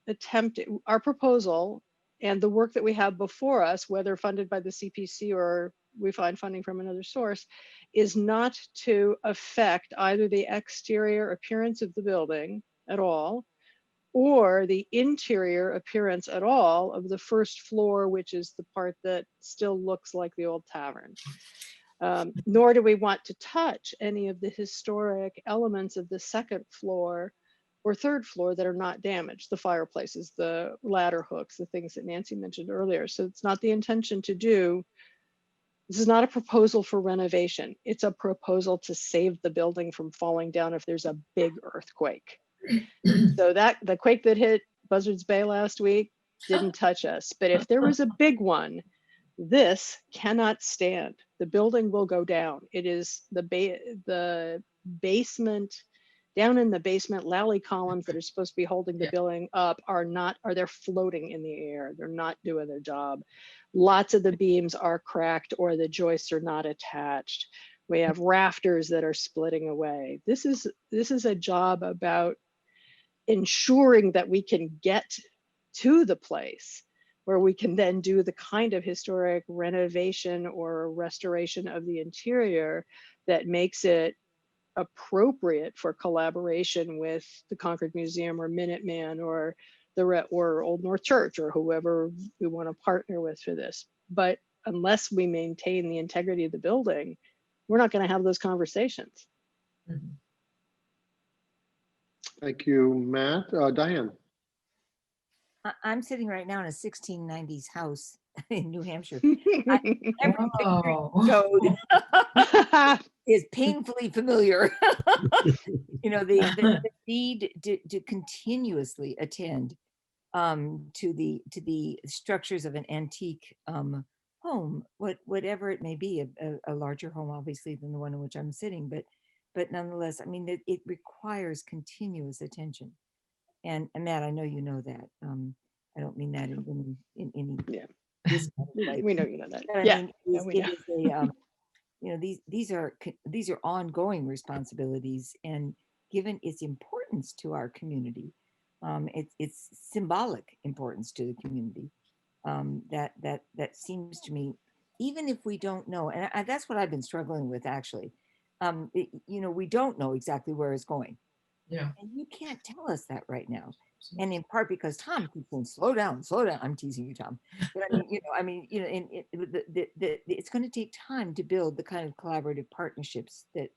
attempting, our proposal and the work that we have before us, whether funded by the CPC or we find funding from another source, is not to affect either the exterior appearance of the building at all, or the interior appearance at all of the first floor, which is the part that still looks like the old tavern. Nor do we want to touch any of the historic elements of the second floor or third floor that are not damaged, the fireplaces, the ladder hooks, the things that Nancy mentioned earlier. So it's not the intention to do, this is not a proposal for renovation. It's a proposal to save the building from falling down if there's a big earthquake. So that the quake that hit Buzzards Bay last week didn't touch us. But if there was a big one, this cannot stand. The building will go down. It is the basement, down in the basement, lally columns that are supposed to be holding the building up are they're floating in the air. They're not doing their job. Lots of the beams are cracked or the joists are not attached. We have rafters that are splitting away. This is a job about ensuring that we can get to the place where we can then do the kind of historic renovation or restoration of the interior that makes it appropriate for collaboration with the Concord Museum or Minuteman or Old North Church or whoever we want to partner with for this. But unless we maintain the integrity of the building, we're not going to have those conversations. Thank you, Matt. Diane. I'm sitting right now in a 1690s house in New Hampshire. Oh. Is painfully familiar. You know, the need to continuously attend to the structures of an antique home, whatever it may be, a larger home obviously than the one in which I'm sitting, but nonetheless, I mean, it requires continuous attention. And Matt, I know you know that. I don't mean that in any this kind of way. We know you know that. But Yeah, I mean, yeah, we know. it is a you know, these are ongoing responsibilities, and given its importance to our community, it's symbolic importance to the community. That seems to me, even if we don't know, and that's what I've been struggling with actually. You know, we don't know exactly where it's going. Yeah. And you can't tell us that right now. And in part because Tom keeps saying, slow down, slow down. I'm teasing you, Tom. But I mean, it's going to take time to build the kind of collaborative partnerships that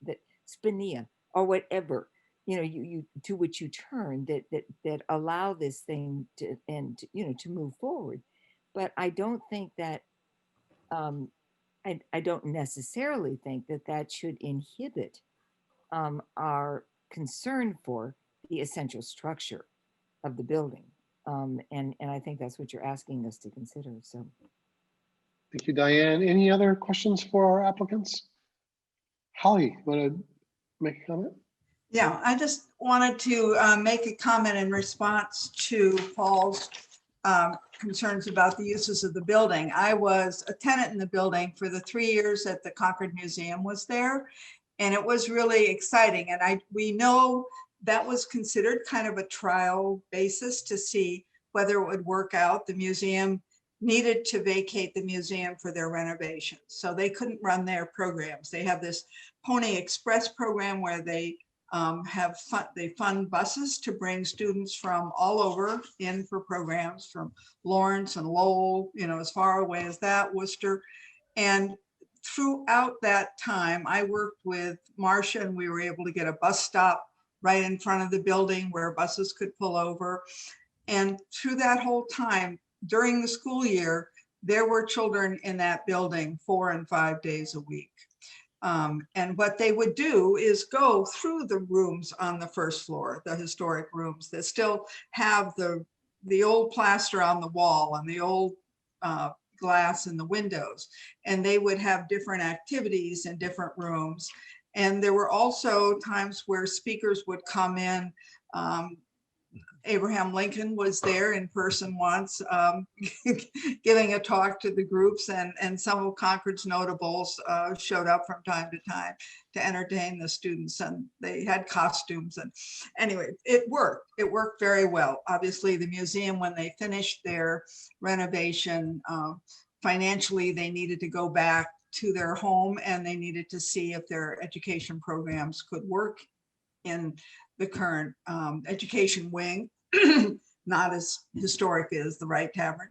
Spinia or whatever, you to which you turn that allow this thing to to move forward. But I don't think that I don't necessarily think that should inhibit our concern for the essential structure of the building. And I think that's what you're asking us to consider. So Thank you, Diane. Any other questions for our applicants? Holly, want to make a comment? Yeah, I just wanted to make a comment in response to Paul's concerns about the uses of the building. I was a tenant in the building for the 3 years that the Concord Museum was there, and it was really exciting. And we know that was considered kind of a trial basis to see whether it would work out. The museum needed to vacate the museum for their renovations, so they couldn't run their programs. They have this Pony Express program where they they fund buses to bring students from all over in for programs from Lawrence and Lowell, as far away as that, Worcester. And throughout that time, I worked with Marcia, and we were able to get a bus stop right in front of the building where buses could pull over. And through that whole time, during the school year, there were children in that building 4 and 5 days a week. And what they would do is go through the rooms on the first floor, the historic rooms that still have the old plaster on the wall and the old glass in the windows. And they would have different activities in different rooms. And there were also times where speakers would come in. Abraham Lincoln was there in person once, giving a talk to the groups, and some of Concord's notables showed up from time to time to entertain the students, and they had costumes. And anyway, it worked. It worked very well. Obviously, the museum, when they finished their renovation, financially, they needed to go back to their home, and they needed to see if their education programs could work in the current education wing, not as historic as the Wright Tavern.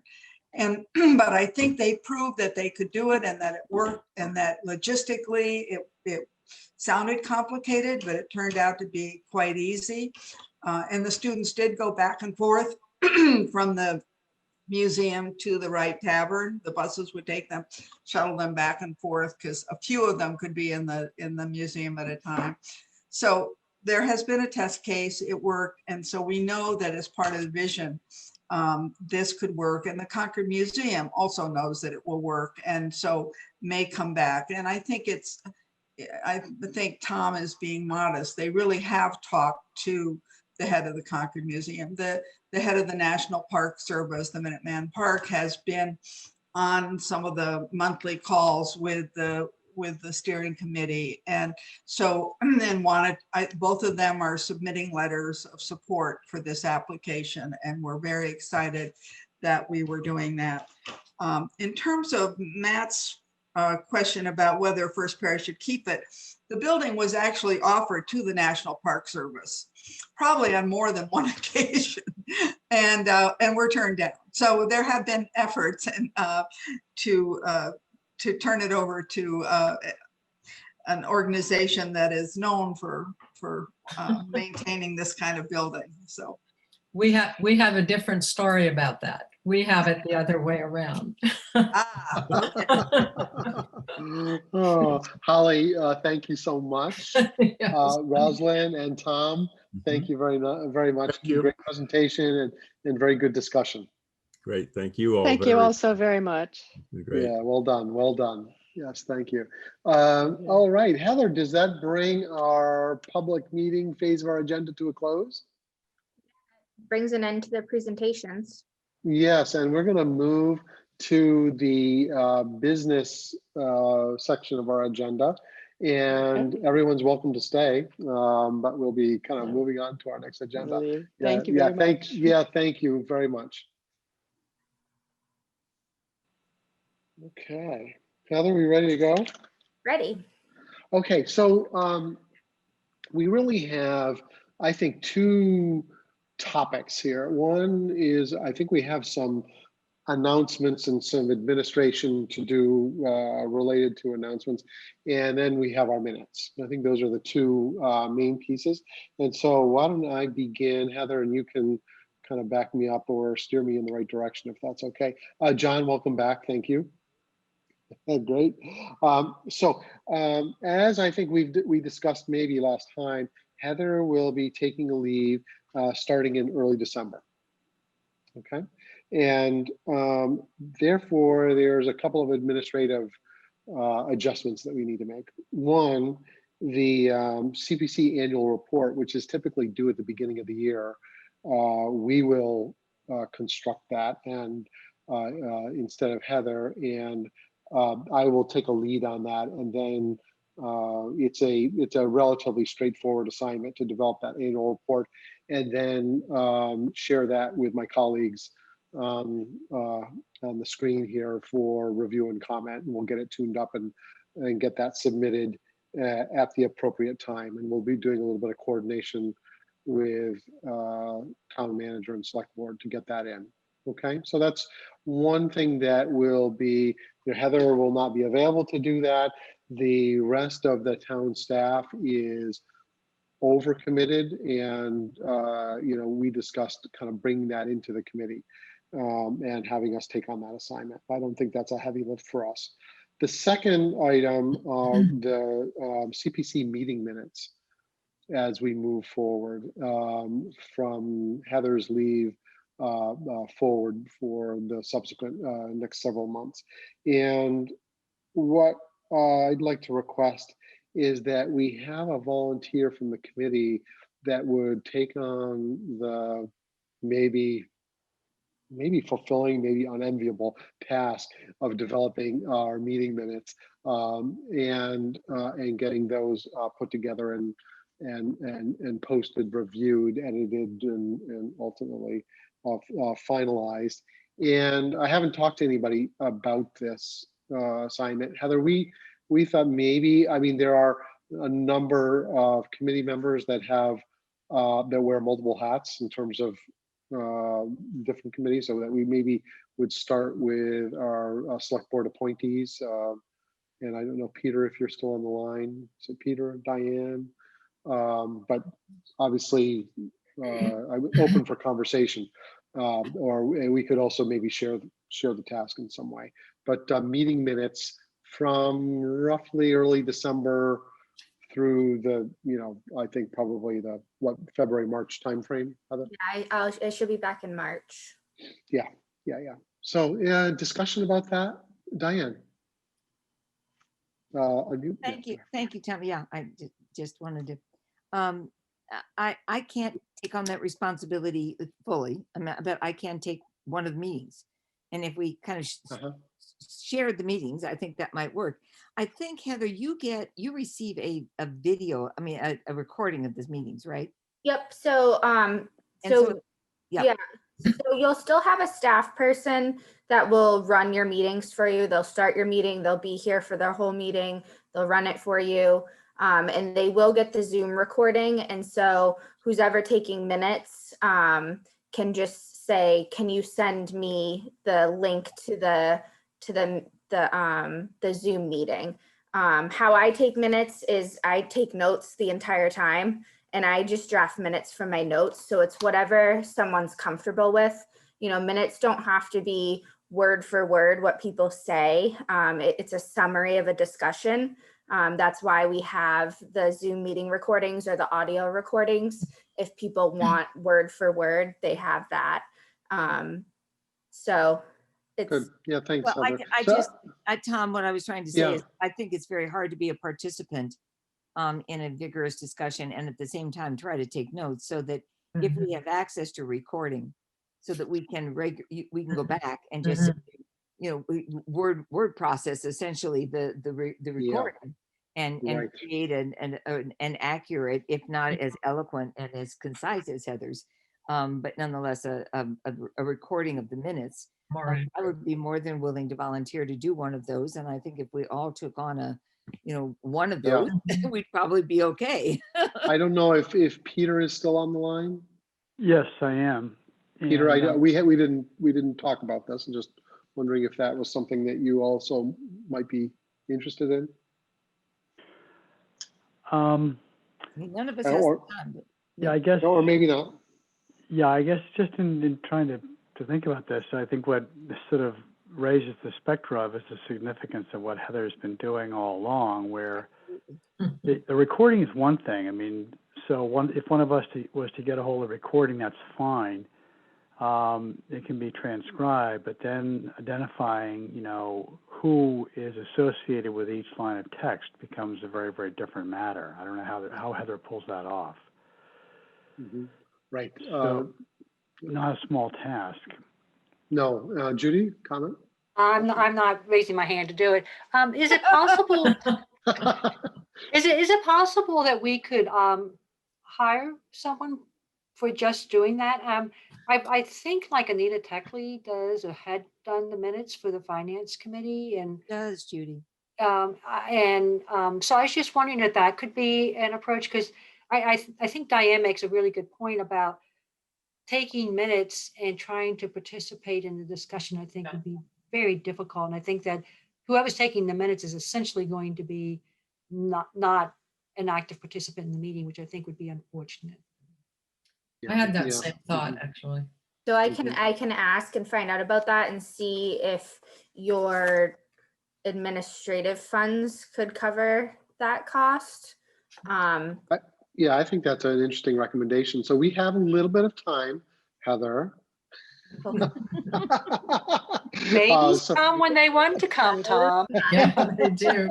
And but I think they proved that they could do it, and that it worked, and that logistically it sounded complicated, but it turned out to be quite easy. And the students did go back and forth from the museum to the Wright Tavern. The buses would take them, shuttle them back and forth, because a few of them could be in the museum at a time. So there has been a test case, it worked. And so we know that as part of the vision, this could work. And the Concord Museum also knows that it will work, and so may come back. And I think I think Tom is being modest. They really have talked to the head of the Concord Museum. The head of the National Park Service, the Minuteman Park, has been on some of the monthly calls with the steering committee. And so then both of them are submitting letters of support for this application. And we're very excited that we were doing that. In terms of Matt's question about whether First Parish should keep it, the building was actually offered to the National Park Service, probably on more than one occasion, and were turned down. So there have been efforts to turn it over to an organization that is known for maintaining this kind of building. So we have a different story about that. We have it the other way around. Oh, Holly, thank you so much. Yes. Rosalind and Tom, thank you very much. Thank you. Great presentation and very good discussion. Great, thank you all. Thank you all so very much. Great. Yeah, well done, well done. Yes, thank you. All right, Heather, does that bring our public meeting phase of our agenda to a close? Brings an end to the presentations. Yes, and we're going to move to the business section of our agenda, and everyone's welcome to stay, but we'll be kind of moving on to our next agenda. Thank you very much. Thank you very much. Okay, Heather, we ready to go? Ready. Okay, so we really have, I think, two topics here. One is, I think we have some announcements and some administration to do related to announcements. And then we have our minutes. I think those are the two main pieces. And so why don't I begin, Heather, and you can kind of back me up or steer me in the right direction if that's okay. John, welcome back. Thank you. Great. As I think we discussed maybe last time, Heather will be taking a leave starting in early December. Okay. And therefore, there's a couple of administrative adjustments that we need to make. One, the CPC annual report, which is typically due at the beginning of the year, we will construct that and instead of Heather, and I will take a lead on that. And then it's a relatively straightforward assignment to develop that annual report and then share that with my colleagues on the screen here for review and comment, and we'll get it tuned up and get that submitted at the appropriate time. And we'll be doing a little bit of coordination with town manager and select board to get that in. Okay, so that's one thing that will be, Heather will not be available to do that. The rest of the town staff is overcommitted, and we discussed kind of bringing that into the committee and having us take on that assignment. I don't think that's a heavy lift for us. The second item are the CPC meeting minutes as we move forward from Heather's leave forward for the subsequent next several months. And what I'd like to request is that we have a volunteer from the committee that would take on the maybe fulfilling, maybe unenviable task of developing our meeting minutes and getting those put together and posted, reviewed, edited, and ultimately finalized. And I haven't talked to anybody about this assignment. Heather, we thought maybe, I mean, there are a number of committee members that have that wear multiple hats in terms of different committees, so that we maybe would start with our select board appointees. And I don't know, Peter, if you're still on the line. Is it Peter, Diane? But obviously, I'm open for conversation. And we could also maybe share the task in some way. But meeting minutes from roughly early December through the, I think probably the February, March timeframe. Yeah, I should be back in March. Yeah. So discussion about that, Diane. Thank you, Tom. Yeah, I just wanted to. I can't take on that responsibility fully, but I can take one of the meetings, and if we kind of shared the meetings, I think that might work. I think, Heather, you receive a video, I mean a recording of these meetings, right? Yep. So yeah. So you'll still have a staff person that will run your meetings for you. They'll start your meeting. They'll be here for their whole meeting. They'll run it for you. And they will get the Zoom recording. And so who's ever taking minutes can just say, can you send me the link to the Zoom meeting? How I take minutes is I take notes the entire time, and I just draft minutes from my notes. So it's whatever someone's comfortable with. Minutes don't have to be word for word what people say. It's a summary of a discussion. That's why we have the Zoom meeting recordings or the audio recordings. If people want word for word, they have that. So it's good. Yeah, thanks, well, Heather. Tom, what I was trying to say is I think it's very hard to be a participant in a vigorous discussion and at the same time try to take notes, so that if we have access to recording, so that we can go back and just word process essentially the recording and create an accurate, if not as eloquent and as concise as Heather's, but nonetheless a recording of the minutes. I would be more than willing to volunteer to do one of those, and I think if we all took on one of those, we'd probably be okay. I don't know if Peter is still on the line. Yes, I am. Peter, we didn't talk about this. I'm just wondering if that was something that you also might be interested in. None of us has time. Yeah, I guess. Or maybe not. Yeah, I guess just in trying to think about this, I think what sort of raises the specter of is the significance of what Heather's been doing all along, where the recording is one thing. I mean, so if one of us was to get a hold of recording, that's fine. It can be transcribed, but then identifying, who is associated with each line of text becomes a very, very different matter. I don't know how Heather pulls that off. Right. So, not a small task. No, Judy, comment? I'm not raising my hand to do it. Is it possible? Is it possible that we could hire someone for just doing that? I think like Anita Techley does or had done the minutes for the finance committee, and does Judy. So I was just wondering if that could be an approach, because I think Diane makes a really good point about taking minutes and trying to participate in the discussion. I think would be very difficult. And I think that whoever's taking the minutes is essentially going to be not an active participant in the meeting, which I think would be unfortunate. I had that same thought, actually. So I can ask and find out about that and see if your administrative funds could cover that cost. Yeah, I think that's an interesting recommendation. So we have a little bit of time, Heather. Babies come when they want to come, Tom. Yeah, they do.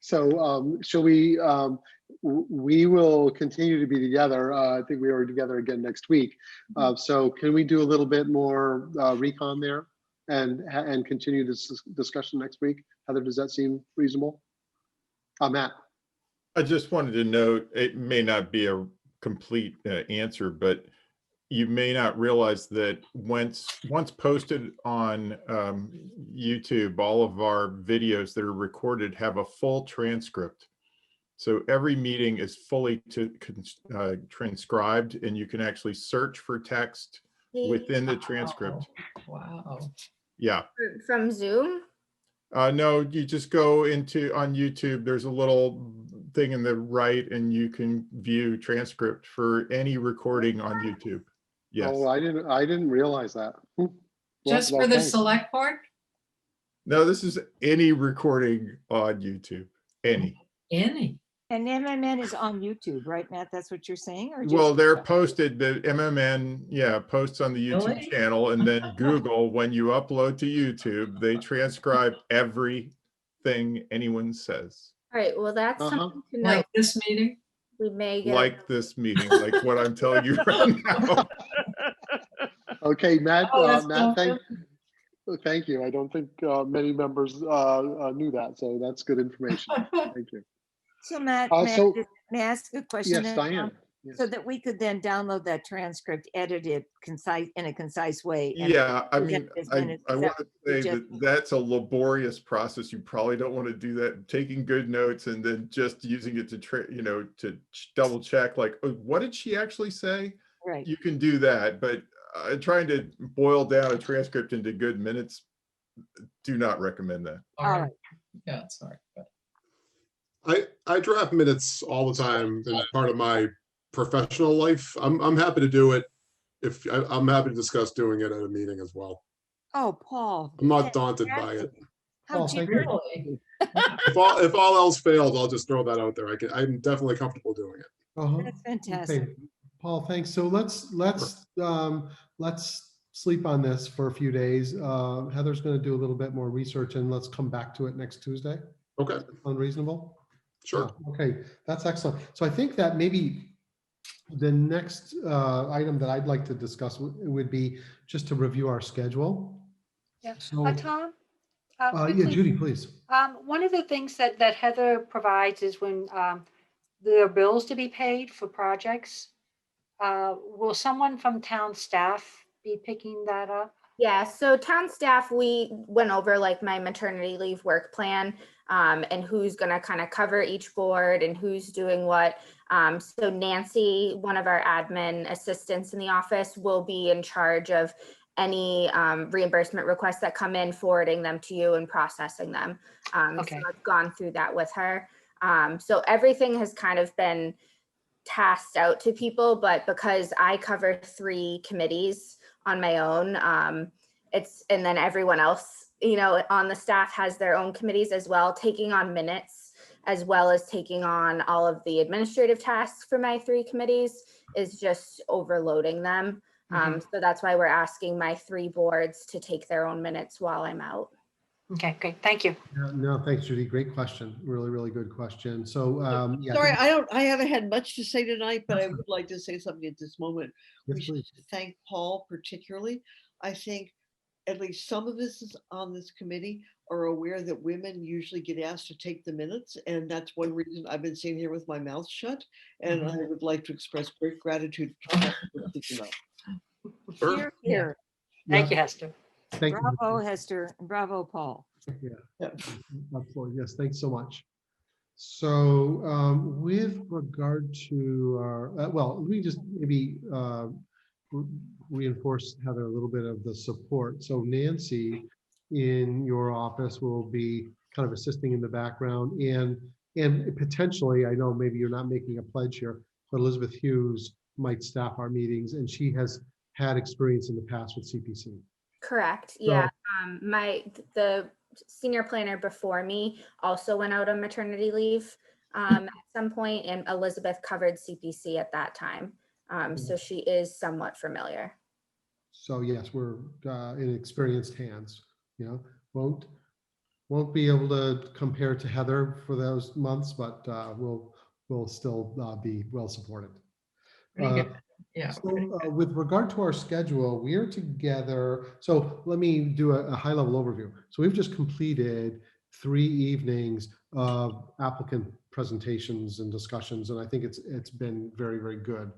So shall we, we will continue to be together. I think we are together again next week. So can we do a little bit more recon there and continue this discussion next week? Heather, does that seem reasonable? Matt. I just wanted to note, it may not be a complete answer, but you may not realize that once posted on YouTube, all of our videos that are recorded have a full transcript. So every meeting is fully transcribed, and you can actually search for text within the transcript. Wow. Yeah. From Zoom? No, you just go on YouTube. There's a little thing in the right, and you can view transcript for any recording on YouTube. Yes. Oh, I didn't realize that. Just for the select board? No, this is any recording on YouTube. Any. And MMN is on YouTube, right, Matt? That's what you're saying? Or just... Well, they're posted, the MMN, posts on the YouTube channel, and then Google, when you upload to YouTube, they transcribe everything anyone says. All right, well, that's something to know. Like this meeting? We may get like this meeting, like what I'm telling you right now. Okay, Matt, Matt, so thank you. I don't think many members knew that, so that's good information. Thank you. So Matt, may I ask a question? Yes, Diane. Yes. So that we could then download that transcript, edit it in a concise way. Yeah, I mean, I want to say that that's a laborious process. You probably don't want to do that. Taking good notes and then just using it to to double check, like, oh, what did she actually say? Right. You can do that, but trying to boil down a transcript into good minutes, do not recommend that. All right. Yeah, sorry. I draft minutes all the time as part of my professional life. I'm happy to do it. I'm happy to discuss doing it at a meeting as well. Oh, Paul. I'm not daunted by it. How really? If all else fails, I'll just throw that out there. I'm definitely comfortable doing it. That's fantastic. Okay. Paul, thanks. So let's sleep on this for a few days. Heather's going to do a little bit more research, and let's come back to it next Tuesday. Okay. Unreasonable? Sure. Yeah, okay, that's excellent. So I think that maybe the next item that I'd like to discuss would be just to review our schedule. Yeah. So, Tom? yeah, Judy, please. One of the things that Heather provides is when there are bills to be paid for projects. Will someone from town staff be picking that up? Yeah, so town staff, we went over like my maternity leave work plan and who's gonna kind of cover each board and who's doing what. So Nancy, one of our admin assistants in the office, will be in charge of any reimbursement requests that come in, forwarding them to you and processing them. Okay. So I've gone through that with her. So everything has kind of been tasked out to people, but because I cover 3 committees on my own, and then everyone else, on the staff has their own committees as well, taking on minutes, as well as taking on all of the administrative tasks for my 3 committees is just overloading them. So that's why we're asking my 3 boards to take their own minutes while I'm out. Okay, great. Thank you. Yeah, no, thanks, Judy. Great question. Really, really good question. So, yeah. Sorry, I haven't had much to say tonight, but I would like to say something at this moment. Yes, We should please. thank Paul particularly. I think at least some of us on this committee are aware that women usually get asked to take the minutes, and that's one reason I've been sitting here with my mouth shut. And I would like to express great gratitude to Paul for speaking up. Here, here. Thank you, Hester. Thank you. Bravo, Hester, and bravo, Paul. Yeah, absolutely. Yes, thanks so much. So with regard to our, well, let me just maybe reinforce, Heather, a little bit of the support. So Nancy in your office will be kind of assisting in the background, and potentially, I know maybe you're not making a pledge here, but Elizabeth Hughes might staff our meetings, and she has had experience in the past with CPC. Correct. Yeah. The senior planner before me also went out on maternity leave at some point, and Elizabeth covered CPC at that time. So she is somewhat familiar. So yes, we're in experienced hands. You know, won't be able to compare to Heather for those months, but we'll still be well supported. Yeah. So with regard to our schedule, we are together. So let me do a high level overview. So we've just completed 3 evenings of applicant presentations and discussions, and I think it's been very, very good.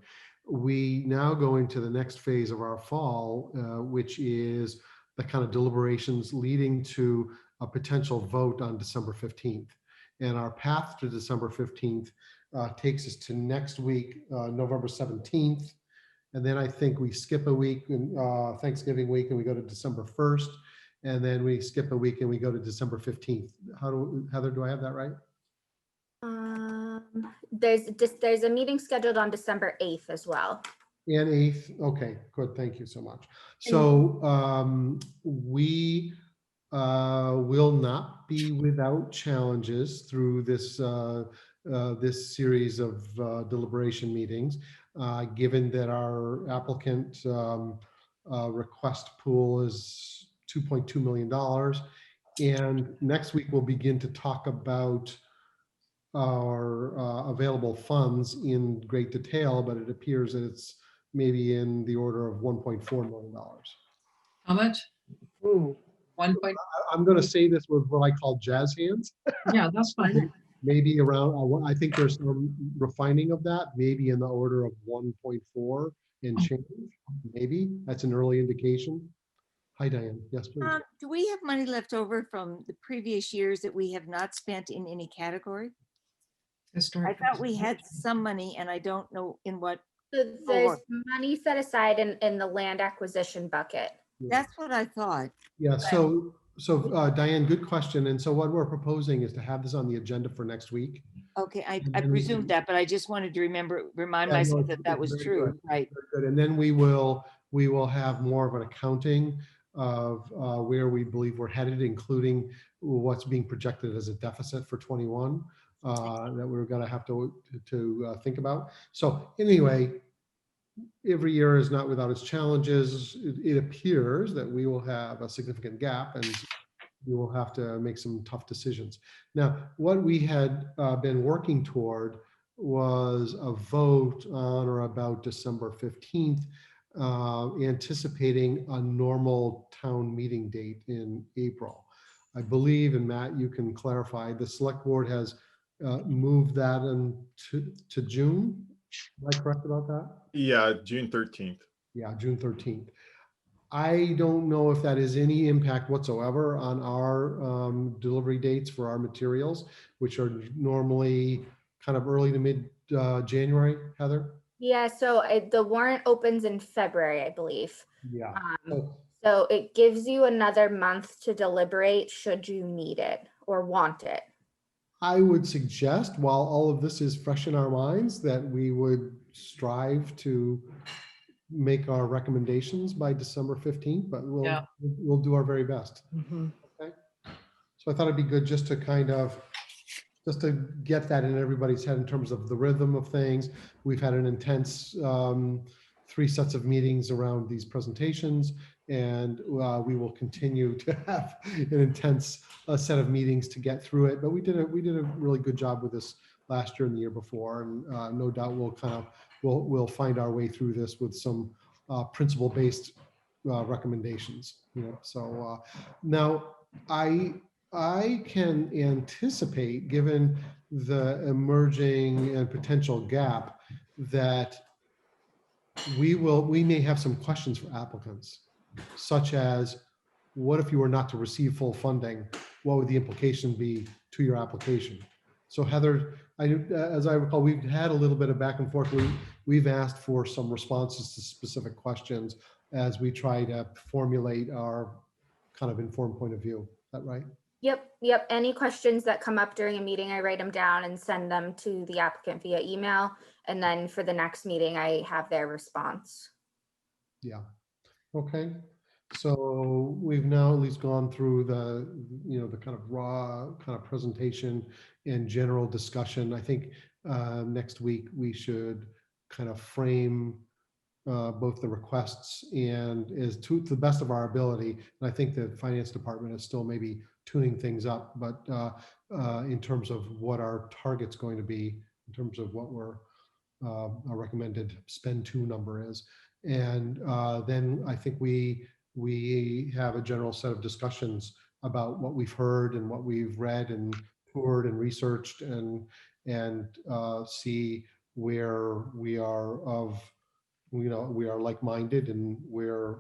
We now go into the next phase of our fall, which is the kind of deliberations leading to a potential vote on December 15th. And our path to December 15th takes us to next week, November 17th. And then I think we skip a week, Thanksgiving week, and we go to December 1st. And then we skip a week and we go to December 15th. Heather, do I have that right? There's a meeting scheduled on December 8th as well. And 8th, okay, good, thank you so much. So we will not be without challenges through this this series of deliberation meetings, given that our applicant request pool is $2.2 million. And next week we'll begin to talk about our available funds in great detail, but it appears that it's maybe in the order of $1.4 million. How much? Ooh. 1. I'm going to say this with what I call jazz hands. Yeah, that's fine. Maybe around, I think there's some refining of that, maybe in the order of 1.4 and change. Maybe that's an early indication. Hi, Diane. Yes, please. Do we have money left over from the previous years that we have not spent in any category? I thought we had some money, and I don't know in what. So there's money set aside in the land acquisition bucket. That's what I thought. Yeah, so Diane, good question. And so what we're proposing is to have this on the agenda for next week. Okay, I presumed that, but I just wanted to remind myself that was true, good. right? Very good. And then we will have more of an accounting of where we believe we're headed, including what's being projected as a deficit for 21 that we're going to have to think about. So anyway, every year is not without its challenges. It appears that we will have a significant gap, and we will have to make some tough decisions. Now, what we had been working toward was a vote on or about December 15th, anticipating a normal town meeting date in April. I believe, and Matt, you can clarify, the select board has moved that to June. Am I correct about that? Yeah, June 13th. Yeah, June 13th. I don't know if that has any impact whatsoever on our delivery dates for our materials, which are normally kind of early to mid January, Heather? Yeah, so the warrant opens in February, I believe. Yeah. So it gives you another month to deliberate should you need it or want it. I would suggest, while all of this is fresh in our minds, that we would strive to make our recommendations by December 15th, but we'll do our very best. Okay. So I thought it'd be good just to get that in everybody's head in terms of the rhythm of things. We've had an intense 3 sets of meetings around these presentations, and we will continue to have an intense set of meetings to get through it. But we did a really good job with this last year and the year before, and no doubt we'll find our way through this with some principle-based recommendations. You know, so now I can anticipate, given the emerging and potential gap, that we may have some questions for applicants, such as, what if you were not to receive full funding? what would the implication be to your application? So Heather, as I recall, we've had a little bit of back and forth. We've asked for some responses to specific questions as we try to formulate our kind of informed point of view. Is that right? Yep. Any questions that come up during a meeting, I write them down and send them to the applicant via email. And then for the next meeting, I have their response. Yeah. Okay. So we've now at least gone through the, the kind of raw kind of presentation and general discussion. I think next week we should kind of frame both the requests and is to the best of our ability. And I think the finance department is still maybe tuning things up, but in terms of what our target's going to be, in terms of what our recommended spend to number is. And then I think we have a general set of discussions about what we've heard and what we've read and toured and researched and see where we are we are like-minded and where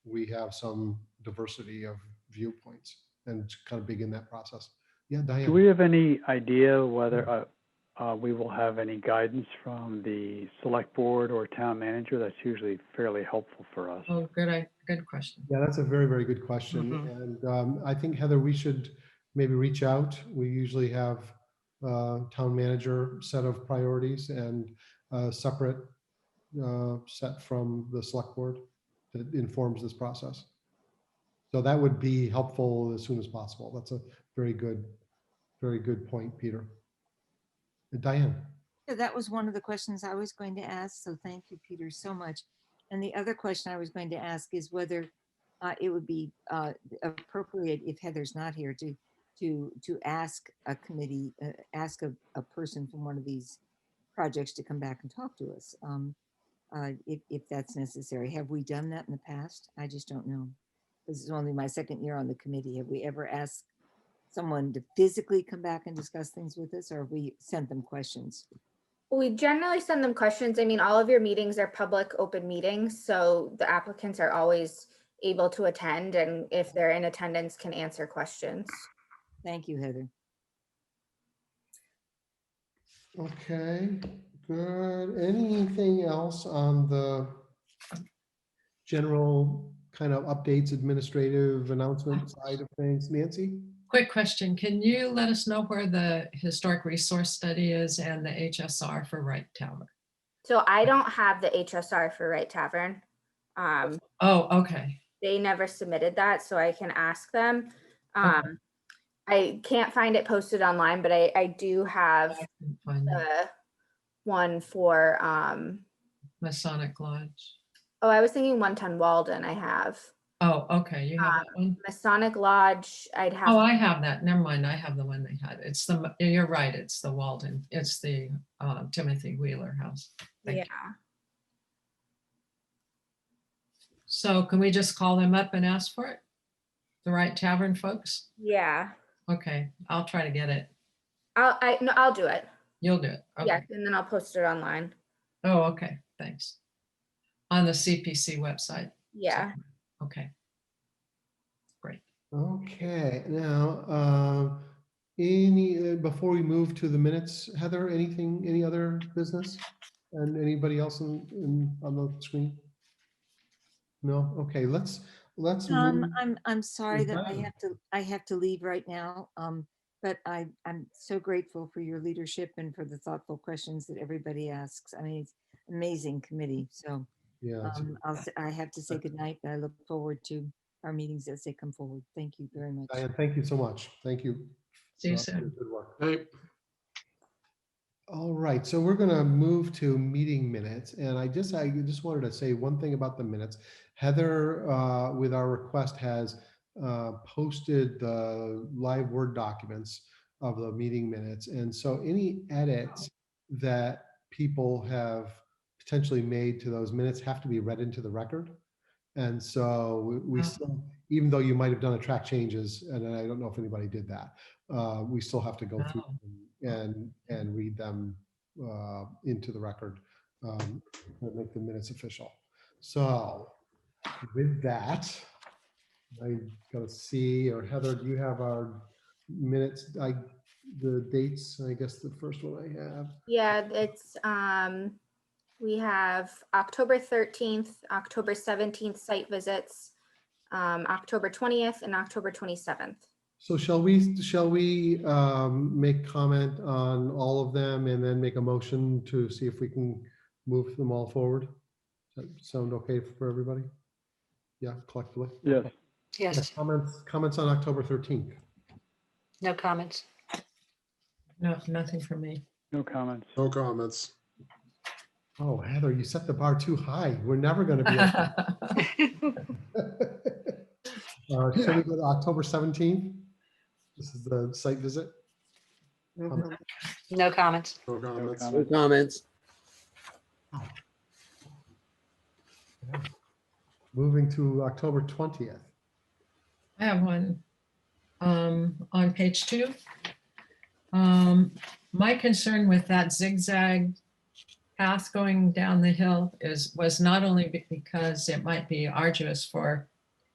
we have some diversity of viewpoints and kind of begin that process. Yeah, Diane. Do we have any idea whether we will have any guidance from the select board or town manager? That's usually fairly helpful for us. Oh, good question. Yeah, that's a very, very good question. And I think, Heather, we should maybe reach out. We usually have town manager set of priorities and separate set from the select board that informs this process. So that would be helpful as soon as possible. That's a very good point, Peter. Diane. Yeah, that was one of the questions I was going to ask. So thank you, Peter, so much. And the other question I was going to ask is whether it would be appropriate, if Heather's not here, to ask a committee, ask a person from one of these projects to come back and talk to us, if that's necessary. Have we done that in the past? I just don't know. This is only my second year on the committee. Have we ever asked someone to physically come back and discuss things with us, or have we sent them questions? We generally send them questions. I mean, all of your meetings are public open meetings, so the applicants are always able to attend, and if they're in attendance, can answer questions. Thank you, Heather. Okay, good. Anything else on the general kind of updates, administrative announcement side of things? Nancy? Quick question. Can you let us know where the historic resource study is and the HSR for Wright Tavern? So I don't have the HSR for Wright Tavern. Oh, okay. They never submitted that, so I can ask them. I can't find it posted online, but I do have the one for Masonic Lodge. Oh, I was thinking 110 Walden. I have. Oh, okay. You have that one? Masonic Lodge. I'd have. Oh, I have that. Never mind. I have the one they had. It's the, you're right. It's the Walden. It's the Timothy Wheeler house. Thank you. So can we just call them up and ask for it? The Wright Tavern folks? Yeah. Okay. I'll try to get it. I'll do it. You'll do it. Okay. Yeah, and then I'll post it online. Oh, okay. Thanks. On the CPC website. Yeah. Okay. Great. Okay. Now, before we move to the minutes, Heather, any other business? And anybody else on the screen? No. Okay. Let's move. I'm sorry that I have to leave right now. But I'm so grateful for your leadership and for the thoughtful questions that everybody asks. I mean, it's an amazing committee. So yeah, I have to say goodnight, but I look forward to our meetings as they come forward. Thank you very much. Diane, thank you so much. Thank you. See you soon. Good work. Hey. All right, so we're going to move to meeting minutes, and I just wanted to say one thing about the minutes. Heather, with our request, has posted the live Word documents of the meeting minutes, and so any edits that people have potentially made to those minutes have to be read into the record. And so we still, even though you might have done a track changes, and I don't know if anybody did that, we still have to go through them and read them into the record and make the minutes official. So with that, I gotta see, or Heather, do you have our minutes, the dates, I guess the first one I have. Yeah, it's, we have October 13th, October 17th site visits, October 20th and October 27th. So shall we make comment on all of them and then make a motion to see if we can move them all forward? Does that sound okay for everybody? Yeah, collectively? Yes. Yeah, Yes, comments on October 13th. no comments. No, nothing for me. No comments. No comments. Oh, Heather, you set the bar too high. We're never going to be able shall we go to October 17th? This is the site visit. No comments. No comments. No comments. Moving to October 20th. I have one on page 2. My concern with that zigzag path going down the hill was not only because it might be arduous for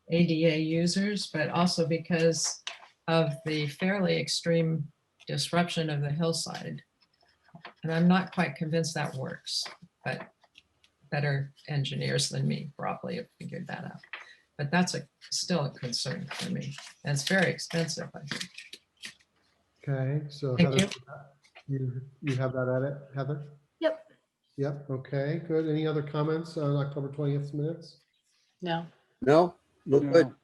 ADA users, but also because of the fairly extreme disruption of the hillside. And I'm not quite convinced that works, but better engineers than me probably have figured that out. But that's still a concern for me. And it's very expensive, I think. Okay, so Thank Heather, you have that edit, Heather? Yep. Yep, okay, good. Any other comments on October 20th minutes? No. No, look good. No.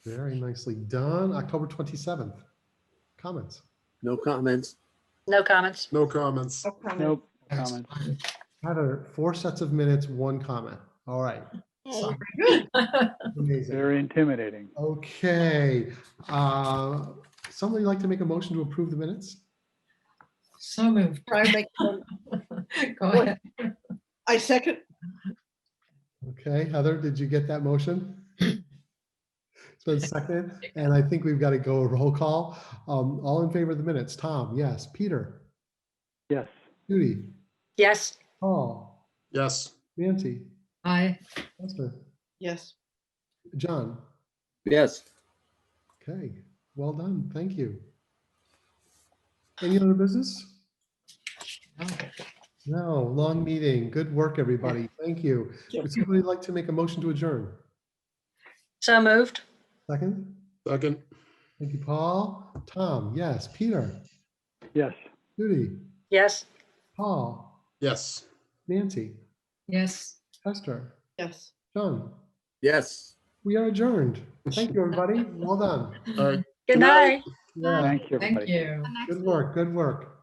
Very nicely done. October 27th. Comments? No comments. No comments. No comments. Nope. Comments. Heather, 4 sets of minutes, 1 comment. All right. Hey. Amazing. Very intimidating. Okay. Somebody like to make a motion to approve the minutes? So moved. I make, Go ahead. I second. Okay, Heather, did you get that motion? It's been seconded, and I think we've got to go a roll call. All in favor of the minutes? Tom, yes. Peter? Yes. Judy? Yes. Paul? Yes. Nancy? Aye. Esther? Yes. John? Yes. Okay, well done. Thank you. Any other business? No, long meeting. Good work, everybody. Thank you. Would somebody like to make a motion to adjourn? So moved. Second? Second. Thank you, Paul. Tom, yes. Peter? Yes. Judy? Yes. Paul? Yes. Nancy? Yes. Esther? Yes. John? Yes. We are adjourned. Thank you, everybody. Well done. All right. Good night. Yeah, Thank you, everybody. Thank you. good work, good work.